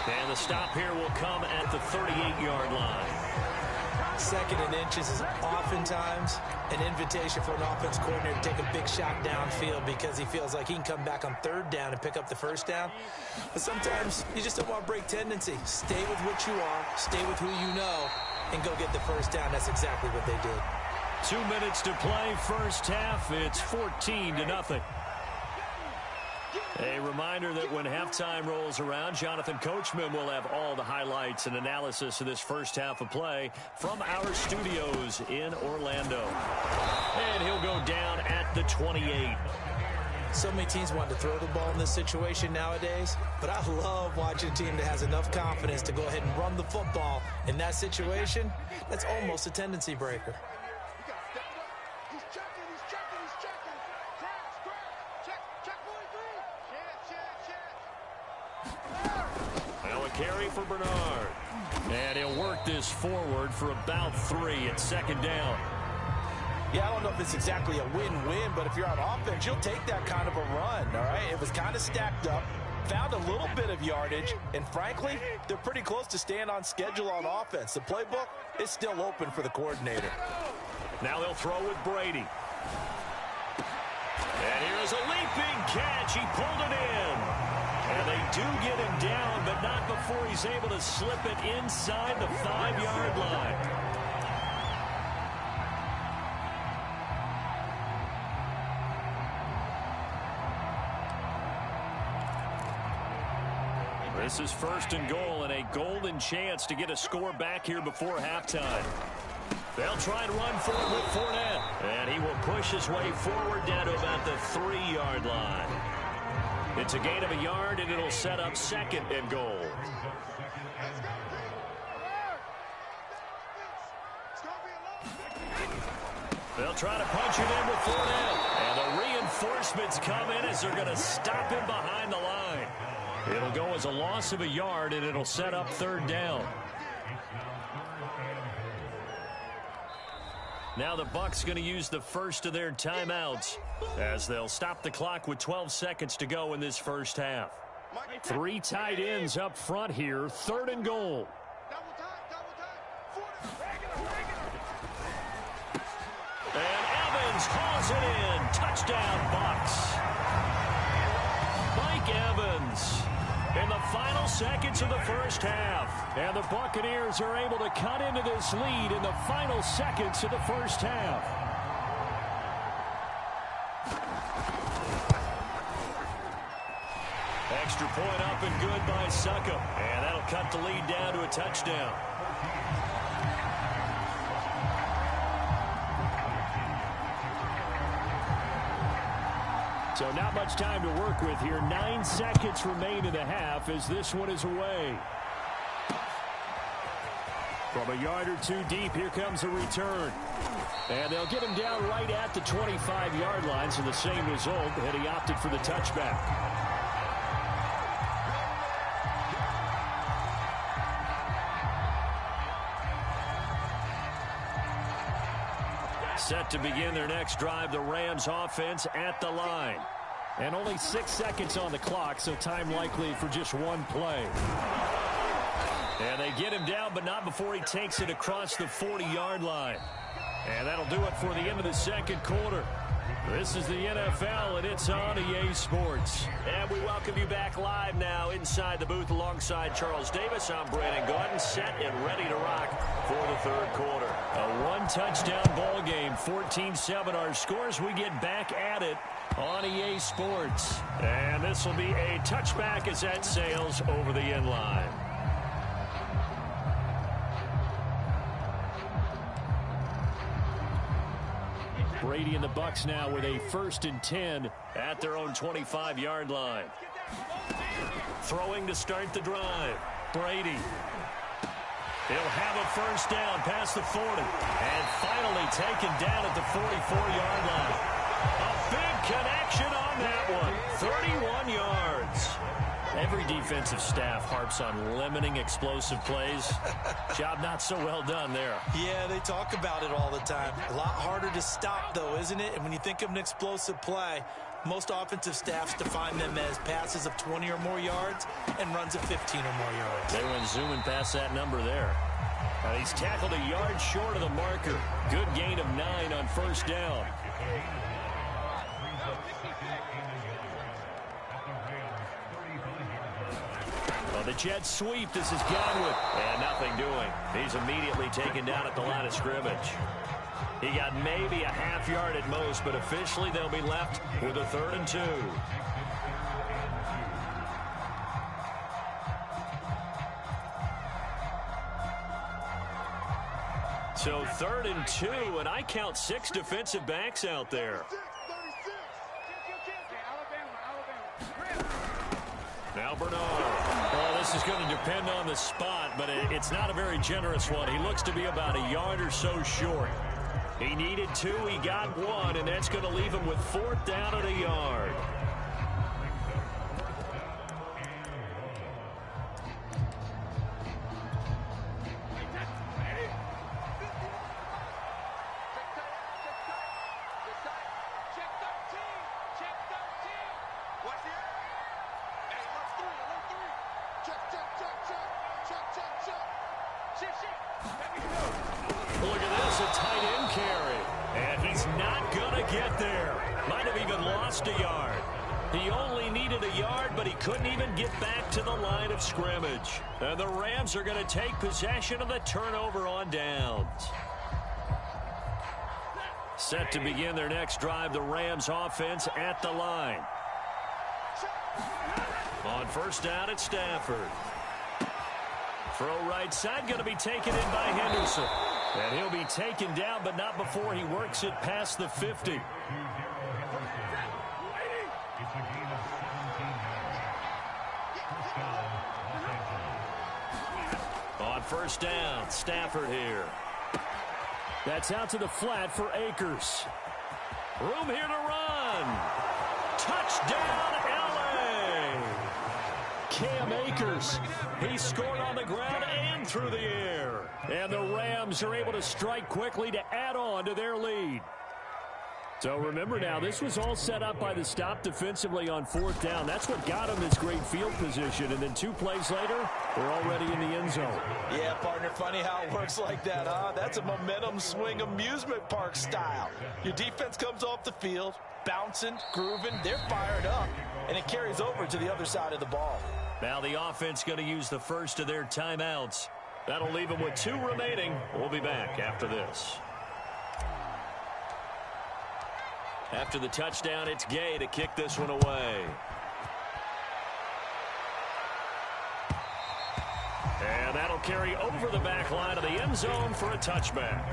And the stop here will come at the 38-yard line. Second and inches is oftentimes an invitation for an offense coordinator to take a big shot downfield because he feels like he can come back on 3rd down and pick up the first down. But sometimes you just don't want to break tendency. Stay with what you are, stay with who you know, and go get the first down. That's exactly what they did. 2 minutes to play, first half. It's 14-0. A reminder that when halftime rolls around, Jonathan Coachman will have all the highlights and analysis of this first half of play from our studios in Orlando. And he'll go down at the 28. So many teams want to throw the ball in this situation nowadays, but I love watching a team that has enough confidence to go ahead and run the football. In that situation, that's almost a tendency breaker. He's checking. Check, boy, check. Now a carry for Bernard. And he'll work this forward for about 3 at 2nd down. Yeah, I don't know if it's exactly a win-win, but if you're on offense, you'll take that kind of a run, all right? It was kind of stacked up, found a little bit of yardage, and frankly, they're pretty close to staying on schedule on offense. The playbook is still open for the coordinator. Now they'll throw with Brady. And here's a leaping catch. He pulled it in. And they do get him down, but not before he's able to slip it inside the 5-yard line. This is 1st and goal and a golden chance to get a score back here before halftime. They'll try and run forward with Fournette. And he will push his way forward down to about the 3-yard line. It's a gain of a yard, and it'll set up 2nd and goal. They'll try to punch it in with Fournette. And the reinforcements come in as they're going to stop him behind the line. It'll go as a loss of a yard, and it'll set up 3rd down. Now the Bucs going to use the first of their timeouts as they'll stop the clock with 12 seconds to go in this first half. 3 tight ends up front here, 3rd and goal. And Evans hauls it in. Touchdown, Bucs. Mike Evans in the final seconds of the first half. And the Buccaneers are able to cut into this lead in the final seconds of the first half. Extra point up and good by Succop. And that'll cut the lead down to a touchdown. So not much time to work with here. 9 seconds remain in the half as this one is away. From a yard or 2 deep, here comes a return. And they'll get him down right at the 25-yard line, so the same result, and he opted for the touchback. Set to begin their next drive, the Rams offense at the line. And only 6 seconds on the clock, so time likely for just 1 play. And they get him down, but not before he takes it across the 40-yard line. And that'll do it for the end of the second quarter. This is the NFL, and it's on EA Sports. And we welcome you back live now inside the booth alongside Charles Davis. I'm Brandon Gaudin, set and ready to rock for the third quarter. A one-touchdown ball game, 14-7 our scores. We get back at it on EA Sports. And this will be a touchback as that sails over the end line. Brady and the Bucs now with a 1st and 10 at their own 25-yard line. Throwing to start the drive. Brady. He'll have a first down past the 40. And finally taken down at the 44-yard line. A big connection on that one. 31 yards. Every defensive staff harps on limiting explosive plays. Job not so well done there. Yeah, they talk about it all the time. A lot harder to stop, though, isn't it? And when you think of an explosive play, most offensive staffs define them as passes of 20 or more yards and runs of 15 or more yards. They went zooming past that number there. Now he's tackled a yard short of the marker. Good gain of 9 on first down. Well, the jet sweep. This is Godwin. And nothing doing. He's immediately taken down at the line of scrimmage. He got maybe a half yard at most, but officially they'll be left with a 3rd and 2. So 3rd and 2, and I count 6 defensive backs out there. Now Bernard. Well, this is going to depend on the spot, but it's not a very generous one. He looks to be about a yard or so short. He needed 2, he got 1, and that's going to leave him with 4th down at a yard. Look at this, a tight end carry. And he's not going to get there. Might have even lost a yard. He only needed a yard, but he couldn't even get back to the line of scrimmage. And the Rams are going to take possession of the turnover on downs. Set to begin their next drive, the Rams offense at the line. On first down, it's Stafford. Throw right side, going to be taken in by Henderson. And he'll be taken down, but not before he works it past the 50. On first down, Stafford here. That's out to the flat for Akers. Room here to run. Touchdown, L.A. Cam Akers. He scored on the ground and through the air. And the Rams are able to strike quickly to add on to their lead. So remember now, this was all set up by the stop defensively on 4th down. That's what got them this great field position. And then 2 plays later, they're already in the end zone. Yeah, partner, funny how it works like that, huh? That's a momentum swing amusement park style. Your defense comes off the field, bouncing, grooving, they're fired up, and it carries over to the other side of the ball. Now the offense going to use the first of their timeouts. That'll leave them with 2 remaining. We'll be back after this. After the touchdown, it's Gay to kick this one away. And that'll carry over the back line of the end zone for a touchback.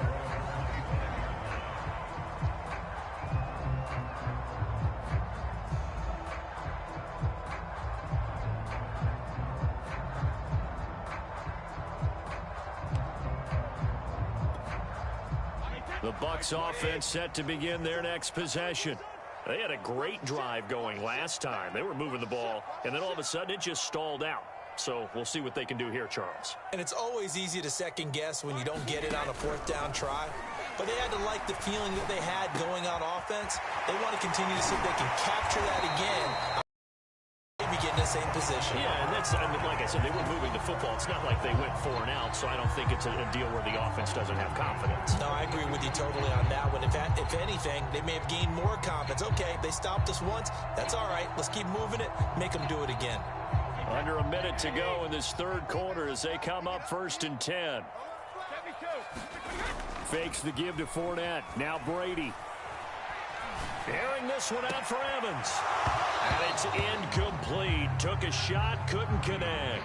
The Bucs offense set to begin their next possession. They had a great drive going last time. They were moving the ball, and then all of a sudden it just stalled out. So we'll see what they can do here, Charles. And it's always easy to second guess when you don't get it on a 4th down try. But they had to like the feeling that they had going on offense. They want to continue to see if they can capture that again. Maybe getting the same position. Yeah, and that's, I mean, like I said, they were moving the football. It's not like they went 4 and out, so I don't think it's a deal where the offense doesn't have confidence. No, I agree with you totally on that one. If anything, they may have gained more confidence. Okay, they stopped us once. That's all right. Let's keep moving it. Make them do it again. Under a minute to go in this third quarter as they come up 1st and 10. Fakes the give to Fournette. Now Brady. Airing this one out for Evans. And it's incomplete. Took a shot, couldn't connect.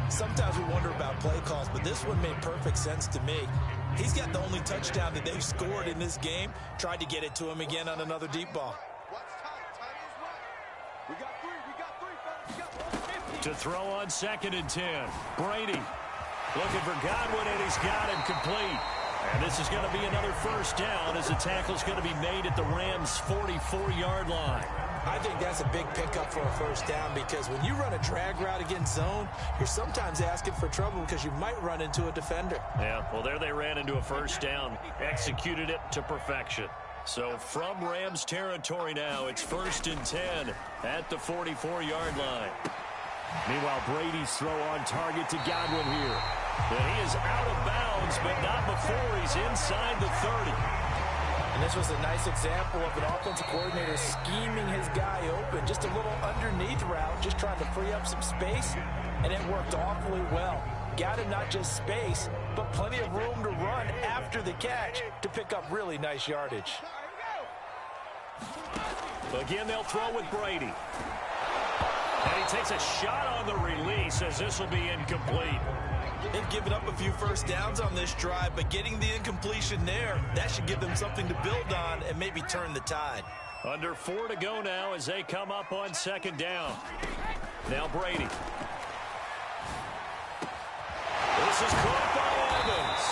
Sometimes we wonder about play calls, but this one made perfect sense to me. He's got the only touchdown that they've scored in this game. Tried to get it to him again on another deep ball. To throw on 2nd and 10. Brady looking for Godwin, and he's got him complete. And this is going to be another first down as the tackle's going to be made at the Rams' 44-yard line. I think that's a big pickup for a first down because when you run a drag route against zone, you're sometimes asking for trouble because you might run into a defender. Yeah, well, there they ran into a first down. Executed it to perfection. So from Rams territory now, it's 1st and 10 at the 44-yard line. Meanwhile, Brady's throw on target to Godwin here. And he is out of bounds, but not before he's inside the 30. And this was a nice example of an offensive coordinator scheming his guy open. Just a little underneath route, just trying to free up some space, and it worked awfully well. Got him not just space, but plenty of room to run after the catch to pick up really nice yardage. Again, they'll throw with Brady. And he takes a shot on the release as this will be incomplete. They've given up a few first downs on this drive, but getting the incompletion there, that should give them something to build on and maybe turn the tide. Under 4 to go now as they come up on 2nd down. Now Brady. This is caught by Evans.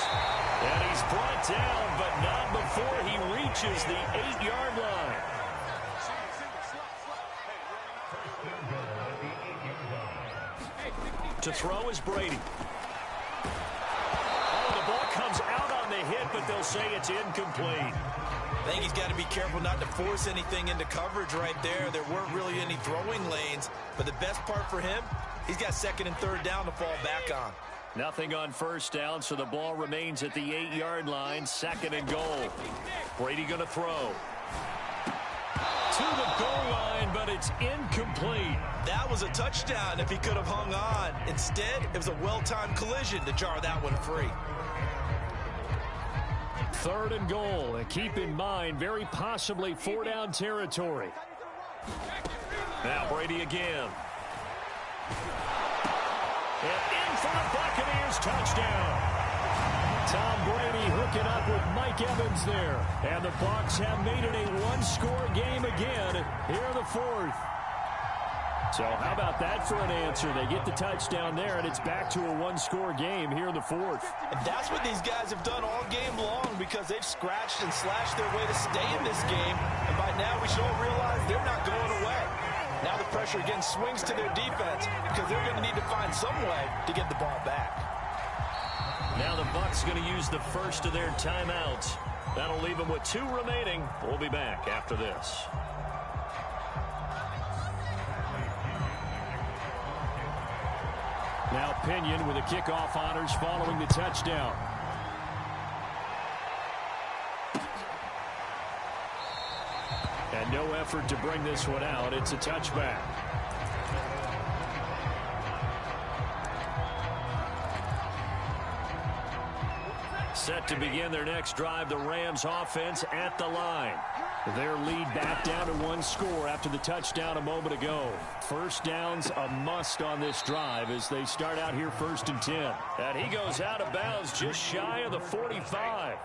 And he's brought down, but not before he reaches the 8-yard line. To throw is Brady. Oh, the ball comes out on the hit, but they'll say it's incomplete. I think he's got to be careful not to force anything into coverage right there. There weren't really any throwing lanes, but the best part for him, he's got 2nd and 3rd down to fall back on. Nothing on first down, so the ball remains at the 8-yard line, 2nd and goal. Brady going to throw. To the goal line, but it's incomplete. That was a touchdown if he could have hung on. Instead, it was a well-timed collision to jar that one free. 3rd and goal, and keep in mind, very possibly 4-down territory. Now Brady again. And in for the Buccaneers touchdown. Tom Brady hooking up with Mike Evans there. And the Bucs have made it a one-score game again here in the 4th. So how about that for an answer? They get the touchdown there, and it's back to a one-score game here in the 4th. And that's what these guys have done all game long because they've scratched and slashed their way to stay in this game. And by now we should all realize they're not going away. Now the pressure again swings to their defense because they're going to need to find some way to get the ball back. Now the Bucs going to use the first of their timeouts. That'll leave them with 2 remaining. We'll be back after this. Now Pinion with the kickoff honors following the touchdown. And no effort to bring this one out. It's a touchback. Set to begin their next drive, the Rams offense at the line. Their lead back down to 1 score after the touchdown a moment ago. First down's a must on this drive as they start out here 1st and 10. And he goes out of bounds just shy of the 45.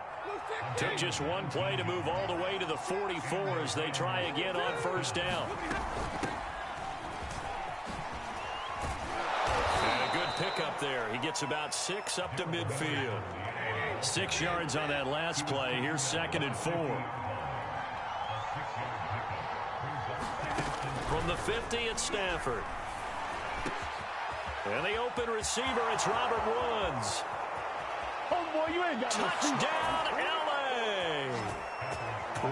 Took just one play to move all the way to the 44 as they try again on first down. And a good pickup there. He gets about 6 up to midfield. 6 yards on that last play. Here's 2nd and 4. From the 50, it's Stafford. And the open receiver, it's Robert Woods. Oh, boy, you ain't got Touchdown, L.A.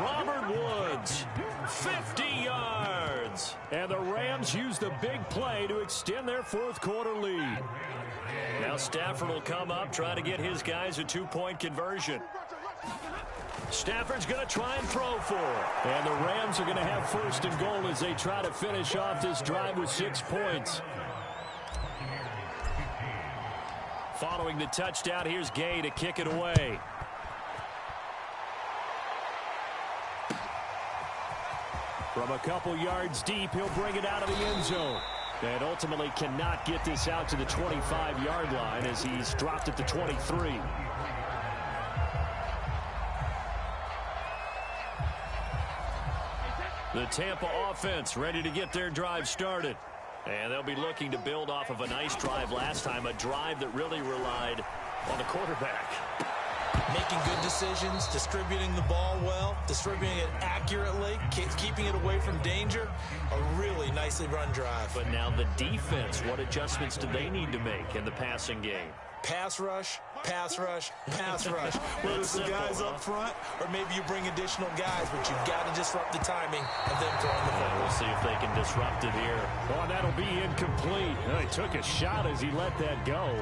Robert Woods, 50 yards. wins. And the Rams use the big play to extend their fourth quarter lead. Now Stafford will come up, try to get his guys a two-point conversion. Stafford's going to try and throw for it. And the Rams are going to have first and goal as they try to finish off this drive with 6 points. Following the touchdown, here's Gay to kick it away. From a couple yards deep, he'll bring it out of the end zone. And ultimately cannot get this out to the 25-yard line as he's dropped at the 23. The Tampa offense ready to get their drive started. And they'll be looking to build off of a nice drive last time, a drive that really relied on the quarterback. Making good decisions, distributing the ball well, distributing it accurately, keeping it away from danger. A really nicely run drive. But now the defense, what adjustments do they need to make in the passing game? Pass rush, pass rush, pass rush. Whether it's the guys up front or maybe you bring additional guys, but you've got to disrupt the timing of them throwing the football. We'll see if they can disrupt it here. Oh, that'll be incomplete. He took a shot as he let that go.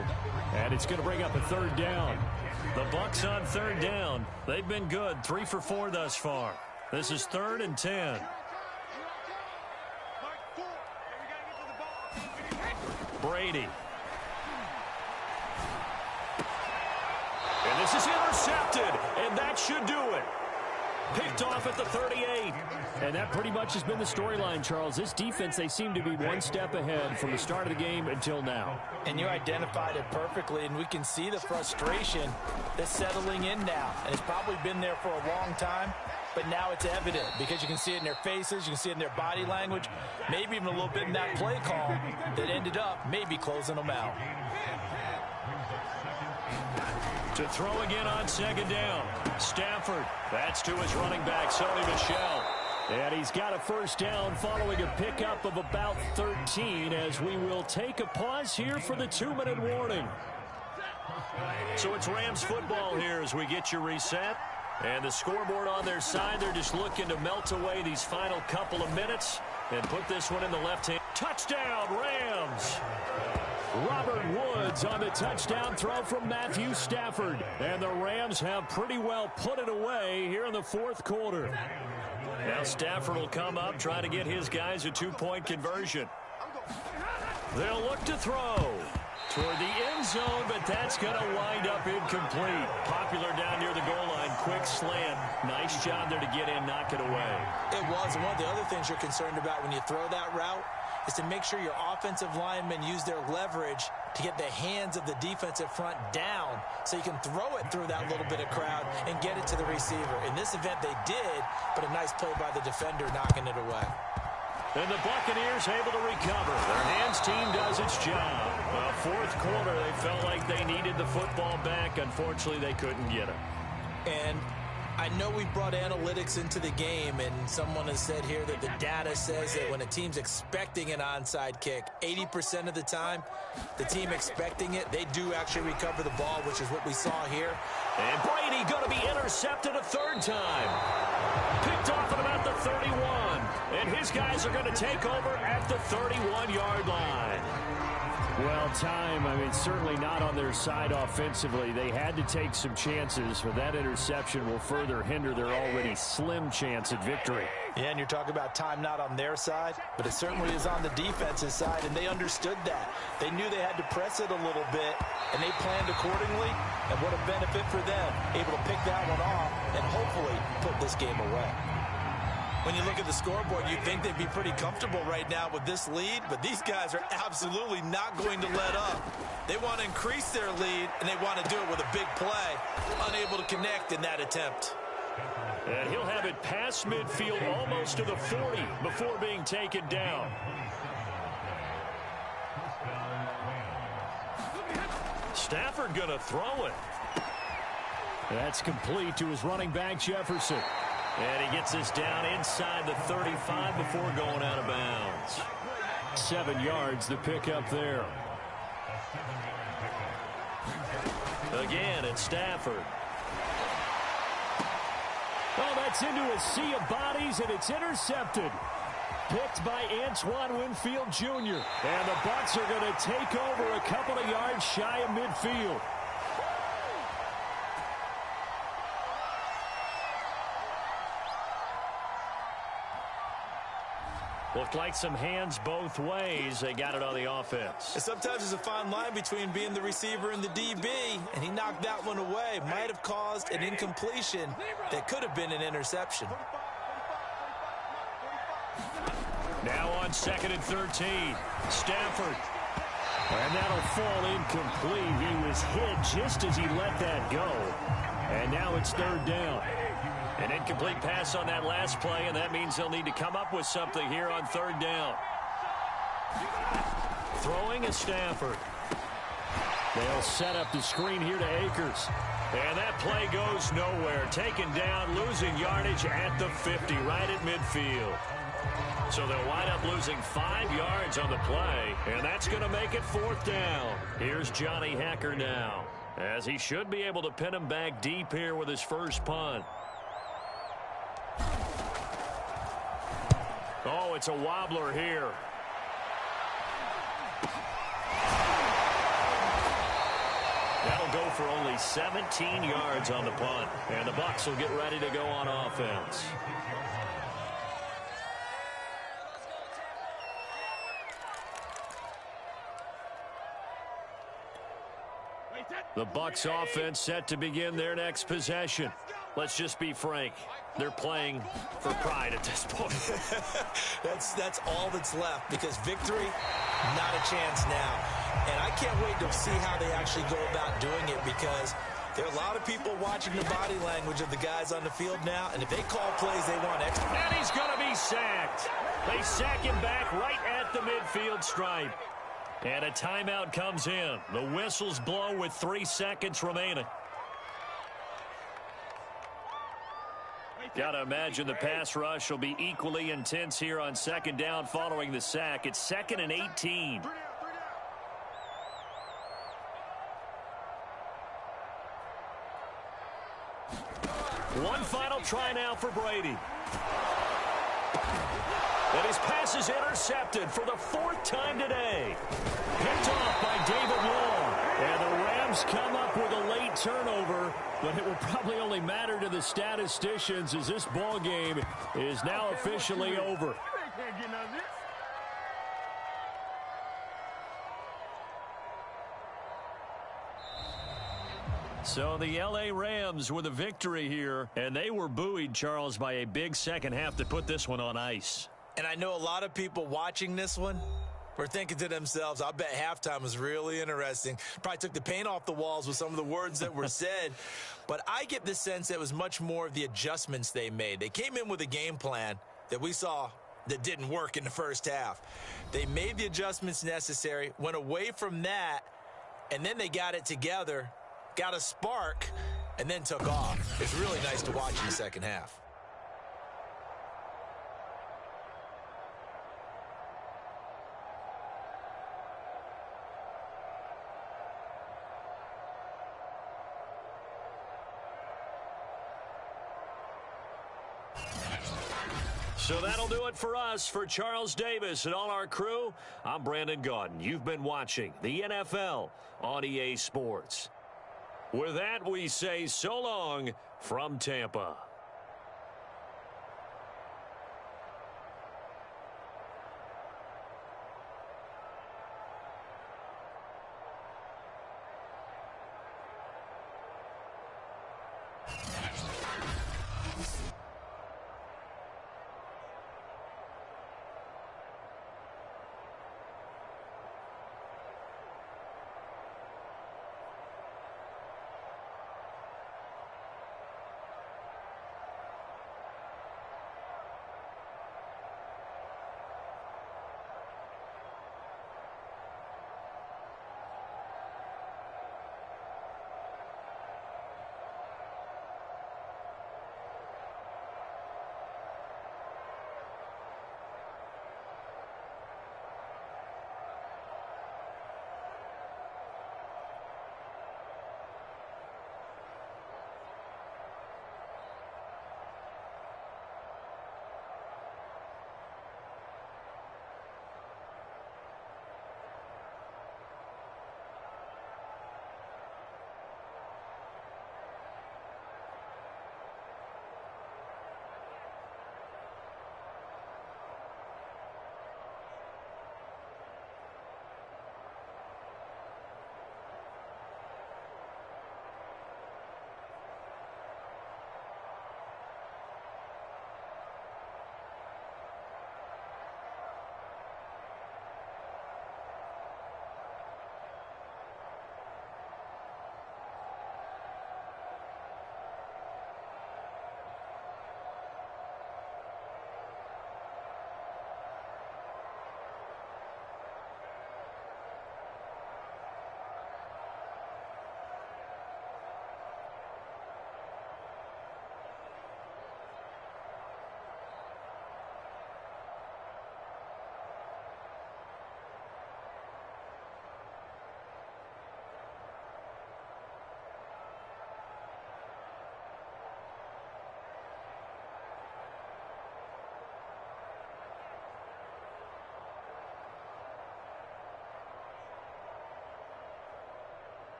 And it's going to bring up a third down. The Bucs on third down. They've been good, 3 for 4 thus far. This is 3rd and 10. Brady. And this is intercepted, and that should do it. Picked off at the 38. And that pretty much has been the storyline, Charles. This defense, they seem to be one step ahead from the start of the game until now. And you identified it perfectly, and we can see the frustration that's settling in now. And it's probably been there for a long time, but now it's evident because you can see it in their faces, you can see it in their body language, maybe even a little bit in that play call that ended up maybe closing them out. To throw again on second down. Stafford. That's to his running back, Sony Michel. And he's got a first down following a pickup of about 13 as we will take a pause here for the 2-minute warning. So it's Rams football here as we get you reset. And the scoreboard on their side, they're just looking to melt away these final couple of minutes and put this one in the left hand. Touchdown, Rams! Robert Woods on the touchdown throw from Matthew Stafford. And the Rams have pretty well put it away here in the fourth quarter. Now Stafford will come up, try to get his guys a 2-point conversion. They'll look to throw toward the end zone, but that's going to wind up incomplete. Popular down near the goal line. Quick slant. Nice job there to get in, knock it away. It was. And one of the other things you're concerned about when you throw that route is to make sure your offensive linemen use their leverage to get the hands of the defensive front down so you can throw it through that little bit of crowd and get it to the receiver. In this event, they did, but a nice play by the defender knocking it away. And the Buccaneers able to recover. Their hands team does its job. Well, fourth quarter, they felt like they needed the football back. Unfortunately, they couldn't get it. And I know we brought analytics into the game, and someone has said here that the data says that when a team's expecting an onside kick, 80% of the time, the team expecting it, they do actually recover the ball, which is what we saw here. And Brady going to be intercepted a third time. Picked off at about the 31. And his guys are going to take over at the 31-yard line. Well, certainly not on their side offensively. They had to take some chances, but that interception will further hinder their already slim chance at victory. Yeah, and you're talking about time not on their side, but it certainly is on the defense's side, and they understood that. They knew they had to press it a little bit, and they planned accordingly, and what a benefit for them, able to pick that one off and hopefully put this game away. When you look at the scoreboard, you'd think they'd be pretty comfortable right now with this lead, but these guys are absolutely not going to let up. They want to increase their lead, and they want to do it with a big play. Unable to connect in that attempt. And he'll have it past midfield almost to the 40 before being taken down. Stafford going to throw it. That's complete to his running back, Jefferson. And he gets this down inside the 35 before going out of bounds. 7 yards, the pickup there. Again, it's Stafford. Oh, that's into a sea of bodies, and it's intercepted. picked by Antoine Winfield Jr. And the Bucs are going to take over a couple of yards shy of midfield. Looked like some hands both ways. They got it on the offense. And sometimes there's a fine line between being the receiver and the DB, and he knocked that one away. Might have caused an incompletion that could have been an interception. Now on 2nd and 13. Stafford. And that'll fall incomplete. He was hit just as he let that go. And now it's 3rd down. An incomplete pass on that last play, and that means they'll need to come up with something here on 3rd down. Throwing is Stafford. They'll set up the screen here to Akers. And that play goes nowhere. Taken down, losing yardage at the 50, right at midfield. So they'll wind up losing 5 yards on the play, and that's going to make it 4th down. Here's Johnny Hacker now, as he should be able to pin him back deep here with his first punt. Oh, it's a wobbler here. That'll go for only 17 yards on the punt, and the Bucs will get ready to go on offense. The Bucs offense set to begin their next possession. Let's just be frank. They're playing for pride at this point. That's all that's left, because victory, not a chance now. And I can't wait to see how they actually go about doing it, because there are a lot of people watching the body language of the guys on the field now, and if they call plays, they want extra. And he's going to be sacked. They sack him back right at the midfield stripe. And a timeout comes in. The whistles blow with 3 seconds remaining. Got to imagine the pass rush will be equally intense here on 2nd down following the sack. It's 2nd and 18. One final try now for Brady. And his pass is intercepted for the 4th time today. Picked off by David Long. And the Rams come up with a late turnover, but it will probably only matter to the statisticians as this ball game is now officially over. So the L.A. Rams with a victory here, and they were buoyed, Charles, by a big second half to put this one on ice. And I know a lot of people watching this one were thinking to themselves, I bet halftime was really interesting. Probably took the paint off the walls with some of the words that were said. But I get the sense that it was much more of the adjustments they made. They came in with a game plan that we saw that didn't work in the first half. They made the adjustments necessary, went away from that, and then they got it together, got a spark, and then took off. It's really nice to watch in the second half. So that'll do it for us. For Charles Davis and all our crew, I'm Brandon Gaudin. You've been watching the NFL on EA Sports. With that, we say so long from Tampa.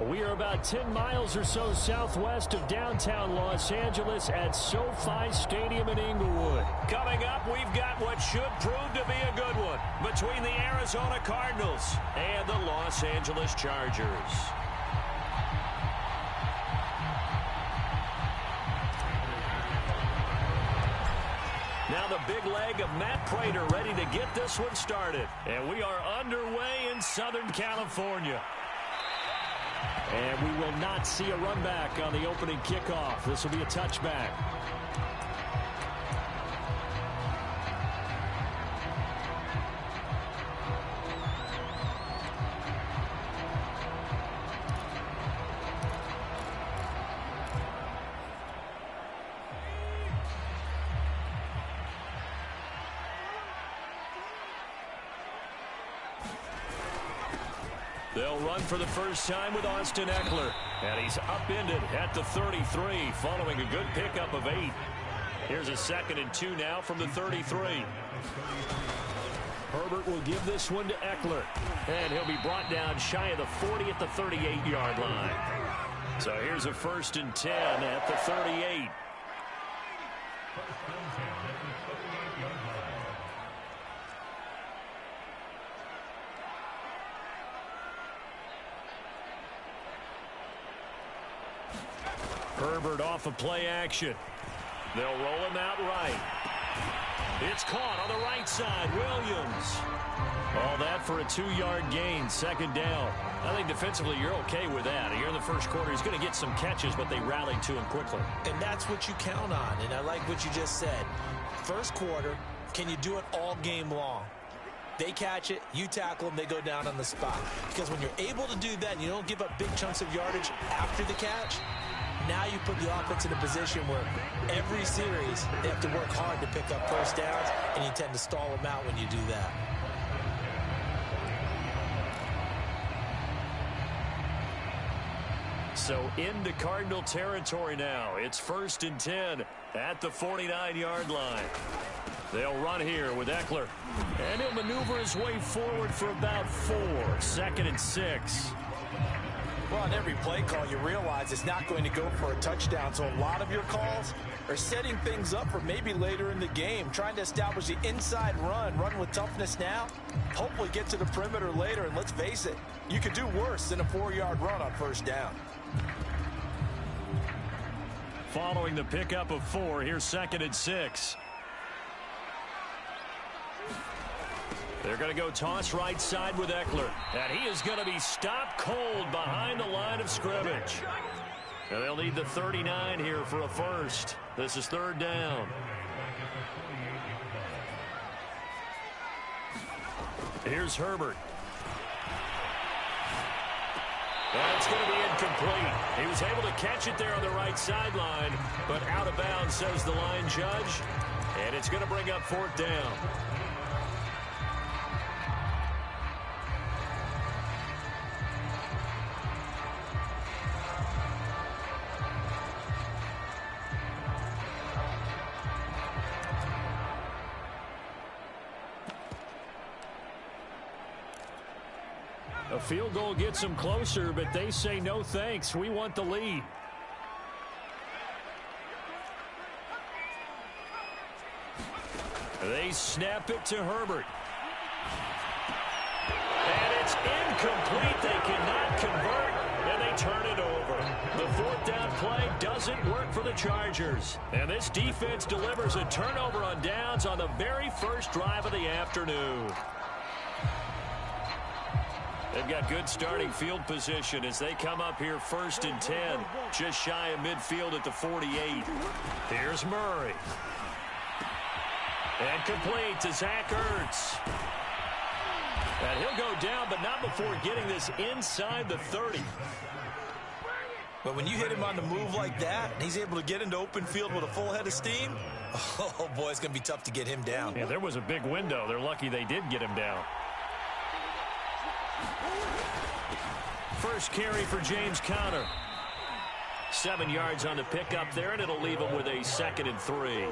We are about 10 miles or so southwest of downtown Los Angeles at SoFi Stadium in Inglewood. Coming up, we've got what should prove to be a good one between the Arizona Cardinals and the Los Angeles Chargers. Now the big leg of Matt Prater ready to get this one started. And we are underway in Southern California. And we will not see a run back on the opening kickoff. This will be a touchback. They'll run for the first time with Austin Eckler. And he's upended at the 33 following a good pickup of 8. Here's a 2nd and 2 now from the 33. Herbert will give this one to Eckler. And he'll be brought down shy of the 40 at the 38-yard line. So here's a 1st and 10 at the 38. Herbert off of play action. They'll roll him out right. It's caught on the right side. Williams. All that for a 2-yard gain. 2nd down. I think defensively you're okay with that. Here in the first quarter, he's going to get some catches, but they rallied to him quickly. And that's what you count on. And I like what you just said. First quarter, can you do it all game long? They catch it, you tackle them, they go down on the spot. Because when you're able to do that and you don't give up big chunks of yardage after the catch, now you put the offense in a position where every series they have to work hard to pick up first downs, and you tend to stall them out when you do that. So into Cardinal territory now. It's 1st and 10 at the 49-yard line. They'll run here with Eckler. And he'll maneuver his way forward for about 4. 2nd and 6. Well, on every play call, you realize it's not going to go for a touchdown. So a lot of your calls are setting things up for maybe later in the game, trying to establish the inside run with toughness now, hopefully get to the perimeter later. And let's face it, you could do worse than a 4-yard run on first down. Following the pickup of 4, here's 2nd and 6. They're going to go toss right side with Eckler. And he is going to be stopped cold behind the line of scrimmage. And they'll need the 39 here for a first. This is 3rd down. Here's Herbert. And it's going to be incomplete. He was able to catch it there on the right sideline, but out of bounds, says the line judge. And it's going to bring up 4th down. A field goal gets them closer, but they say no thanks. We want the lead. They snap it to Herbert. And it's incomplete. They cannot convert, and they turn it over. The 4th down play doesn't work for the Chargers. And this defense delivers a turnover on downs on the very first drive of the afternoon. They've got good starting field position as they come up here 1st and 10, just shy of midfield at the 48. Here's Murray. And complete to Zach Ertz. And he'll go down, but not before getting this inside the 30. But when you hit him on the move like that, and he's able to get into open field with a full head of steam, oh boy, it's going to be tough to get him down. Yeah, there was a big window. They're lucky they did get him down. First carry for James Conner. 7 yards on the pickup there, and it'll leave him with a 2nd and 3.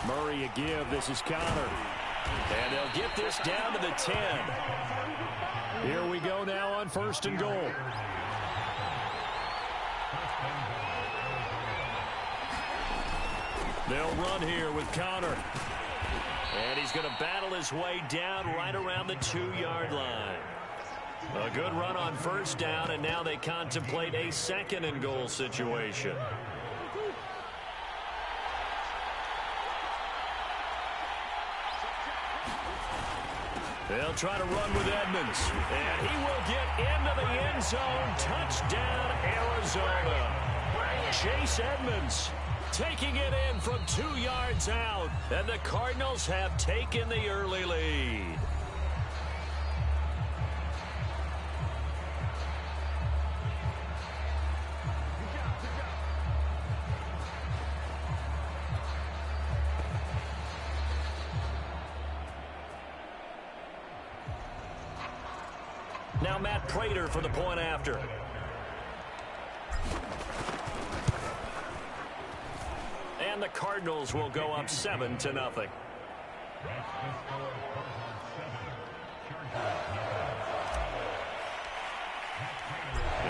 Murray a give. This is Connor. And they'll get this down to the 10. Here we go now on 1st and goal. They'll run here with Connor. And he's going to battle his way down right around the 2-yard line. A good run on 1st down, and now they contemplate a 2nd and goal situation. They'll try to run with Edmonds. And he will get into the end zone. Touchdown, Arizona. Chase Edmonds taking it in from 2 yards out. And the Cardinals have taken the early lead. Now Matt Prater for the point after. And the Cardinals will go up 7-0.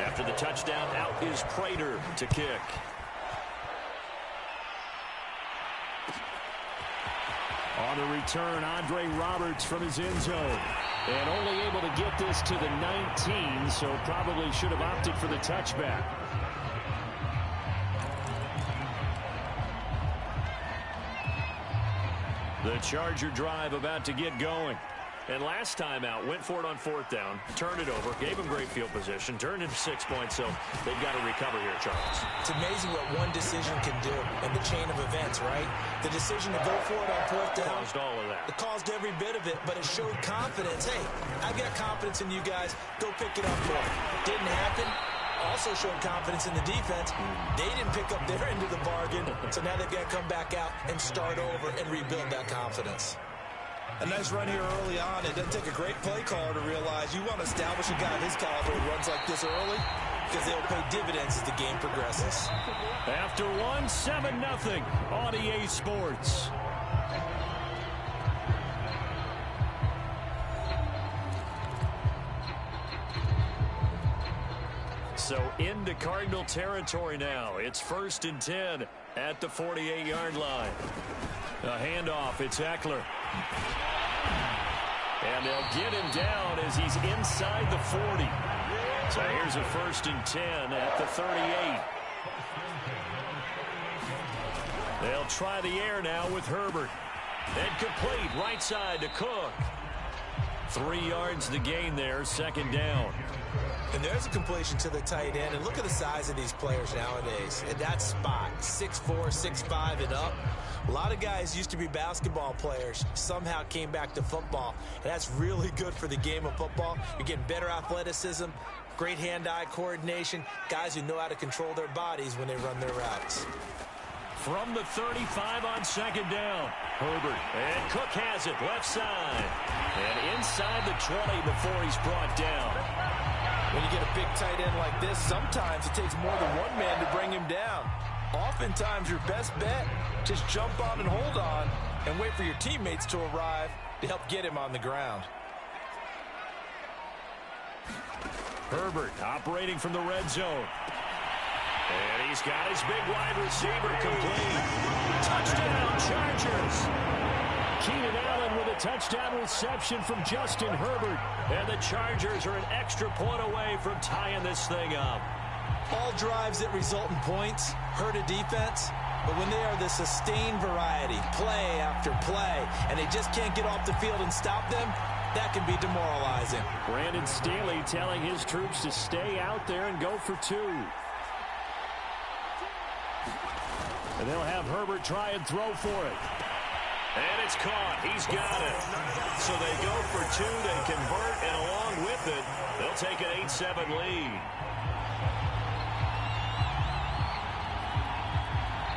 After the touchdown, out is Prater to kick. On the return, Andre Roberts from his end zone. And only able to get this to the 19, so probably should have opted for the touchback. The Charger drive about to get going. And last time out, went for it on 4th down, turned it over, gave him great field position, turned into 6 points, so they've got to recover here, Charles. It's amazing what one decision can do in the chain of events, right? The decision to go for it on 4th down. Caused all of that. It caused every bit of it, but it showed confidence. Hey, I've got confidence in you guys. Go pick it up more. Didn't happen. Also showed confidence in the defense. They didn't pick up their end of the bargain, so now they've got to come back out and start over and rebuild that confidence. A nice run here early on. It doesn't take a great play caller to realize you want to establish a guy of his caliber who runs like this early because they'll pay dividends as the game progresses. After 7-0 on EA Sports. So into Cardinal territory now. It's 1st and 10 at the 48-yard line. A handoff. It's Eckler. And they'll get him down as he's inside the 40. So here's a 1st and 10 at the 38. They'll try the air now with Herbert. And complete right side to Cook. 3 yards to gain there, 2nd down. And there's a completion to the tight end. And look at the size of these players nowadays. At that spot, 6'4", 6'5", and up. A lot of guys used to be basketball players, somehow came back to football. And that's really good for the game of football. You're getting better athleticism, great hand-eye coordination, guys who know how to control their bodies when they run their routes. From the 35 on 2nd down. Herbert. And Cook has it left side. And inside the 20 before he's brought down. When you get a big tight end like this, sometimes it takes more than one man to bring him down. Oftentimes, your best bet, just jump on and hold on and wait for your teammates to arrive to help get him on the ground. Herbert operating from the red zone. And he's got his big wide receiver complete. Touchdown, Chargers. Keenan Allen with a touchdown reception from Justin Herbert. And the Chargers are an extra point away from tying this thing up. All drives that result in points hurt a defense, but when they are the sustained variety, play after play, and they just can't get off the field and stop them, that can be demoralizing. Brandon Staley telling his troops to stay out there and go for 2. And they'll have Herbert try and throw for it. And it's caught. He's got it. So they go for 2. They convert, and along with it, they'll take an 8-7 lead.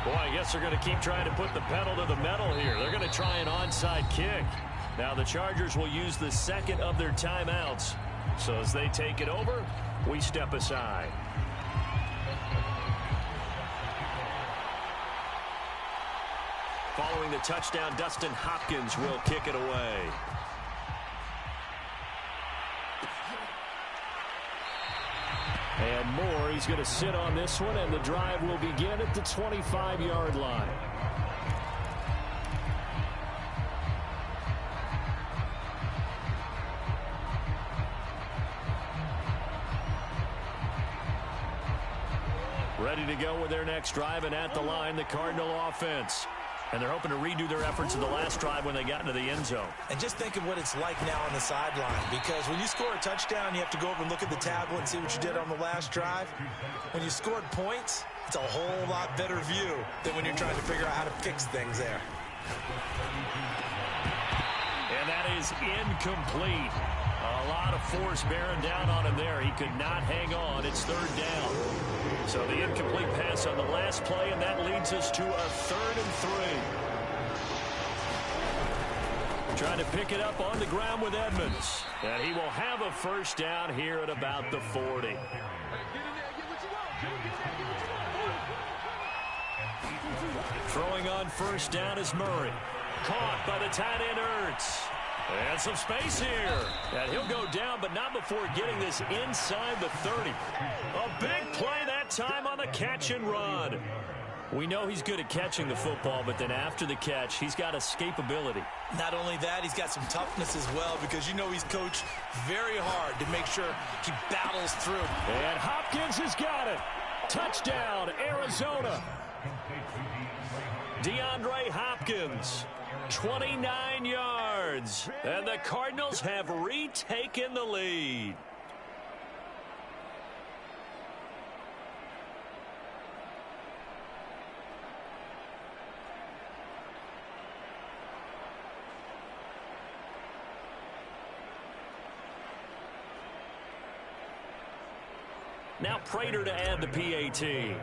Boy, I guess they're going to keep trying to put the pedal to the metal here. They're going to try an onside kick. Now the Chargers will use the 2nd of their timeouts. So as they take it over, we step aside. Following the touchdown, Dustin Hopkins will kick it away. And Moore, he's going to sit on this one, and the drive will begin at the 25-yard line. Ready to go with their next drive, and at the line, the Cardinal offense. And they're hoping to redo their efforts in the last drive when they got into the end zone. And just think of what it's like now on the sideline, because when you score a touchdown, you have to go over and look at the tablet and see what you did on the last drive. When you scored points, it's a whole lot better view than when you're trying to figure out how to fix things there. And that is incomplete. A lot of force bearing down on him there. He could not hang on. It's third down. So the incomplete pass on the last play, and that leads us to a 3rd and 3. Trying to pick it up on the ground with Edmonds. And he will have a first down here at about the 40. Throwing on first down is Murray. Caught by the tight end Ertz. And some space here. And he'll go down, but not before getting this inside the 30. A big play that time on the catch and run. We know he's good at catching the football, but then after the catch, he's got escapability. Not only that, he's got some toughness as well, because you know he's coached very hard to make sure he battles through. And Hopkins has got it. Touchdown, Arizona. DeAndre Hopkins. 29 yards, and the Cardinals have retaken the lead. Now Prater to add the PAT.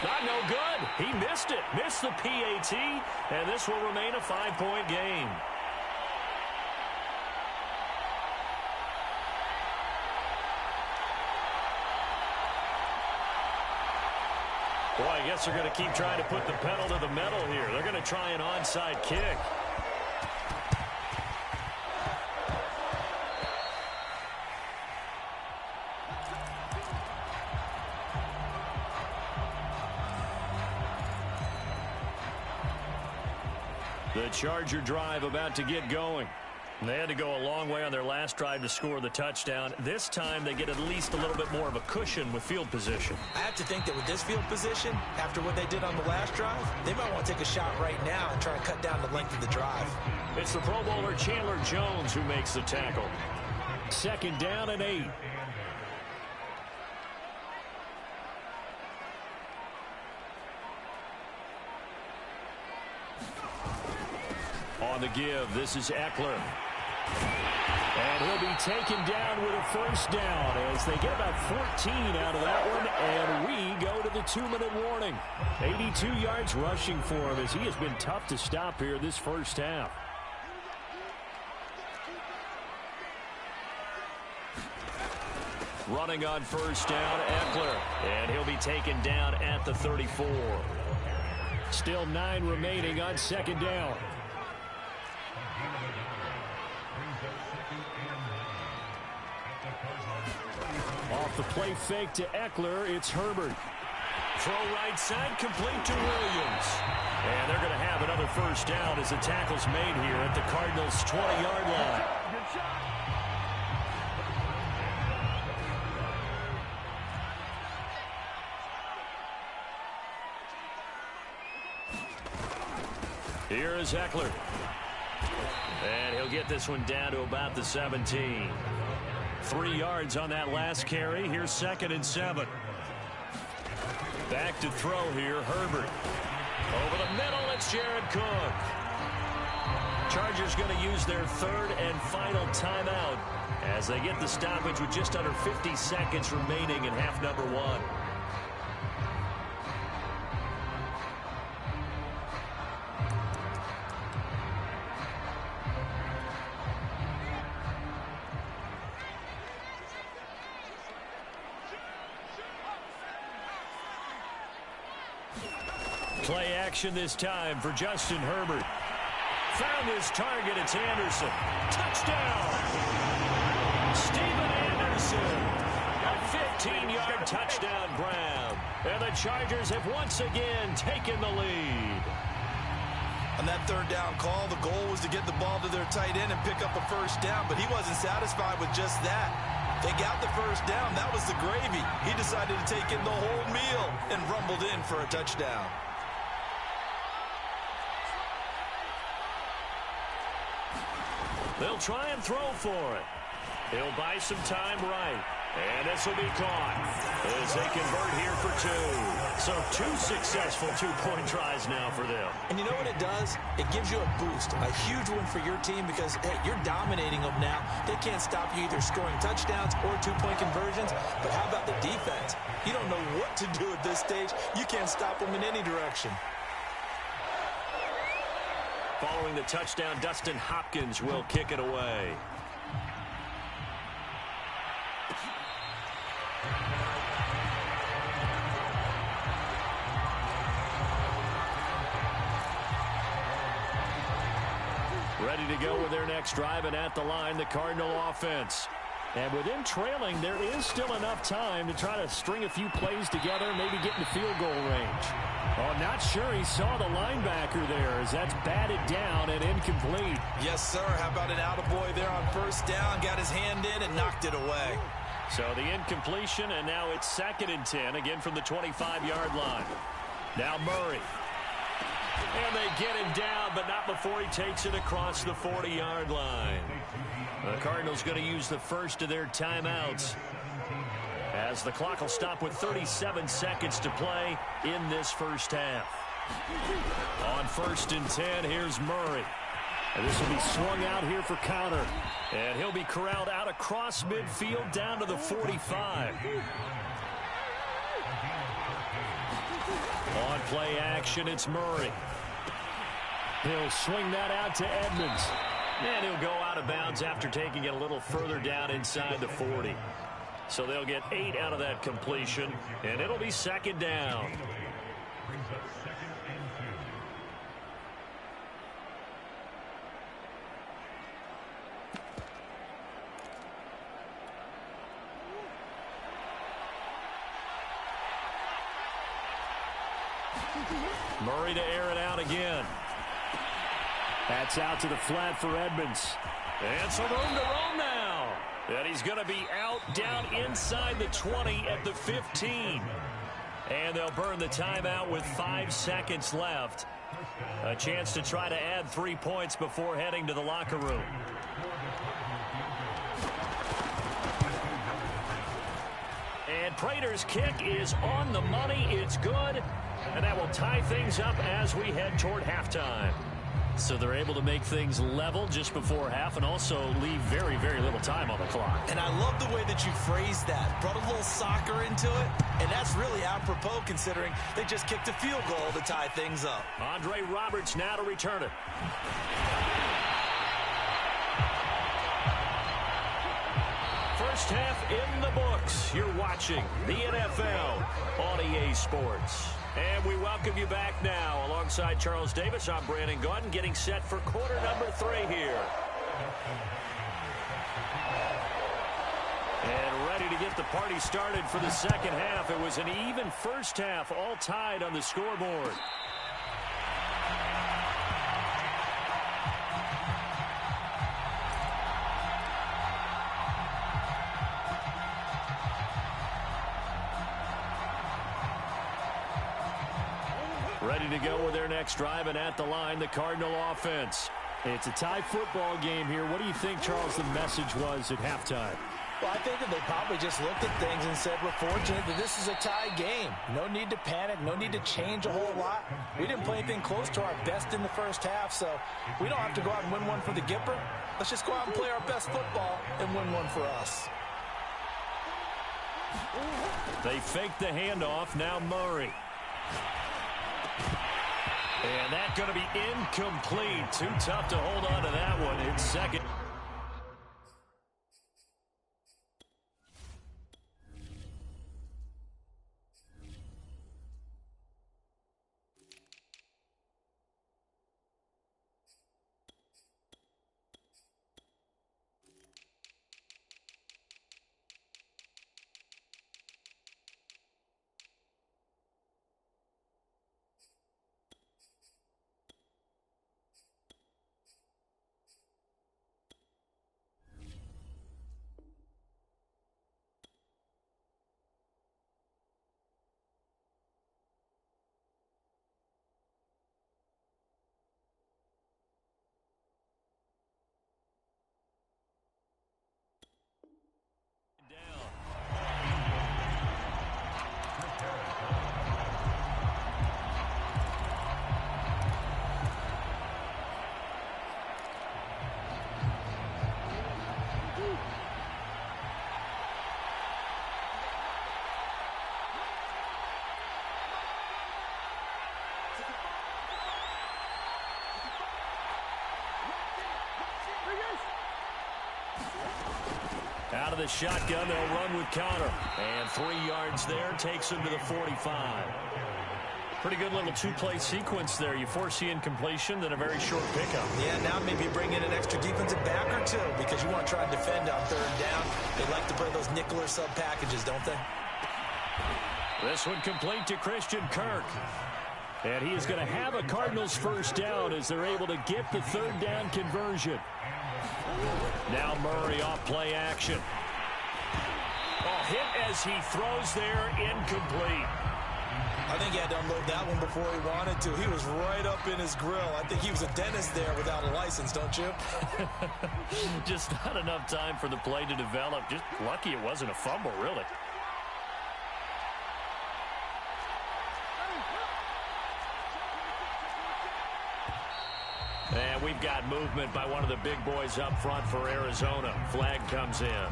Not no good. He missed it. Missed the PAT, and this will remain a 5-point game. Boy, I guess they're going to keep trying to put the pedal to the metal here. They're going to try an onside kick. The Charger drive about to get going. They had to go a long way on their last drive to score the touchdown. This time they get at least a little bit more of a cushion with field position. I have to think that with this field position, after what they did on the last drive, they might want to take a shot right now and try to cut down the length of the drive. It's the Pro Bowler Chandler Jones who makes the tackle. 2nd down and 8. On the give, this is Eckler. And he'll be taken down with a first down as they get about 14 out of that one, and we go to the 2-minute warning. 82 yards rushing for him as he has been tough to stop here this first half. Running on first down, Eckler, and he'll be taken down at the 34. Still 9 remaining on 2nd down. Off the play fake to Eckler, it's Herbert. Throw right side, complete to Williams. And they're going to have another first down as the tackle's made here at the Cardinals' 20-yard line. Here is Eckler. And he'll get this one down to about the 17. 3 yards on that last carry. Here's 2nd and 7. Back to throw here, Herbert. Over the middle, it's Jared Cook. Chargers going to use their 3rd and final timeout as they get the stoppage with just under 50 seconds remaining in half number 1. Play action this time for Justin Herbert. Found his target. It's Anderson. Touchdown! Steven Anderson. A 15-yard touchdown grab. And the Chargers have once again taken the lead. On that third down call, the goal was to get the ball to their tight end and pick up a first down, but he wasn't satisfied with just that. They got the first down. That was the gravy. He decided to take in the whole meal and rumbled in for a touchdown. They'll try and throw for it. He'll buy some time right. And this will be caught as they convert here for two. So two successful two-point tries now for them. And you know what it does? It gives you a boost, a huge one for your team because, hey, you're dominating them now. They can't stop you either scoring touchdowns or two-point conversions. But how about the defense? You don't know what to do at this stage. You can't stop them in any direction. Following the touchdown, Dustin Hopkins will kick it away. Ready to go with their next drive, and at the line, the Cardinal offense. And with them trailing, there is still enough time to try to string a few plays together, maybe get into field goal range. Oh, not sure he saw the linebacker there as that's batted down and incomplete. Yes, sir. How about an attaboy there on first down? Got his hand in and knocked it away. So the incompletion, and now it's 2nd and 10, again from the 25-yard line. Now Murray. And they get him down, but not before he takes it across the 40-yard line. The Cardinals going to use the first of their timeouts, as the clock will stop with 37 seconds to play in this first half. On 1st and 10, here's Murray. And this will be swung out here for counter. And he'll be corralled out across midfield down to the 45. On play action, it's Murray. He'll swing that out to Edmonds. And he'll go out of bounds after taking it a little further down inside the 40. So they'll get 8 out of that completion, and it'll be 2nd down. Murray to air it out again. That's out to the flat for Edmonds. And some room to roam now. And he's going to be out down inside the 20 at the 15. And they'll burn the timeout with 5 seconds left. A chance to try to add 3 points before heading to the locker room. And Prater's kick is on the money. It's good. And that will tie things up as we head toward halftime. So they're able to make things level just before half and also leave very, very little time on the clock. And I love the way that you phrased that. Brought a little soccer into it. And that's really apropos considering they just kicked a field goal to tie things up. Andre Roberts now to return it. First half in the books. You're watching the NFL on EA Sports. And we welcome you back now. Alongside Charles Davis, I'm Brandon Gaudin, getting set for quarter number 3 here. And ready to get the party started for the second half. It was an even first half, all tied on the scoreboard. Ready to go with their next drive, and at the line, the Cardinal offense. It's a tie football game here. What do you think, Charles, the message was at halftime? Well, I think that they probably just looked at things and said, we're fortunate that this is a tie game. No need to panic. No need to change a whole lot. We didn't play anything close to our best in the first half, so we don't have to go out and win one for the Gipper. Let's just go out and play our best football and win one for us. They fake the handoff. Now Murray. And that's going to be incomplete. Too tough to hold on to that one. It's second. Out of the shotgun, they'll run with Connor. And 3 yards there takes him to the 45. Pretty good little two-play sequence there. You force the incompletion, then a very short pickup. Yeah, now maybe bring in an extra defensive back or two because you want to try and defend on 3rd down. They like to play those nickel or sub packages, don't they? This one complete to Christian Kirk. And he is going to have a Cardinals first down as they're able to get the 3rd down conversion. Now Murray off play action. Oh, hit as he throws there, incomplete. I think he had to unload that one before he wanted to. He was right up in his grill. I think he was a dentist there without a license, don't you? Just not enough time for the play to develop. Just lucky it wasn't a fumble, really. And we've got movement by one of the big boys up front for Arizona. Flag comes in.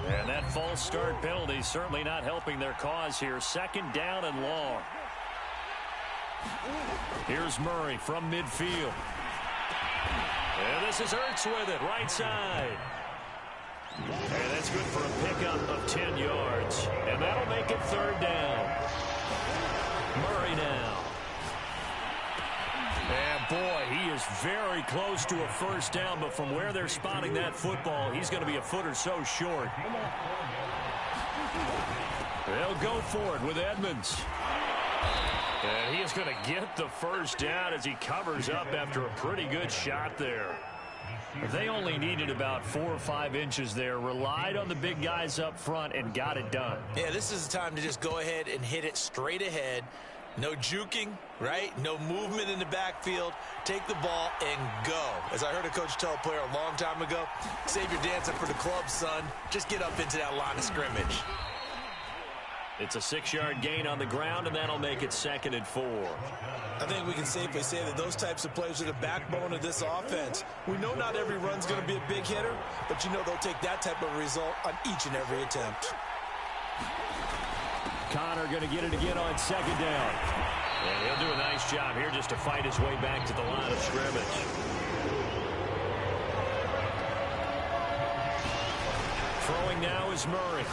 And that false start penalty certainly not helping their cause here. 2nd down and long. Here's Murray from midfield. And this is Ertz with it, right side. And that's good for a pickup of 10 yards. And that'll make it 3rd down. Murray now. And boy, he is very close to a first down, but from where they're spotting that football, he's going to be a foot or so short. They'll go for it with Edmonds. And he is going to get the first down as he covers up after a pretty good shot there. They only needed about 4 or 5 inches there, relied on the big guys up front, and got it done. Yeah, this is the time to just go ahead and hit it straight ahead. No juking, right? No movement in the backfield. Take the ball and go. As I heard a coach tell a player a long time ago, save your dancing for the club, son. Just get up into that line of scrimmage. It's a 6-yard gain on the ground, and that'll make it 2nd and 4. I think we can safely say that those types of plays are the backbone of this offense. We know not every run's going to be a big hitter, but you know they'll take that type of result on each and every attempt. Connor going to get it again on 2nd down. And he'll do a nice job here just to fight his way back to the line of scrimmage. Throwing now is Murray.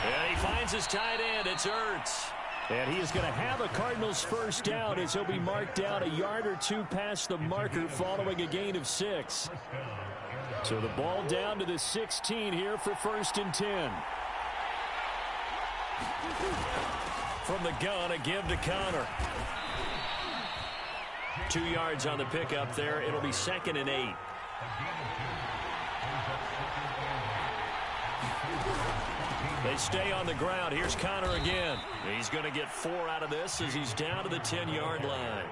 And he finds his tight end. It's Ertz. And he is going to have a Cardinals first down as he'll be marked down a yard or 2 past the marker following a gain of 6. So the ball down to the 16 here for 1st and 10. From the gun, a give to Connor. 2 yards on the pickup there. It'll be 2nd and 8. They stay on the ground. Here's Connor again. He's going to get 4 out of this as he's down to the 10-yard line.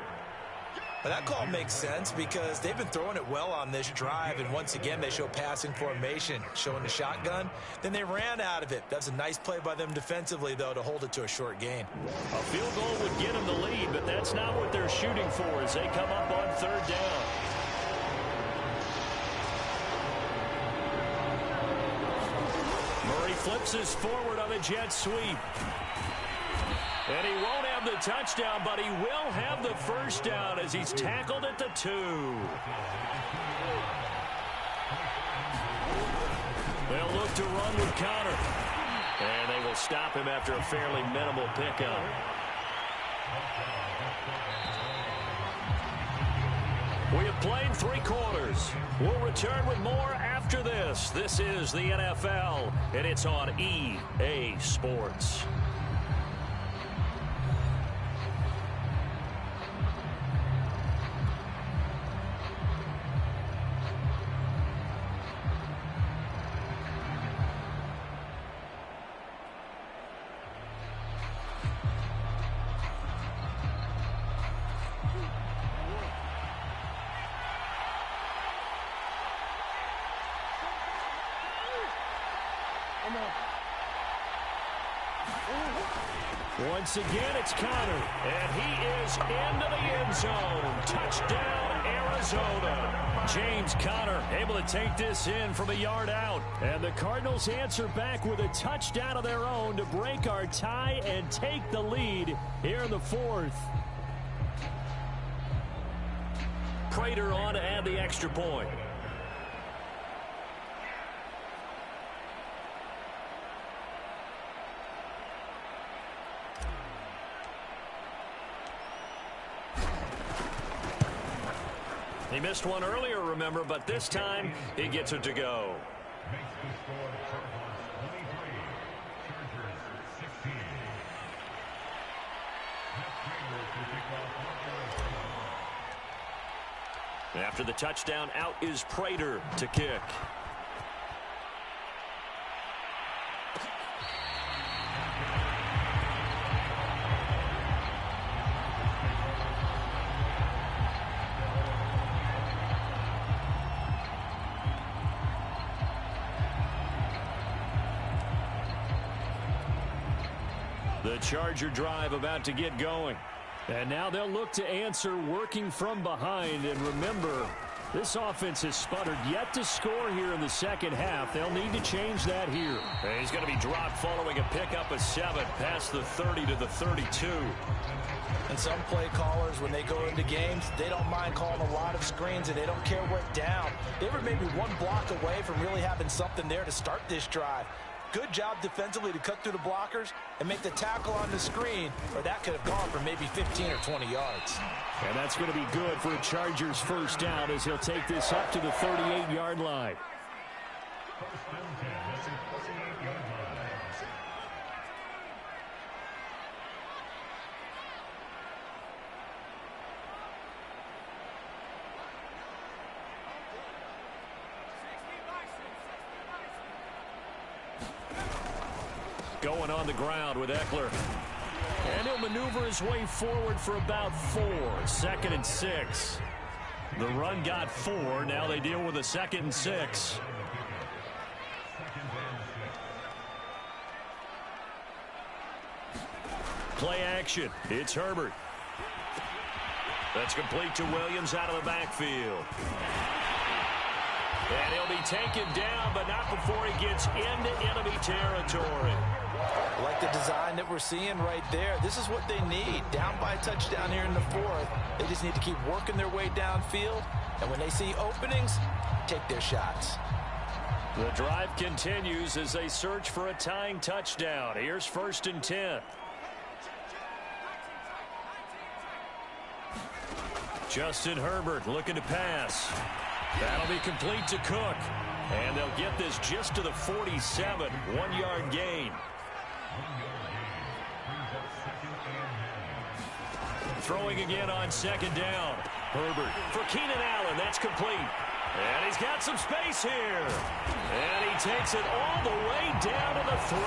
But that call makes sense because they've been throwing it well on this drive, and once again they show passing formation, showing the shotgun. Then they ran out of it. That's a nice play by them defensively, though, to hold it to a short gain. A field goal would get them the lead, but that's not what they're shooting for as they come up on 3rd down. Murray flips us forward on a jet sweep. And he won't have the touchdown, but he will have the first down as he's tackled at the 2. They'll look to run with Connor. And they will stop him after a fairly minimal pickup. We have played 3 quarters. We'll return with more after this. This is the NFL, and it's on EA Sports. Once again, it's Connor, and he is into the end zone. Touchdown, Arizona. James Conner able to take this in from a yard out. And the Cardinals answer back with a touchdown of their own to break our tie and take the lead here in the 4th. Prater on to add the extra point. He missed one earlier, remember, but this time he gets it to go. After the touchdown, out is Prater to kick. The Charger drive about to get going. And now they'll look to answer working from behind. And remember, this offense has sputtered yet to score here in the second half. They'll need to change that here. And he's going to be dropped following a pickup of 7 past the 30 to the 32. And some play callers, when they go into games, they don't mind calling a lot of screens, and they don't care what down. They were maybe one block away from really having something there to start this drive. Good job defensively to cut through the blockers and make the tackle on the screen, or that could have gone for maybe 15 or 20 yards. And that's going to be good for a Chargers first down as he'll take this up to the 38-yard line. Going on the ground with Eckler. And he'll maneuver his way forward for about 4. 2nd and 6. The run got 4. Now they deal with a 2nd and 6. Play action. It's Herbert. That's complete to Williams out of the backfield. And he'll be taken down, but not before he gets into enemy territory. I like the design that we're seeing right there. This is what they need. Down by a touchdown here in the 4th. They just need to keep working their way downfield. And when they see openings, take their shots. The drive continues as they search for a tying touchdown. Here's 1st and 10. Justin Herbert looking to pass. That'll be complete to Cook. And they'll get this just to the 47. 1-yard gain. Throwing again on 2nd down. Herbert for Keenan Allen. That's complete. And he's got some space here. And he takes it all the way down to the 3.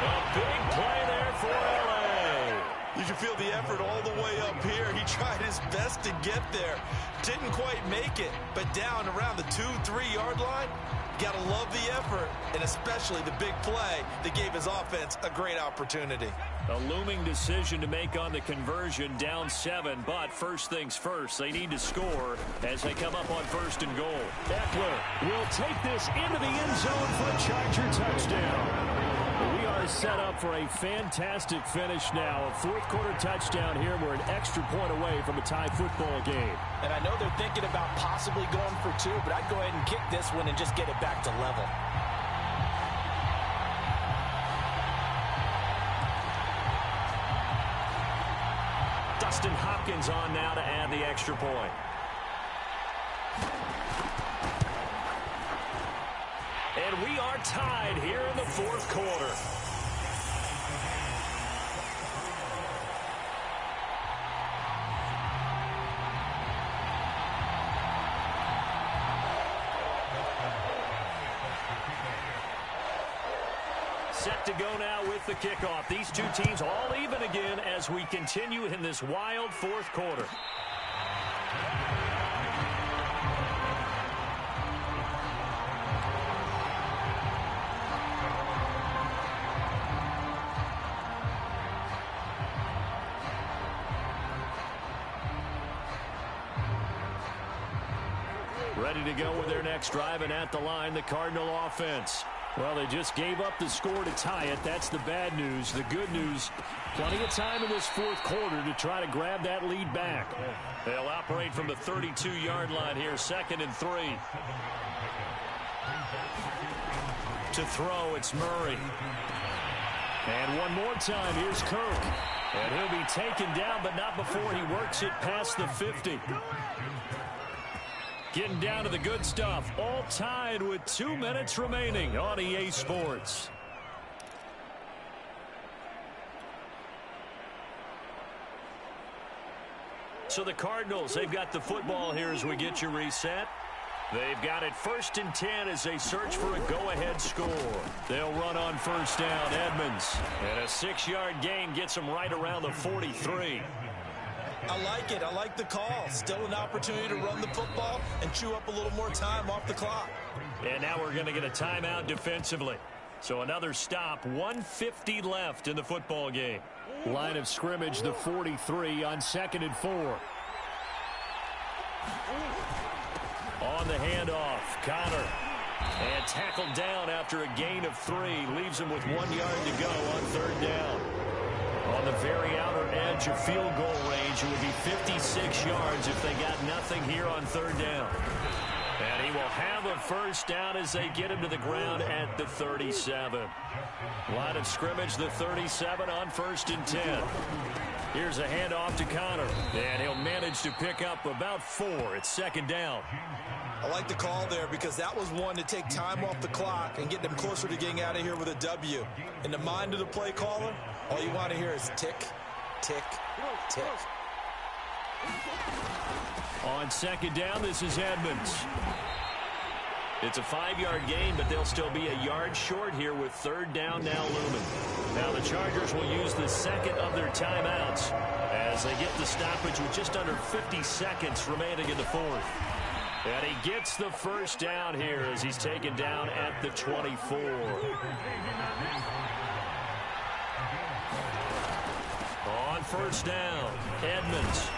A big play there for L.A. You can feel the effort all the way up here. He tried his best to get there. Didn't quite make it, but down around the 2-3 yard line, gotta love the effort, and especially the big play that gave his offense a great opportunity. A looming decision to make on the conversion, down 7, but first things first, they need to score as they come up on 1st and goal. Eckler will take this into the end zone for a Charger touchdown. We are set up for a fantastic finish now. A 4th quarter touchdown here. We're an extra point away from a tie football game. And I know they're thinking about possibly going for 2, but I'd go ahead and kick this one and just get it back to level. Dustin Hopkins on now to add the extra point. And we are tied here in the 4th quarter. Set to go now with the kickoff. These two teams all even again as we continue in this wild 4th quarter. Ready to go with their next drive, and at the line, the Cardinal offense. Well, they just gave up the score to tie it. That's the bad news. The good news, plenty of time in this 4th quarter to try to grab that lead back. They'll operate from the 32-yard line here, 2nd and 3. To throw, it's Murray. And one more time, here's Kirk. And he'll be taken down, but not before he works it past the 50. Getting down to the good stuff. All tied with 2 minutes remaining on EA Sports. So the Cardinals, they've got the football here as we get you reset. They've got it 1st and 10 as they search for a go-ahead score. They'll run on 1st down. Edmonds. And a 6-yard gain gets them right around the 43. I like it. I like the call. Still an opportunity to run the football and chew up a little more time off the clock. And now we're going to get a timeout defensively. So another stop. 1:50 left in the football game. Line of scrimmage, the 43 on 2nd and 4. On the handoff, Connor. And tackled down after a gain of 3. Leaves him with 1 yard to go on 3rd down. On the very outer edge of field goal range, it would be 56 yards if they got nothing here on 3rd down. And he will have a 1st down as they get him to the ground at the 37. Line of scrimmage, the 37 on 1st and 10. Here's a handoff to Connor. And he'll manage to pick up about 4. It's 2nd down. I like the call there because that was one to take time off the clock and get them closer to getting out of here with a W. In the mind of the play caller, all you want to hear is tick, tick, tick. On 2nd down, this is Edmonds. It's a 5-yard gain, but they'll still be a yard short here with 3rd down now looming. Now the Chargers will use the 2nd of their timeouts as they get the stoppage with just under 50 seconds remaining in the 4th. And he gets the 1st down here as he's taken down at the 24. On 1st down, Edmonds.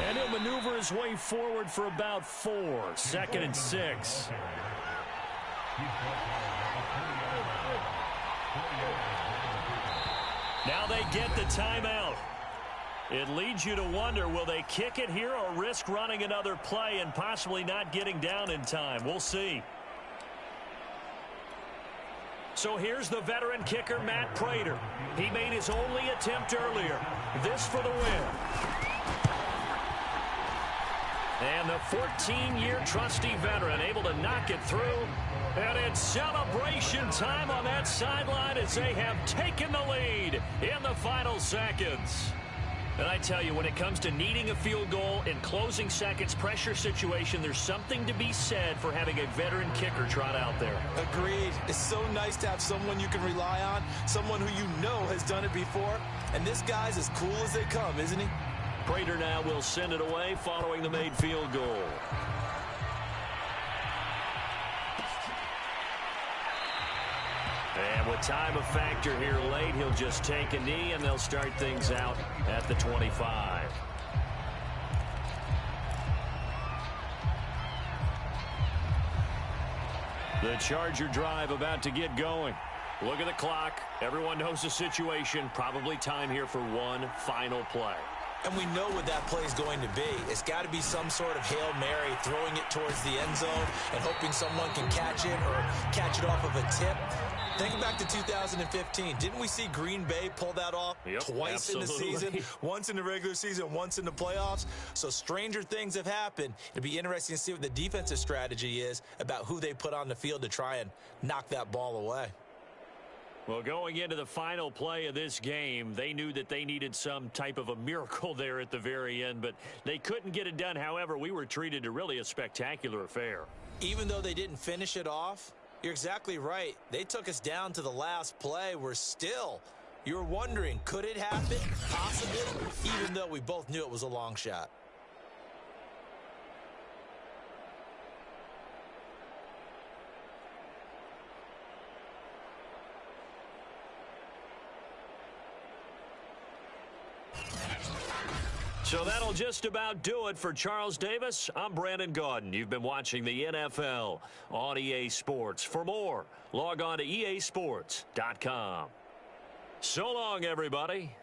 And he'll maneuver his way forward for about 4. 2nd and 6. Now they get the timeout. It leads you to wonder, will they kick it here or risk running another play and possibly not getting down in time? We'll see. So here's the veteran kicker, Matt Prater. He made his only attempt earlier. This for the win. And the 14-year trusty veteran able to knock it through. And it's celebration time on that sideline as they have taken the lead in the final seconds. And I tell you, when it comes to needing a field goal in closing seconds, pressure situation, there's something to be said for having a veteran kicker trot out there. Agreed. It's so nice to have someone you can rely on, someone who you know has done it before. And this guy's as cool as they come, isn't he? Prater now will send it away following the made field goal. And with time a factor here late, he'll just take a knee and they'll start things out at the 25. The Charger drive about to get going. Look at the clock. Everyone knows the situation. Probably time here for one final play. And we know what that play is going to be. It's got to be some sort of Hail Mary, throwing it towards the end zone and hoping someone can catch it or catch it off of a tip. Think back to 2015. Didn't we see Green Bay pull that off twice in the season? Once in the regular season, once in the playoffs. So stranger things have happened. It'll be interesting to see what the defensive strategy is about who they put on the field to try and knock that ball away. Well, going into the final play of this game, they knew that they needed some type of a miracle there at the very end, but they couldn't get it done. However, we were treated to really a spectacular affair. Even though they didn't finish it off, you're exactly right. They took us down to the last play. We're still, you're wondering, could it happen? Possibly, even though we both knew it was a long shot. So that'll just about do it for Charles Davis. I'm Brandon Gaudin. You've been watching the NFL on EA Sports. For more, log on to easports.com. So long, everybody.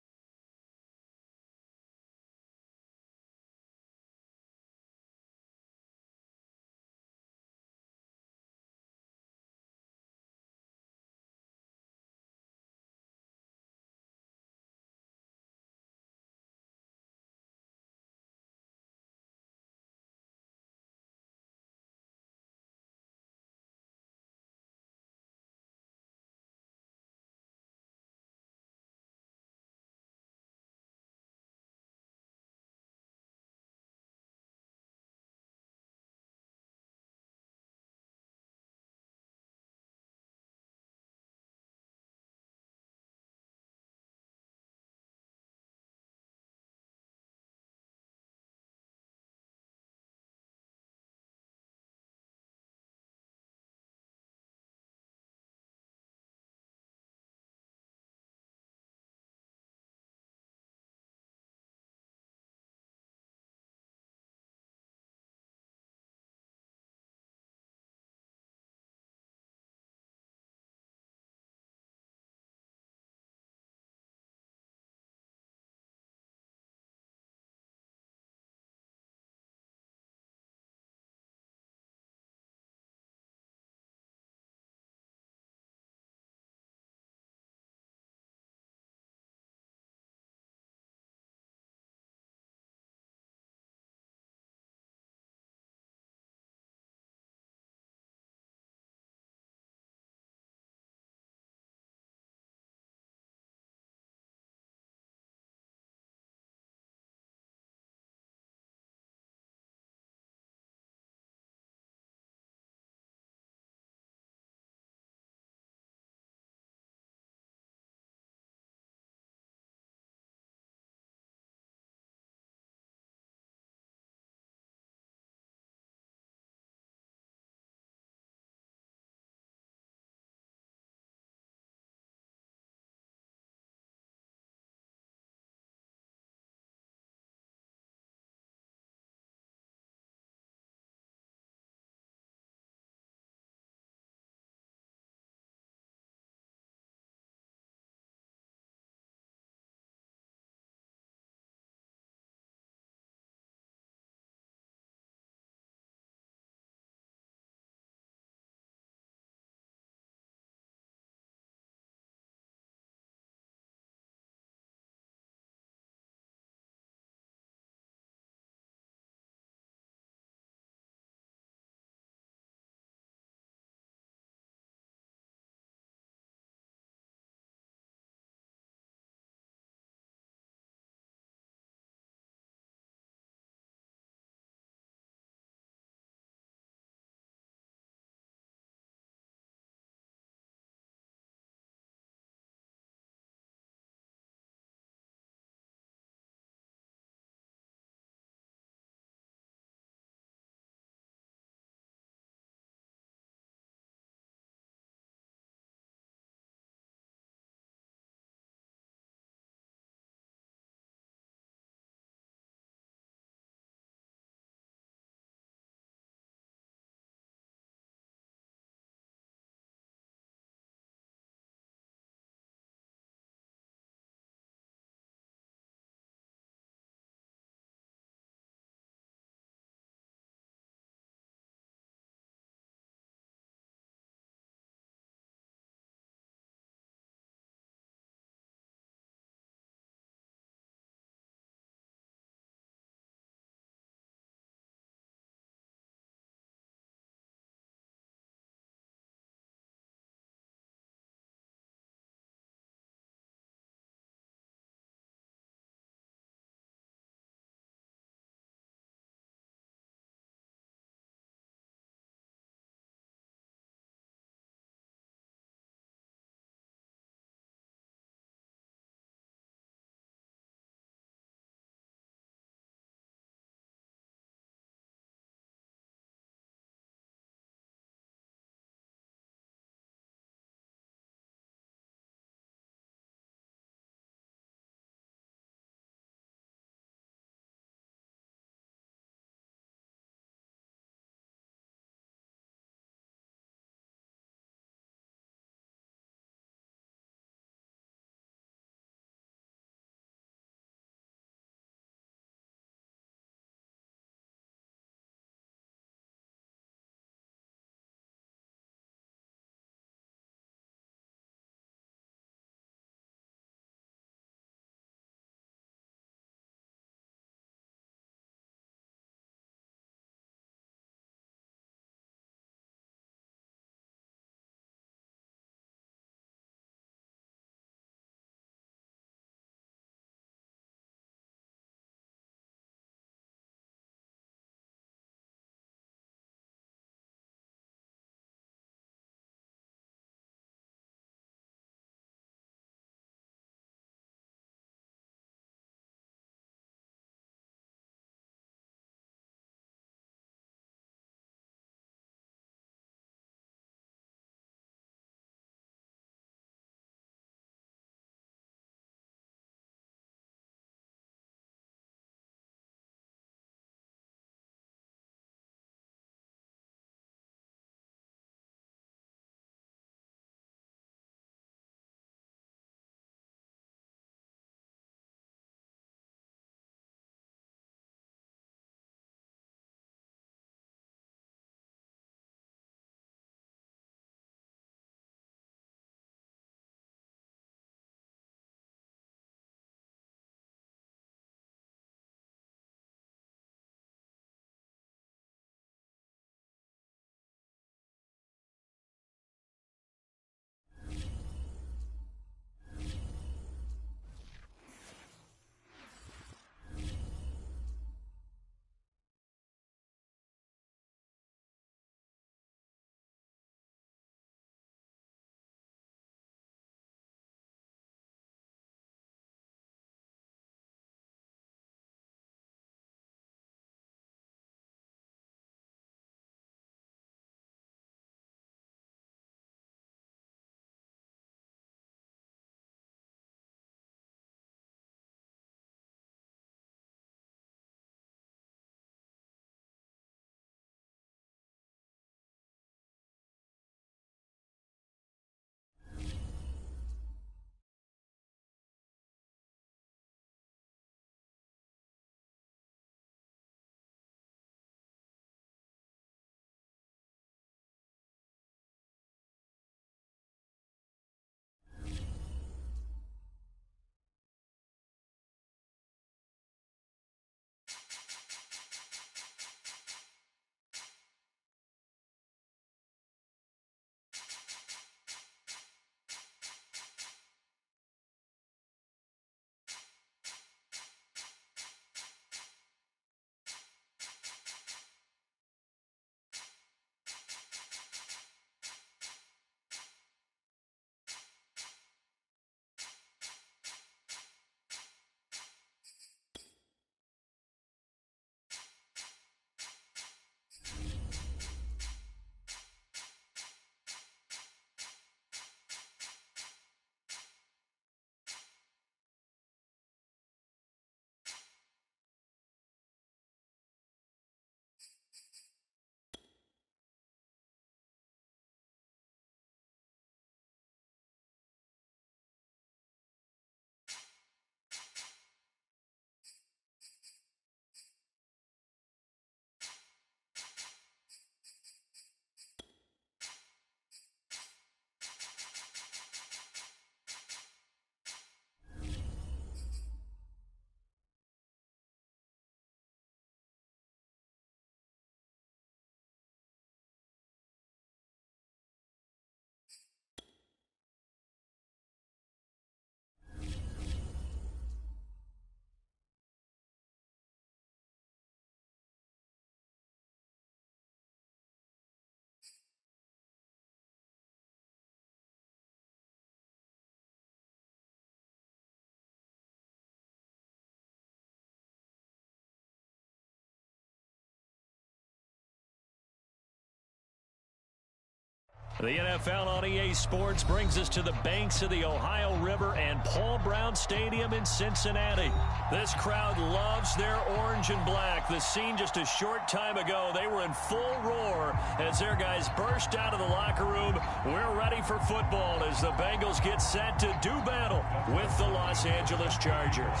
The NFL on EA Sports brings us to the banks of the Ohio River and Paul Brown Stadium in Cincinnati. This crowd loves their orange and black. The scene just a short time ago, they were in full roar as their guys burst out of the locker room. We're ready for football as the Bengals get set to do battle with the Los Angeles Chargers.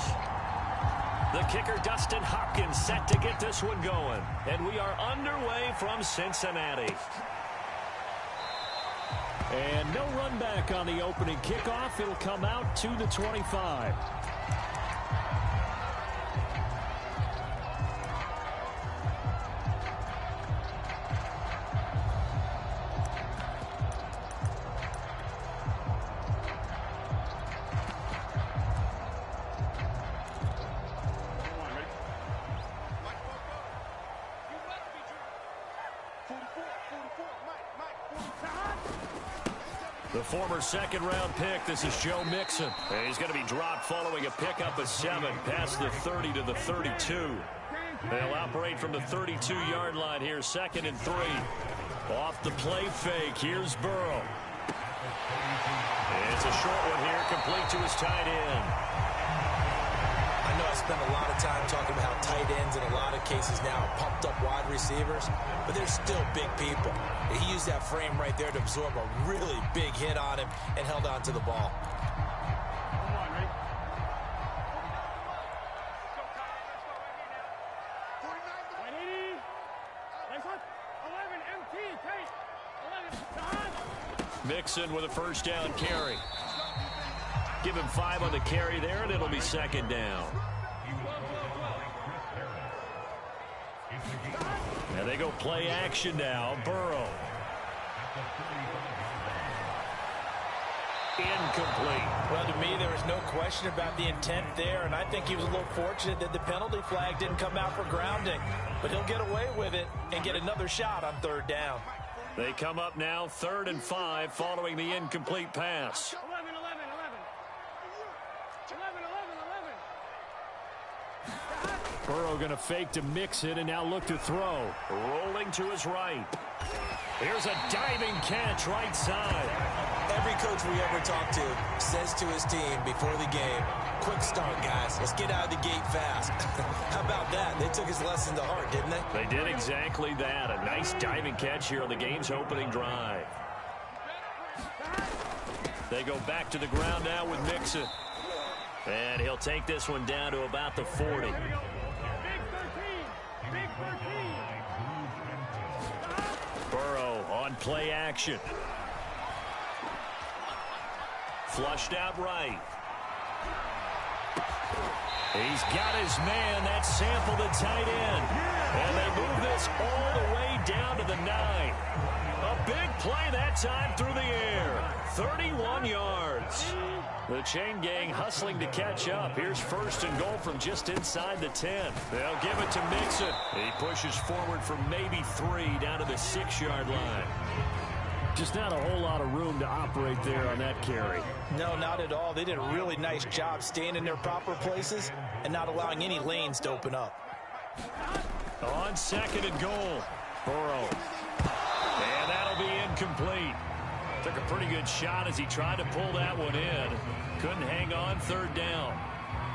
The kicker, Dustin Hopkins, set to get this one going. And we are underway from Cincinnati. And no run back on the opening kickoff. It'll come out to the 25. The former second-round pick, this is Joe Mixon. And he's going to be dropped following a pickup of 7 past the 30 to the 32. They'll operate from the 32-yard line here, 2nd and 3. Off the play fake, here's Burrow. It's a short one here, complete to his tight end. I know I spend a lot of time talking about how tight ends in a lot of cases now are pumped up wide receivers, but they're still big people. He used that frame right there to absorb a really big hit on him and held on to the ball. Mixon with a first down carry. Give him 5 on the carry there, and it'll be 2nd down. And they go play action now. Burrow. Incomplete. Well, to me, there was no question about the intent there, and I think he was a little fortunate that the penalty flag didn't come out for grounding. But he'll get away with it and get another shot on 3rd down. They come up now 3rd and 5 following the incomplete pass. 11. Burrow going to fake to mix it and now look to throw. Rolling to his right. Here's a diving catch right side. Every coach we ever talk to says to his team before the game, quick start, guys. Let's get out of the gate fast. How about that? They took his lesson to heart, didn't they? They did exactly that. A nice diving catch here on the game's opening drive. They go back to the ground now with Mixon. And he'll take this one down to about the 40. Burrow on play action. Flushed out right. He's got his man. That's Sample, the tight end. And they move this all the way down to the 9. A big play that time through the air. 31 yards. The chain gang hustling to catch up. Here's 1st and goal from just inside the 10. They'll give it to Mixon. He pushes forward for maybe 3 down to the 6-yard line. Just not a whole lot of room to operate there on that carry. No, not at all. They did a really nice job staying in their proper places and not allowing any lanes to open up. On 2nd and goal, Burrow. And that'll be incomplete. Took a pretty good shot as he tried to pull that one in. Couldn't hang on 3rd down.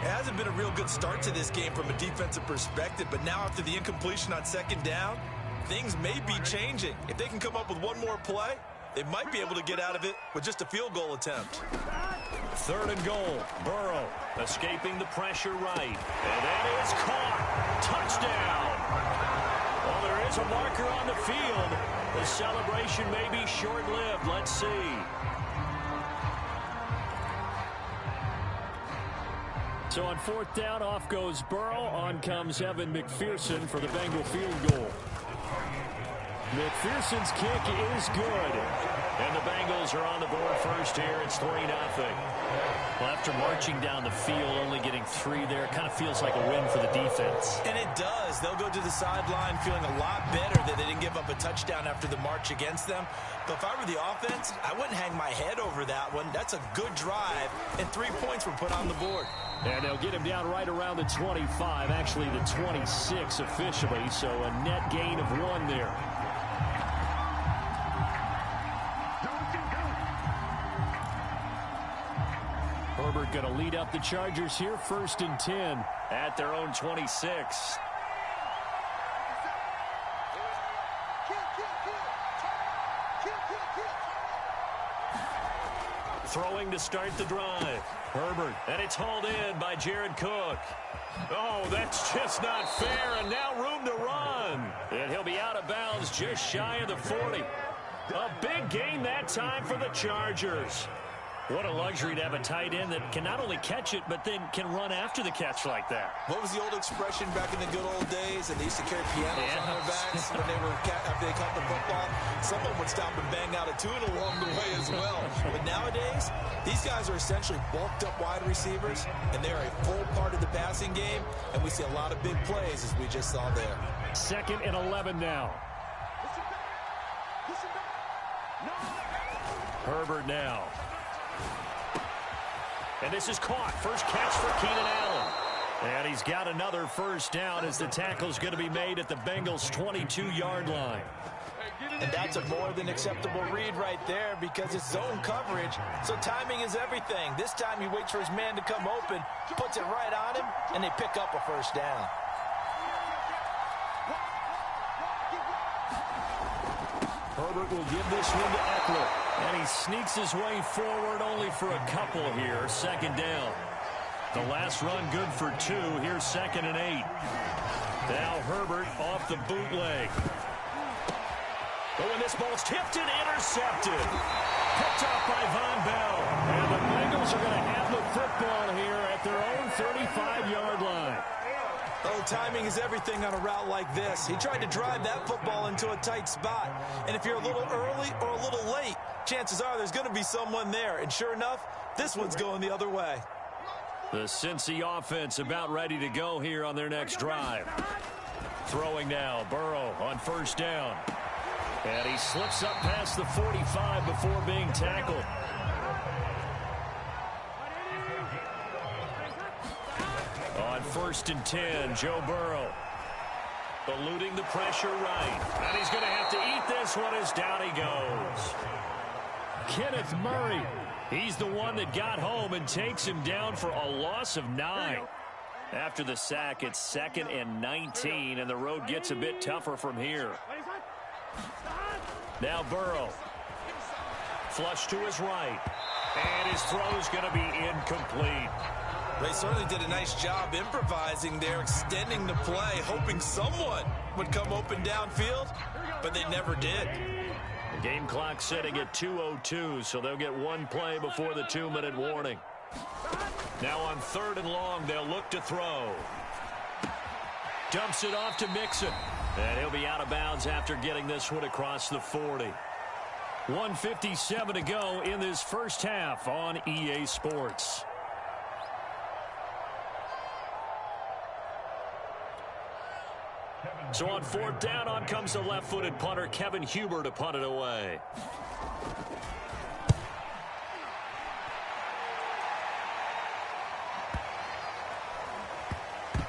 It hasn't been a real good start to this game from a defensive perspective, but now after the incompletion on 2nd down, things may be changing. If they can come up with one more play, they might be able to get out of it with just a field goal attempt. 3rd and goal. Burrow escaping the pressure right. And that is caught. Touchdown. Well, there is a marker on the field. The celebration may be short-lived. Let's see. So on 4th down, off goes Burrow. On comes Evan McPherson for the Bengal field goal. McPherson's kick is good. And the Bengals are on the board first here. It's 3-0. Well, after marching down the field, only getting 3 there, it kind of feels like a win for the defense. And it does. They'll go to the sideline feeling a lot better that they didn't give up a touchdown after the march against them. But if I were the offense, I wouldn't hang my head over that one. That's a good drive, and 3 points were put on the board. And they'll get him down right around the 25, actually the 26 officially, so a net gain of 1 there. Herbert going to lead up the Chargers here, 1st and 10 at their own 26. Throwing to start the drive. Herbert, and it's hauled in by Jared Cook. Oh, that's just not fair, and now room to run. And he'll be out of bounds just shy of the 40. A big gain that time for the Chargers. What a luxury to have a tight end that can not only catch it, but then can run after the catch like that. What was the old expression back in the good old days? And they used to carry pianos on their backs when after they caught the football. Someone would stop and bang out a tune along the way as well. But nowadays, these guys are essentially bulked up wide receivers, and they're a full part of the passing game. And we see a lot of big plays, as we just saw there. 2nd and 11 now. Herbert now. And this is caught. First catch for Keenan Allen. And he's got another first down as the tackle's going to be made at the Bengals' 22-yard line. And that's a more than acceptable read right there because it's zone coverage, so timing is everything. This time he waits for his man to come open, puts it right on him, and they pick up a first down. Herbert will give this one to Eckler. And he sneaks his way forward only for a couple here. 2nd down. The last run good for 2. Here's 2nd and 8. Now Herbert off the bootleg. Oh, and this ball's tipped and intercepted. Picked off by Von Bell. And the Bengals are going to have the football here at their own 35-yard line. Oh, timing is everything on a route like this. He tried to drive that football into a tight spot. And if you're a little early or a little late, chances are there's going to be someone there. And sure enough, this one's going the other way. The Cincy offense about ready to go here on their next drive. Throwing now, Burrow on 1st down. And he slips up past the 45 before being tackled. On 1st and 10, Joe Burrow. Eluding the pressure right. And he's going to have to eat this one as down he goes. Kenneth Murray. He's the one that got home and takes him down for a loss of 9. After the sack, it's 2nd and 19, and the road gets a bit tougher from here. Now Burrow. Flush to his right. And his throw's going to be incomplete. They certainly did a nice job improvising there, extending the play, hoping someone would come open downfield, but they never did. The game clock setting at 2:02, so they'll get one play before the 2-minute warning. Now on 3rd and long, they'll look to throw. Dumps it off to Mixon. And he'll be out of bounds after getting this one across the 40. 1:57 to go in this first half on EA Sports. So on 4th down, on comes the left-footed punter, Kevin Huber, to punt it away.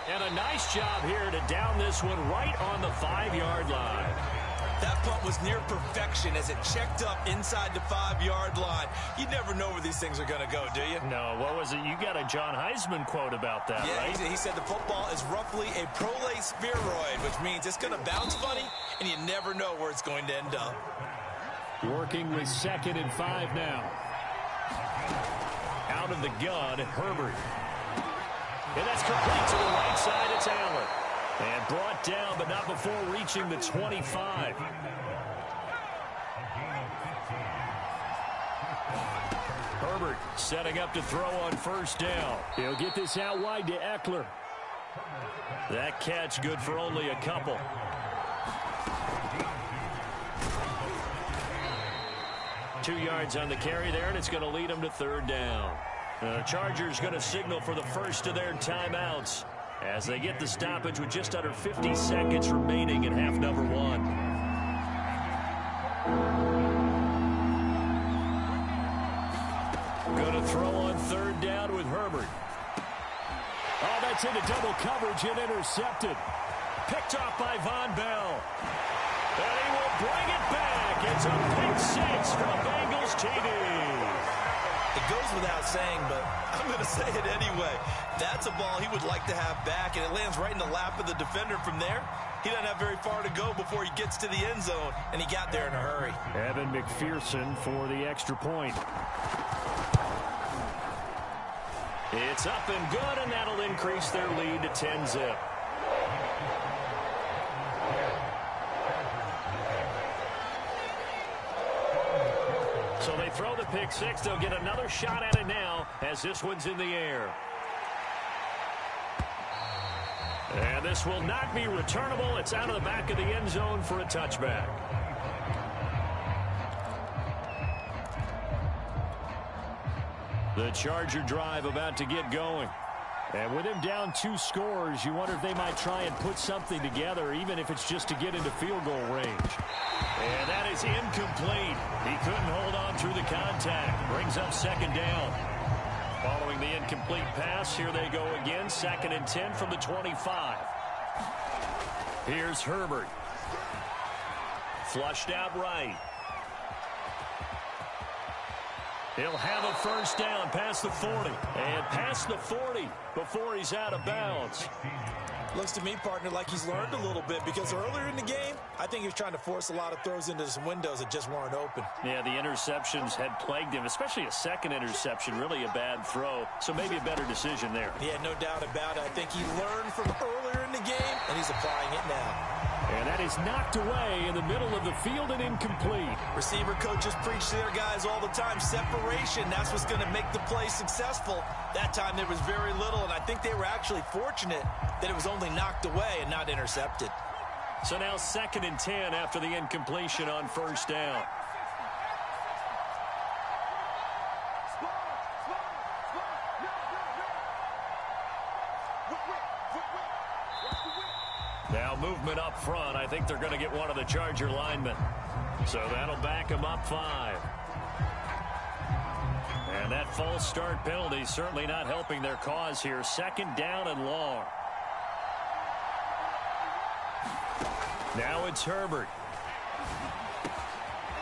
And a nice job here to down this one right on the 5-yard line. That punt was near perfection as it checked up inside the 5-yard line. You never know where these things are going to go, do you? No, what was it? You got a John Heisman quote about that, right? Yeah, he said the football is roughly a prolate spheroid, which means it's going to bounce funny, and you never know where it's going to end up. Working with 2nd and 5 now. Out of the gun, Herbert. And that's complete to the right side. It's Allen. And brought down, but not before reaching the 25. Herbert setting up to throw on 1st down. He'll get this out wide to Eckler. That catch good for only a couple. Two yards on the carry there, and it's going to lead them to 3rd down. The Chargers going to signal for the first of their timeouts as they get the stoppage with just under 50 seconds remaining in half number 1. Going to throw on 3rd down with Herbert. Oh, that's into double coverage and intercepted. Picked off by Von Bell. And he will bring it back. It's a pick 6 from Bengals TV. It goes without saying, but I'm going to say it anyway. That's a ball he would like to have back, and it lands right in the lap of the defender. From there, he doesn't have very far to go before he gets to the end zone, and he got there in a hurry. Evan McPherson for the extra point. It's up and good, and that'll increase their lead to 10-zip. So they throw the pick six. They'll get another shot at it now as this one's in the air. And this will not be returnable. It's out of the back of the end zone for a touchback. The Charger drive about to get going. And with him down 2 scores, you wonder if they might try and put something together, even if it's just to get into field goal range. And that is incomplete. He couldn't hold on through the contact. Brings up second down. Following the incomplete pass, here they go again. 2nd and 10 from the 25. Here's Herbert. Flushed out right. He'll have a first down past the 40. And past the 40 before he's out of bounds. Looks to me, partner, like he's learned a little bit, because earlier in the game, I think he was trying to force a lot of throws into some windows that just weren't open. Yeah, the interceptions had plagued him, especially a second interception, really a bad throw. So maybe a better decision there. Yeah, no doubt about it. I think he learned from earlier in the game, and he's applying it now. And that is knocked away in the middle of the field and incomplete. Receiver coaches preach to their guys all the time. Separation, that's what's going to make the play successful. That time there was very little, and I think they were actually fortunate that it was only knocked away and not intercepted. So now 2nd and 10 after the incompletion on first down. Now movement up front. I think they're going to get one of the Charger linemen. So that'll back them up 5. And that false start penalty certainly not helping their cause here. 2nd down and long. Now it's Herbert.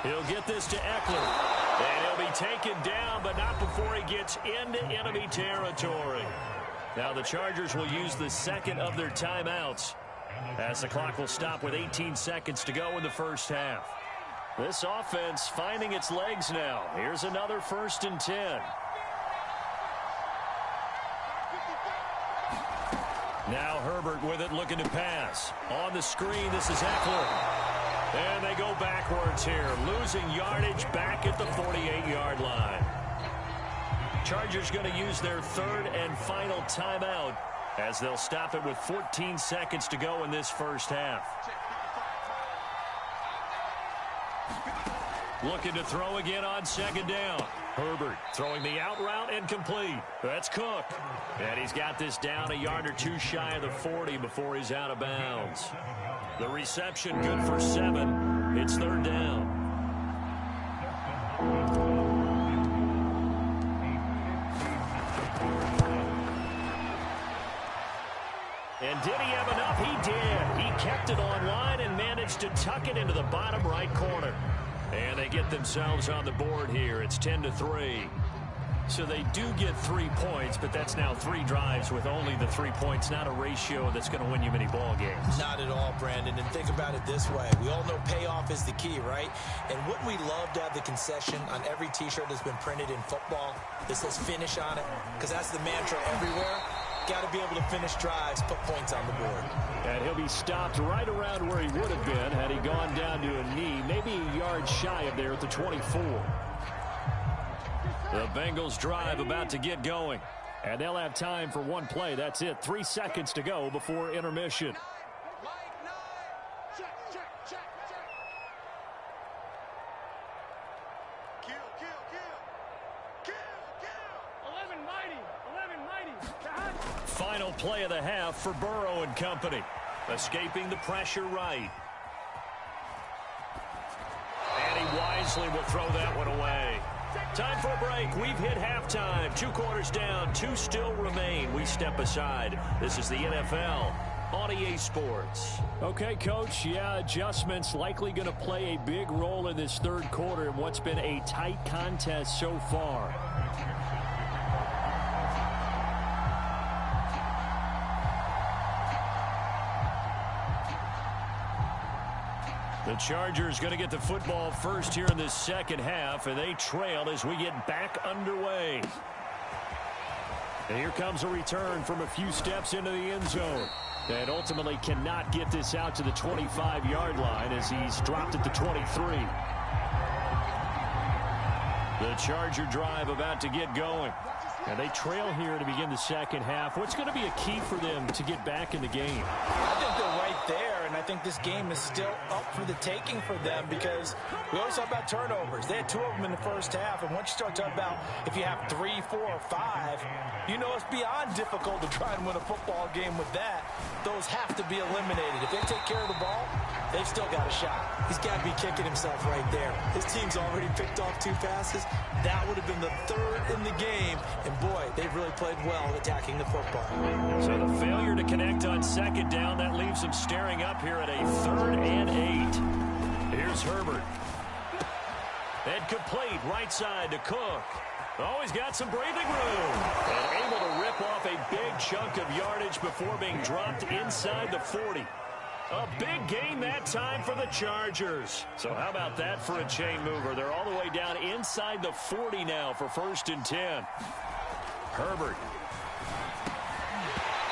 He'll get this to Eckler. And he'll be taken down, but not before he gets into enemy territory. Now the Chargers will use the 2nd of their timeouts, as the clock will stop with 18 seconds to go in the first half. This offense finding its legs now. Here's another 1st and 10. Now Herbert with it, looking to pass. On the screen, this is Eckler. And they go backwards here, losing yardage back at the 48-yard line. Chargers going to use their 3rd and final timeout, as they'll stop it with 14 seconds to go in this first half. Looking to throw again on 2nd down. Herbert throwing the out route and complete. That's Cook. And he's got this down a yard or 2 shy of the 40 before he's out of bounds. The reception good for 7. It's 3rd down. And did he have enough? He did. He kept it online and managed to tuck it into the bottom right corner. And they get themselves on the board here. It's 10-3. So they do get 3 points, but that's now 3 drives with only the 3 points. Not a ratio that's going to win you many ball games. Not at all, Brandon. And think about it this way. We all know payoff is the key, right? And wouldn't we love to have the concession on every T-shirt that's been printed in football that says finish on it? Because that's the mantra everywhere. Got to be able to finish drives, put points on the board. And he'll be stopped right around where he would have been had he gone down to a knee, maybe a yard shy of there at the 24. The Bengals drive about to get going. And they'll have time for 1 play. That's it. 3 seconds to go before intermission. Final play of the half for Burrow and company. Escaping the pressure right. And he wisely will throw that one away. Time for a break. We've hit halftime. 2 quarters down. 2 still remain. We step aside. This is the NFL on EA Sports. Okay, Coach. Yeah, adjustments likely going to play a big role in this 3rd quarter in what's been a tight contest so far. The Chargers going to get the football first here in this second half, and they trail as we get back underway. And here comes a return from a few steps into the end zone. And ultimately cannot get this out to the 25-yard line as he's dropped at the 23. The Charger drive about to get going. And they trail here to begin the second half. What's going to be a key for them to get back in the game? I think they're right there, and I think this game is still up for the taking for them because we always talk about turnovers. They had 2 of them in the first half, and once you start talking about if you have 3, 4, or 5, you know it's beyond difficult to try and win a football game with that. Those have to be eliminated. If they take care of the ball, they've still got a shot. He's got to be kicking himself right there. His team's already picked off 2 passes. That would have been the 3rd in the game, and boy, they've really played well attacking the football. So the failure to connect on second down, that leaves them staring up here at a 3rd and 8. Here's Herbert. And complete right side to Cook. Oh, he's got some breathing room. And able to rip off a big chunk of yardage before being dropped inside the 40. A big gain that time for the Chargers. So how about that for a chain mover? They're all the way down inside the 40 now for 1st and 10. Herbert.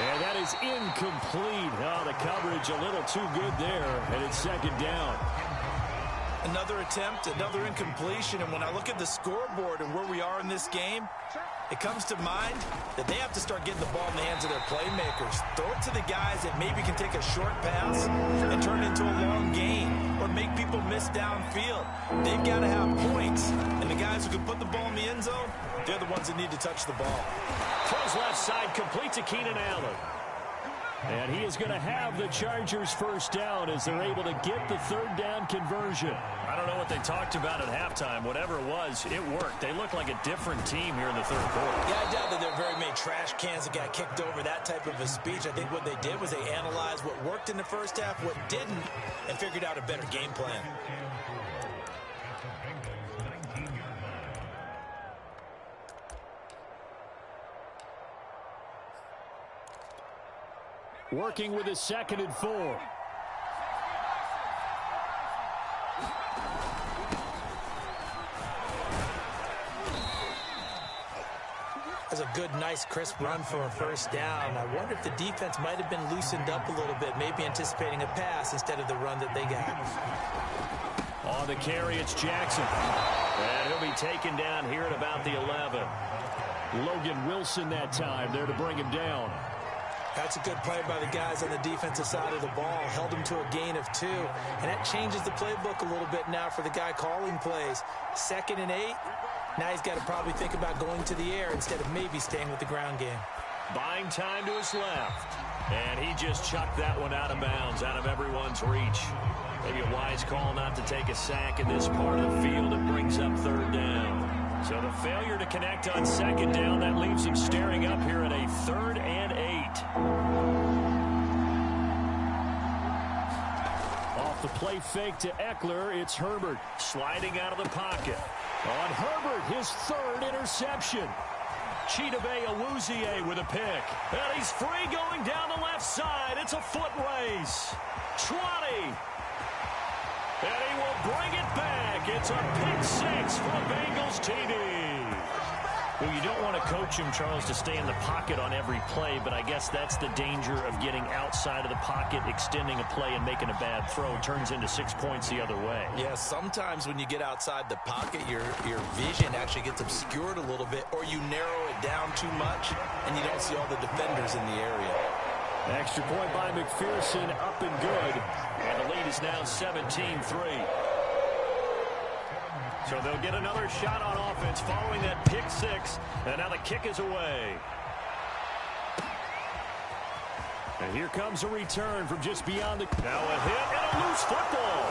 And that is incomplete. Oh, the coverage a little too good there, and it's 2nd down. Another attempt, another incompletion, and when I look at the scoreboard and where we are in this game, it comes to mind that they have to start getting the ball in the hands of their playmakers. Throw it to the guys that maybe can take a short pass and turn it into a long gain or make people miss downfield. They've got to have points, and the guys who can put the ball in the end zone, they're the ones that need to touch the ball. Throws left side, complete to Keenan Allen. And he is going to have the Chargers first down as they're able to get the 3rd down conversion. I don't know what they talked about at halftime. Whatever it was, it worked. They look like a different team here in the 3rd quarter. Yeah, I doubt that there are very many trash cans that got kicked over, that type of a speech. I think what they did was they analyzed what worked in the first half, what didn't, and figured out a better game plan. Working with his 2nd and 4. That's a good, nice, crisp run for a first down. I wonder if the defense might have been loosened up a little bit, maybe anticipating a pass instead of the run that they got. On the carry, it's Jackson. And he'll be taken down here at about the 11. Logan Wilson that time there to bring him down. That's a good play by the guys on the defensive side of the ball. Held him to a gain of 2. And that changes the playbook a little bit now for the guy calling plays. 2nd and 8. Now he's got to probably think about going to the air instead of maybe staying with the ground game. Buying time to his left. And he just chucked that one out of bounds, out of everyone's reach. Maybe a wise call not to take a sack in this part of the field. It brings up 3rd down. So the failure to connect on 2nd down, that leaves him staring up here at a 3rd and 8. Off the play fake to Eckler, it's Herbert sliding out of the pocket. On Herbert, his 3rd interception. Chidobe Awuzie with a pick. And he's free going down the left side. It's a foot race. 20. And he will bring it back. It's a pick 6 for the Bengals TD. Well, you don't want to coach him, Charles, to stay in the pocket on every play, but I guess that's the danger of getting outside of the pocket, extending a play, and making a bad throw. It turns into 6 points the other way. Yeah, sometimes when you get outside the pocket, your vision actually gets obscured a little bit, or you narrow it down too much, and you don't see all the defenders in the area. Extra point by McPherson, up and good. And the lead is now 17-3. So they'll get another shot on offense following that pick 6. And now the kick is away. And here comes a return from just beyond the... Now a hit and a loose football.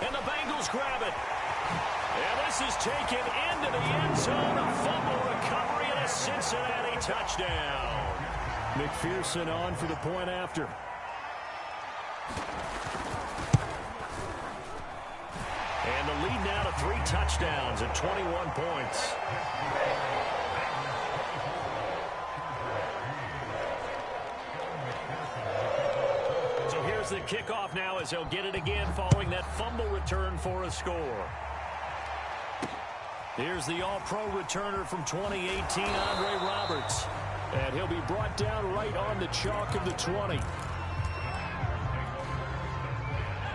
And the Bengals grab it. And this is taken into the end zone. A fumble recovery and a Cincinnati touchdown. McPherson on for the point after. And the lead now to 3 touchdowns at 21 points. So here's Here's the kickoff now as he'll get it again following that fumble return for a score. Here's the all-pro returner from 2018, Andre Roberts. And he'll be brought down right on the chalk of the 20.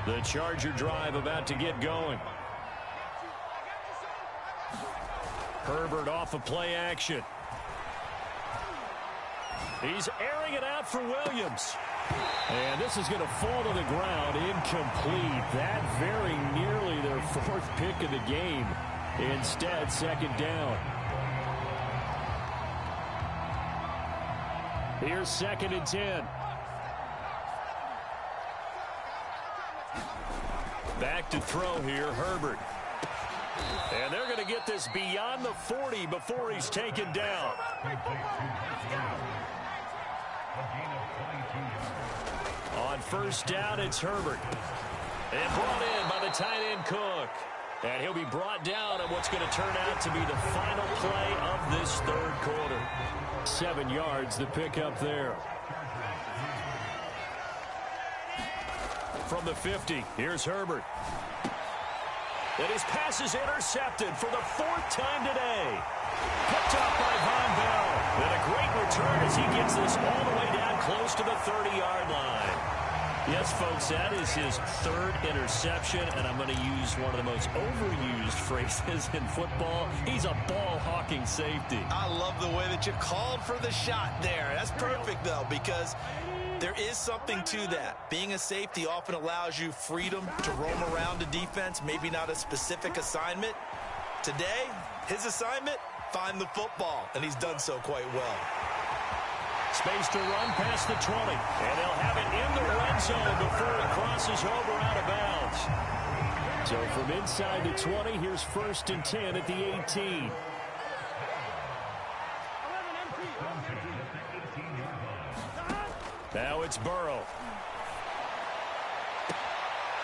The Charger drive about to get going. Herbert off of play action. He's airing it out for Williams. And this is going to fall to the ground incomplete. That very nearly their fourth pick of the game. Instead, second down. Here's 2nd and 10. Back to throw here, Herbert. And they're going to get this beyond the 40 before he's taken down. On first down, it's Herbert. And brought in by the tight end Cook. And he'll be brought down on what's going to turn out to be the final play of this third quarter. 7 yards, the pickup there. From the 50, here's Herbert. And his pass is intercepted for the 4th time today. Picked up by Von Bell. And a great return as he gets this all the way down close to the 30-yard line. Yes, folks, that is his 3rd interception, and I'm going to use one of the most overused phrases in football. He's a ball-hawking safety. I love the way that you called for the shot there. That's perfect, though, because there is something to that. Being a safety often allows you freedom to roam around the defense, maybe not a specific assignment. Today, his assignment, find the football, and he's done so quite well. Space to run past the 20, and they'll have it in the red zone before it crosses over out of bounds. So from inside the 20, here's 1st and 10 at the 18. Now it's Burrow.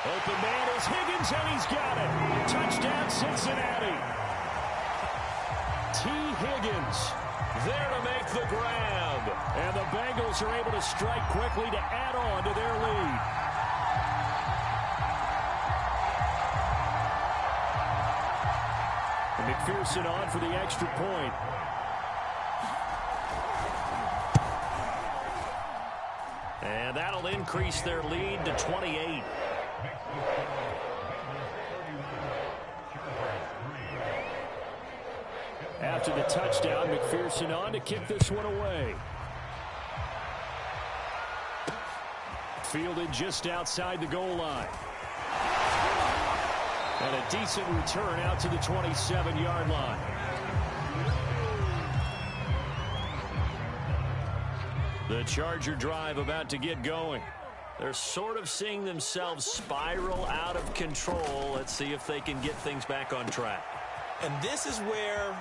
Open man is Higgins, and he's got it. Touchdown, Cincinnati. T. Higgins there to make the grab. And the Bengals are able to strike quickly to add on to their lead. And McPherson on for the extra point. And that'll increase their lead to 28. After the touchdown, McPherson on to kick this one away. Fielded just outside the goal line. And a decent return out to the 27-yard line. The Charger drive about to get going. They're sort of seeing themselves spiral out of control. Let's see if they can get things back on track. And this is where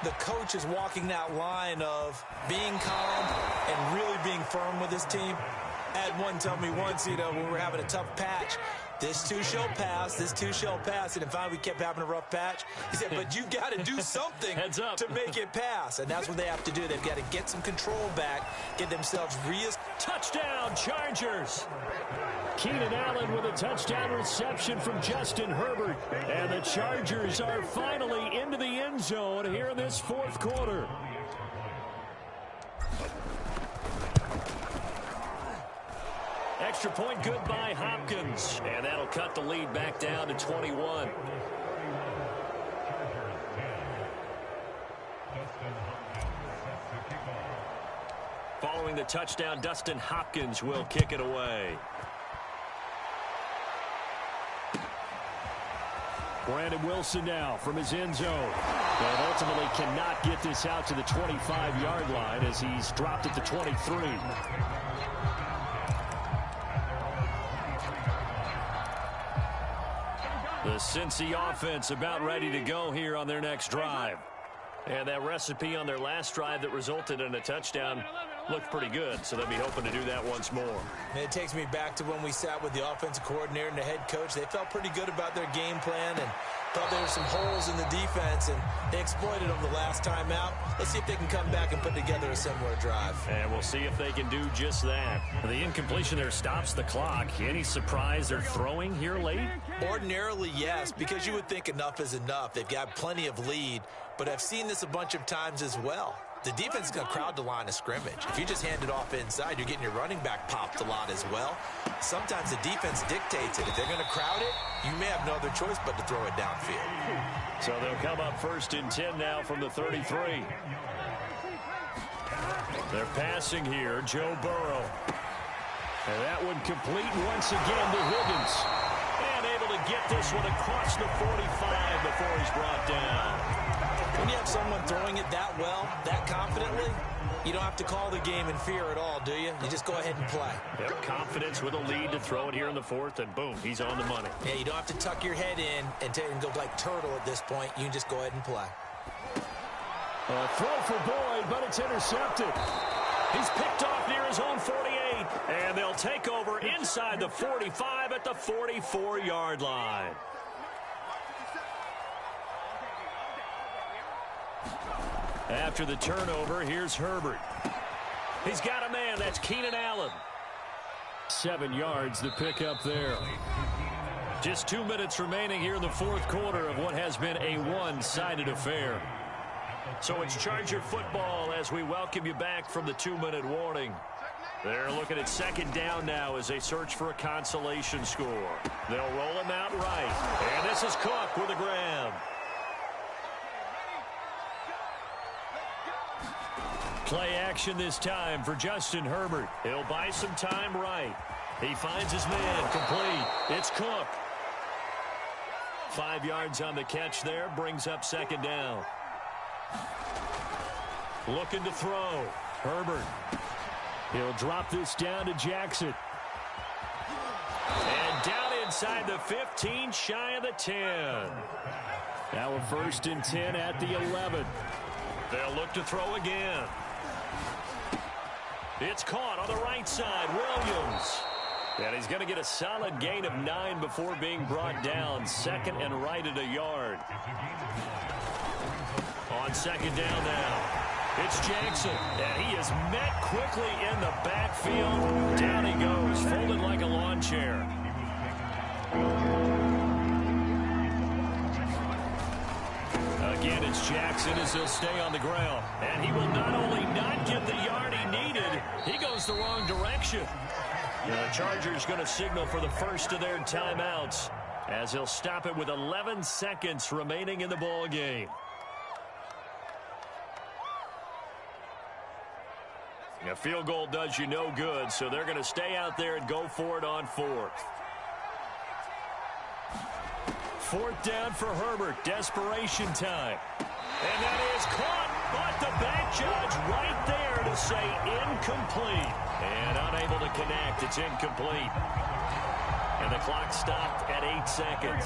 the coach is walking that line of being calm and really being firm with his team. I had one tell me once, when we were having a tough patch, this too shall pass, this too shall pass. And finally we kept having a rough patch. He said, but you've got to do something to make it pass. And that's what they have to do. They've got to get some control back, get themselves Touchdown, Chargers! Keenan Allen with a touchdown reception from Justin Herbert. And the Chargers are finally into the end zone here in this 4th quarter. Extra point good by Hopkins. And that'll cut the lead back down to 21. Following the touchdown, Dustin Hopkins will kick it away. Brandon Wilson now from his end zone. But ultimately cannot get this out to the 25-yard line as he's dropped at the 23. The Cincy offense about ready to go here on their next drive. And that recipe on their last drive that resulted in a touchdown looked pretty good, so they'll be hoping to do that once more. And it takes me back to when we sat with the offensive coordinator and the head coach. They felt pretty good about their game plan and thought there were some holes in the defense, and they exploited them the last time out. Let's see if they can come back and put together a similar drive. And we'll see if they can do just that. The incompletion there stops the clock. Any surprise they're throwing here late? Ordinarily, yes, because you would think enough is enough. They've got plenty of lead, but I've seen this a bunch of times as well. The defense is going to crowd the line of scrimmage. If you just hand it off inside, you're getting your running back popped a lot as well. Sometimes the defense dictates it. If they're going to crowd it, you may have no other choice but to throw it downfield. So they'll come up 1st and 10 now from the 33. They're passing here, Joe Burrow. And that one complete once again to Higgins. And able to get this one across the 45 before he's brought down. When you have someone throwing it that well, that confidently, you don't have to call the game in fear at all, do you? You just go ahead and play. Yep, confidence with a lead to throw it here in the 4th, and boom, he's on the money. Yeah, you don't have to tuck your head in and go like turtle at this point. You can just go ahead and play. A throw for Boyd, but it's intercepted. He's picked off near his own 48, and they'll take over inside the 45 at the 44-yard line. After the turnover, here's Herbert. He's got a man. That's Keenan Allen. 7 yards to pick up there. Just 2 minutes remaining here in the 4th quarter of what has been a one-sided affair. So it's Charger football as we welcome you back from the 2-minute warning. They're looking at 2nd down now as they search for a consolation score. They'll roll him out right. And this is Cook with a grab. Play action this time for Justin Herbert. He'll buy some time right. He finds his man complete. It's Cook. 5 yards on the catch there. Brings up 2nd down. Looking to throw. Herbert. He'll drop this down to Jackson. And down inside the 15, shy of the 10. Now a 1st and 10 at the 11. They'll look to throw again. It's caught on the right side. Williams. And he's going to get a solid gain of 9 before being brought down. 2nd and right at a yard. On 2nd down now. It's Jackson. And he is met quickly in the backfield. Down he goes, folded like a lawn chair. Again, it's Jackson as he'll stay on the ground. And he will not only not get the yard he needed, he goes the wrong direction. The Chargers going to signal for the first of their timeouts as he'll stop it with 11 seconds remaining in the ball game. A field goal does you no good, so they're going to stay out there and go for it on 4th. 4th down for Herbert. Desperation time. And that is caught, but the back judge right there to say incomplete. And unable to connect. It's incomplete. And the clock stopped at 8 seconds.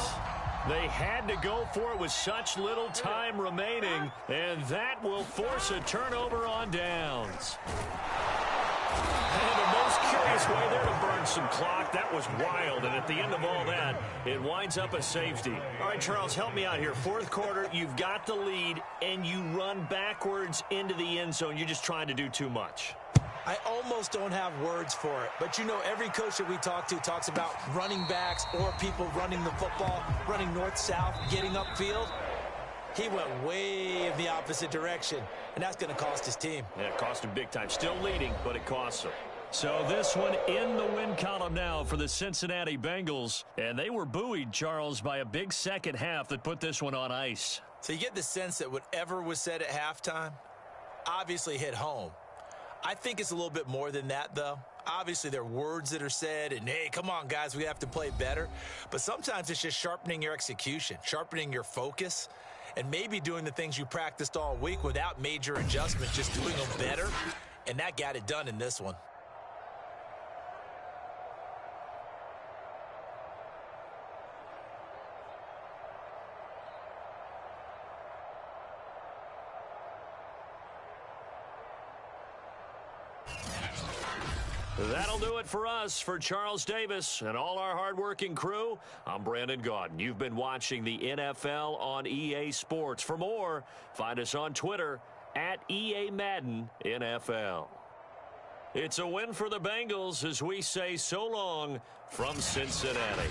They had to go for it with such little time remaining, and that will force a turnover on downs. And the most curious way there to burn some clock. That was wild, and at the end of all that, it winds up a safety. All right, Charles, help me out here. 4th quarter, you've got the lead, and you run backwards into the end zone. You're just trying to do too much. I almost don't have words for it, but you know every coach that we talk to talks about running backs or people running the football, running north-south, getting upfield. He went way in the opposite direction, and that's going to cost his team. Yeah, it cost him big time. Still leading, but it costs him. So this one in the win column now for the Cincinnati Bengals, and they were buoyed, Charles, by a big second half that put this one on ice. So you get the sense that whatever was said at halftime obviously hit home. I think it's a little bit more than that, though. Obviously, there are words that are said, and, hey, come on, guys, we have to play better. But sometimes it's just sharpening your execution, sharpening your focus, and maybe doing the things you practiced all week without major adjustments, just doing them better. And that got it done in this one. That'll do it for us. For Charles Davis and all our hardworking crew, I'm Brandon Gaudin. You've been watching the NFL on EA Sports. For more, find us on Twitter at EA Madden NFL. It's a win for the Bengals as we say so long from Cincinnati.